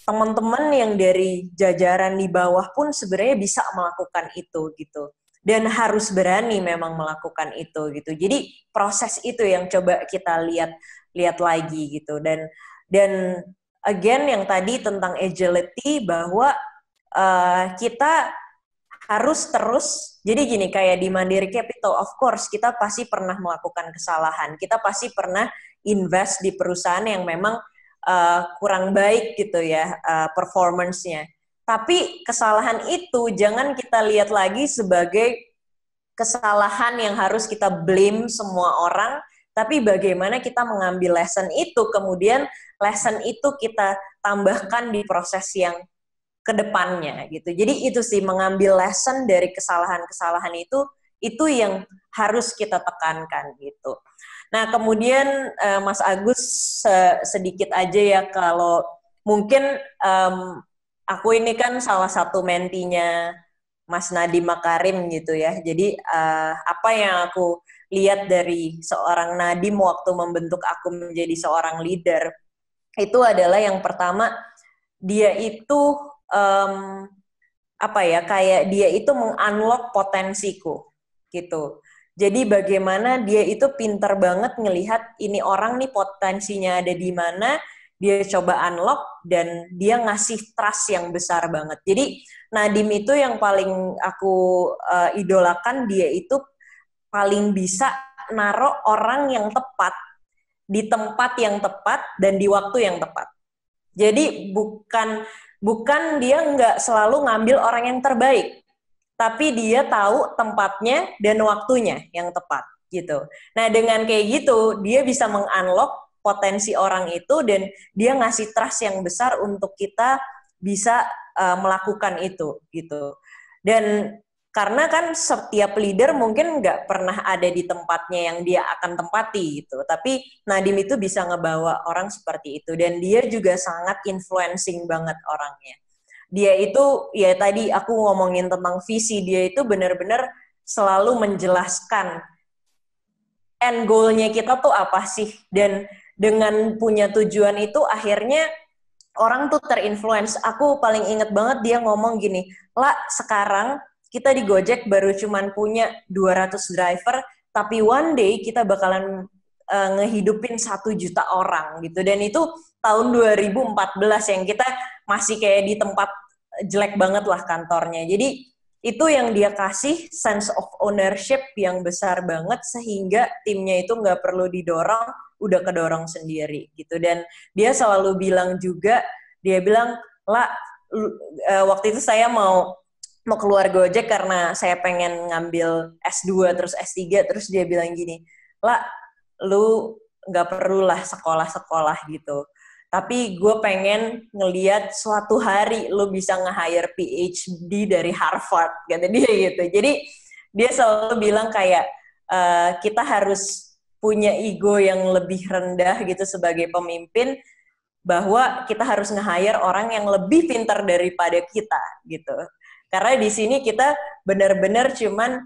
teman-teman yang dari jajaran di bawah pun sebenarnya bisa melakukan itu gitu. Dan harus berani memang melakukan itu gitu. Jadi proses itu yang coba kita lihat lagi gitu. Dan again yang tadi tentang agility, bahwa kita harus terus, jadi gini, kayak di Mandiri Capital, of course kita pasti pernah melakukan kesalahan, kita pasti pernah invest di perusahaan yang memang kurang baik gitu ya performance-nya. Tapi kesalahan itu jangan kita lihat lagi sebagai kesalahan yang harus kita blame semua orang, tapi bagaimana kita mengambil lesson itu, kemudian lesson itu kita tambahkan di proses yang kedepannya gitu. Jadi itu sih, mengambil lesson dari kesalahan-kesalahan itu yang harus kita tekankan gitu. Nah kemudian Mas Agus sedikit aja ya, kalau mungkin aku ini kan salah satu mentinya Mas Nadiem Makarim gitu ya. Jadi apa yang aku lihat dari seorang Nadiem waktu membentuk aku menjadi seorang leader, itu adalah yang pertama, dia itu kayak dia itu meng-unlock potensiku gitu. Jadi bagaimana dia itu pinter banget ngelihat ini orang nih potensinya ada di mana, dia coba unlock dan dia ngasih trust yang besar banget. Jadi Nadiem itu yang paling aku idolakan, dia itu paling bisa naruh orang yang tepat di tempat yang tepat dan di waktu yang tepat. Jadi bukan dia nggak selalu ngambil orang yang terbaik, tapi dia tahu tempatnya dan waktunya yang tepat gitu. Nah dengan kayak gitu dia bisa meng-unlock potensi orang itu dan dia ngasih trust yang besar untuk kita bisa melakukan itu gitu. Dan karena kan setiap leader mungkin nggak pernah ada di tempatnya yang dia akan tempati gitu. Tapi Nadiem itu bisa ngebawa orang seperti itu. Dan dia juga sangat influencing banget orangnya. Dia itu, ya tadi aku ngomongin tentang visi, dia itu benar-benar selalu menjelaskan end goal-nya kita tuh apa sih. Dan dengan punya tujuan itu akhirnya orang tuh terinfluence. Aku paling inget banget dia ngomong gini, "Lah, sekarang kita di Gojek baru cuman punya 200 driver, tapi one day kita bakalan ngehidupin 1 juta orang gitu." Dan itu tahun 2014 yang kita masih kayak di tempat jelek banget lah kantornya. Jadi itu yang dia kasih sense of ownership yang besar banget sehingga timnya itu nggak perlu didorong, udah kedorong sendiri gitu. Dan dia selalu bilang juga, dia bilang, "Lah, waktu itu saya mau keluar Gojek karena saya pengen ngambil S2 terus S3, terus dia bilang gini, "Lah, lu nggak perlulah sekolah-sekolah gitu. Tapi gue pengen ngeliat suatu hari lu bisa nge-hire PhD dari Harvard," kata dia gitu. Jadi dia selalu bilang kayak kita harus punya ego yang lebih rendah gitu sebagai pemimpin, bahwa kita harus nge-hire orang yang lebih pintar daripada kita gitu. Karena di sini kita benar-benar cuman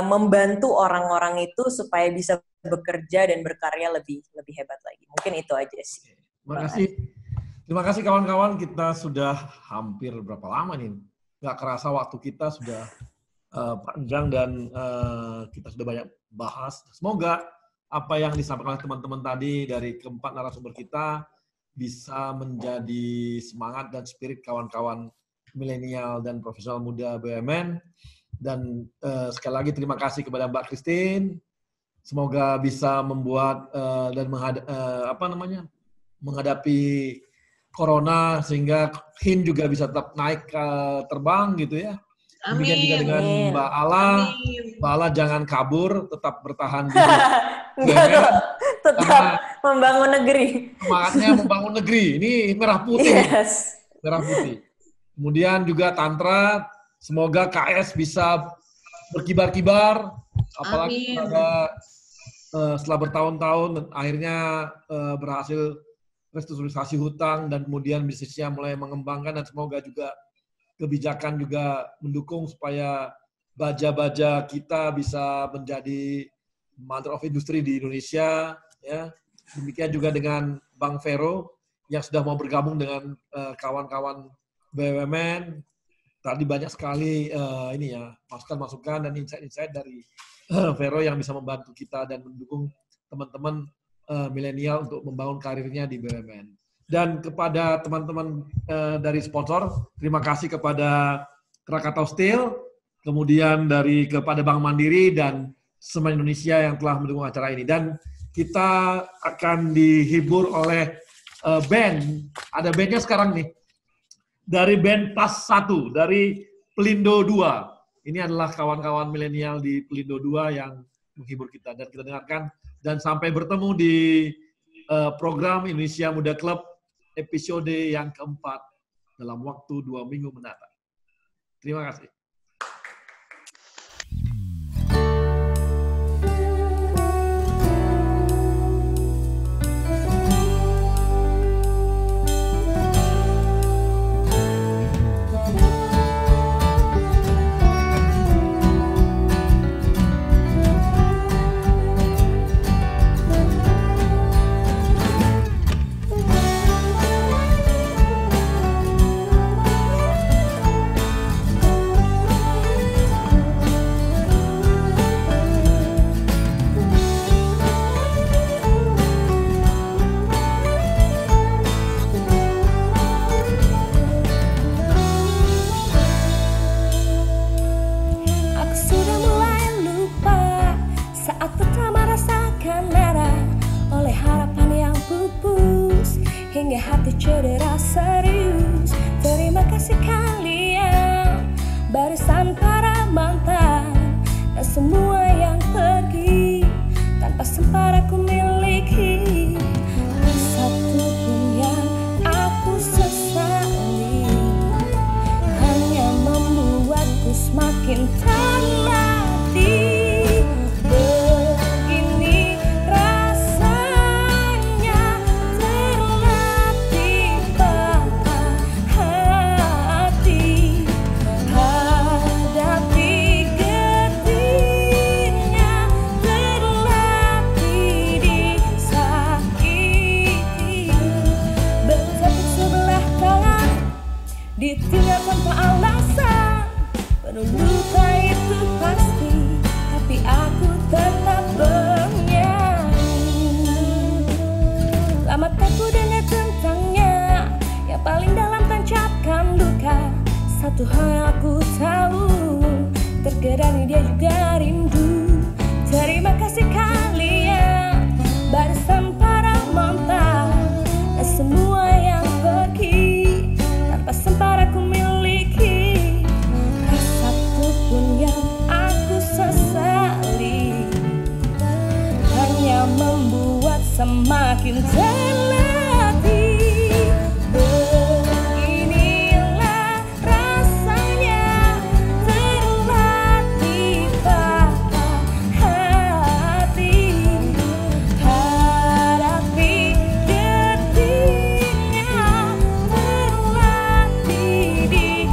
membantu orang-orang itu supaya bisa bekerja dan berkarya lebih hebat lagi. Mungkin itu aja sih. Terima kasih kawan-kawan. Kita sudah hampir berapa lama nih? Nggak kerasa waktu kita sudah panjang dan kita sudah banyak bahas. Semoga apa yang disampaikan oleh teman-teman tadi dari keempat narasumber kita bisa menjadi semangat dan spirit kawan-kawan milenial dan profesional muda BUMN. Dan sekali lagi terima kasih kepada Mbak Christine. Semoga bisa membuat dan menghadapi corona sehingga HIN juga bisa tetap naik terbang gitu ya. Demikian juga dengan Mbak Ala. Mbak Ala jangan kabur, tetap bertahan di BUMN. Tetap membangun negeri. Semangatnya membangun negeri. Ini merah putih. Yes. Merah putih. Kemudian juga Tantra, semoga KS bisa berkibar-kibar, apalagi setelah bertahun-tahun akhirnya berhasil restrukturisasi hutang dan kemudian bisnisnya mulai mengembangkan, dan semoga juga kebijakan juga mendukung supaya baja-baja kita bisa menjadi mother of industry di Indonesia. Ya. Demikian juga dengan Bank Vero yang sudah mau bergabung dengan kawan-kawan BUMN. Tadi banyak sekali masukan-masukan dan insight-insight dari Vero yang bisa membantu kita dan mendukung teman-teman milenial untuk membangun karirnya di BUMN. Dan kepada teman-teman dari sponsor, terima kasih kepada Krakatau Steel, kemudian kepada Bank Mandiri dan Semen Indonesia yang telah mendukung acara ini. Dan kita akan dihibur oleh band. Ada bandnya sekarang nih. Dari band Plus 1, dari Pelindo 2. Ini adalah kawan-kawan milenial di Pelindo 2 yang menghibur kita. Dan kita dengarkan. Dan sampai bertemu di program Indonesia Muda Club episode yang keempat dalam waktu 2 minggu mendatang. Terima kasih. kasih kalian, barisan para mantan dan semua yang pergi tanpa sempat aku miliki. Satu pun yang aku sesali, hanya membuatku semakin terlatih. Begini rasanya terlatih patah hati, hadapi getirnya, terlatih disakiti. Bertepuk sebelah tangan, ditinggal tanpa alasan, penuh luka itu pasti, tapi aku tetap bernyanyi. Lama aku dengar tentangnya, yang paling dalam tancapkan luka. Satu hal yang aku tahu, terkadang dia juga rindu. Terima kasih kalian, barisan para mantan dan semua yang pergi tanpa sempat aku miliki. Tak satu pun yang aku sesali, hanya membuat semakin terlatih. Beginilah rasanya terlatih patah hati, hadapi getirnya, terlatih disakiti.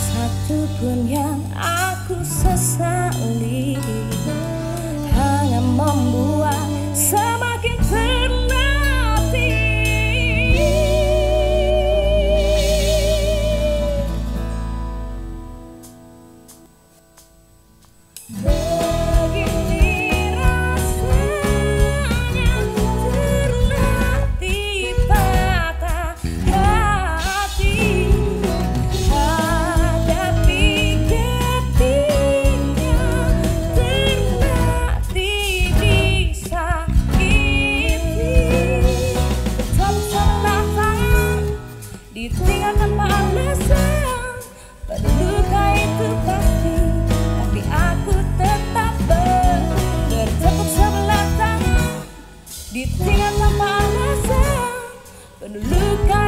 Satu pun yang aku sesali, hanya membuat semakin terlatih. Begini rasanya terlatih patah hati, hadapi getirnya, terlatih disakiti. Bertepuk sebelah tangan, ditinggal tanpa alasan, pada luka itu pasti, tapi aku tetap bertepuk sebelah tangan, ditinggal tanpa alasan, penuh luka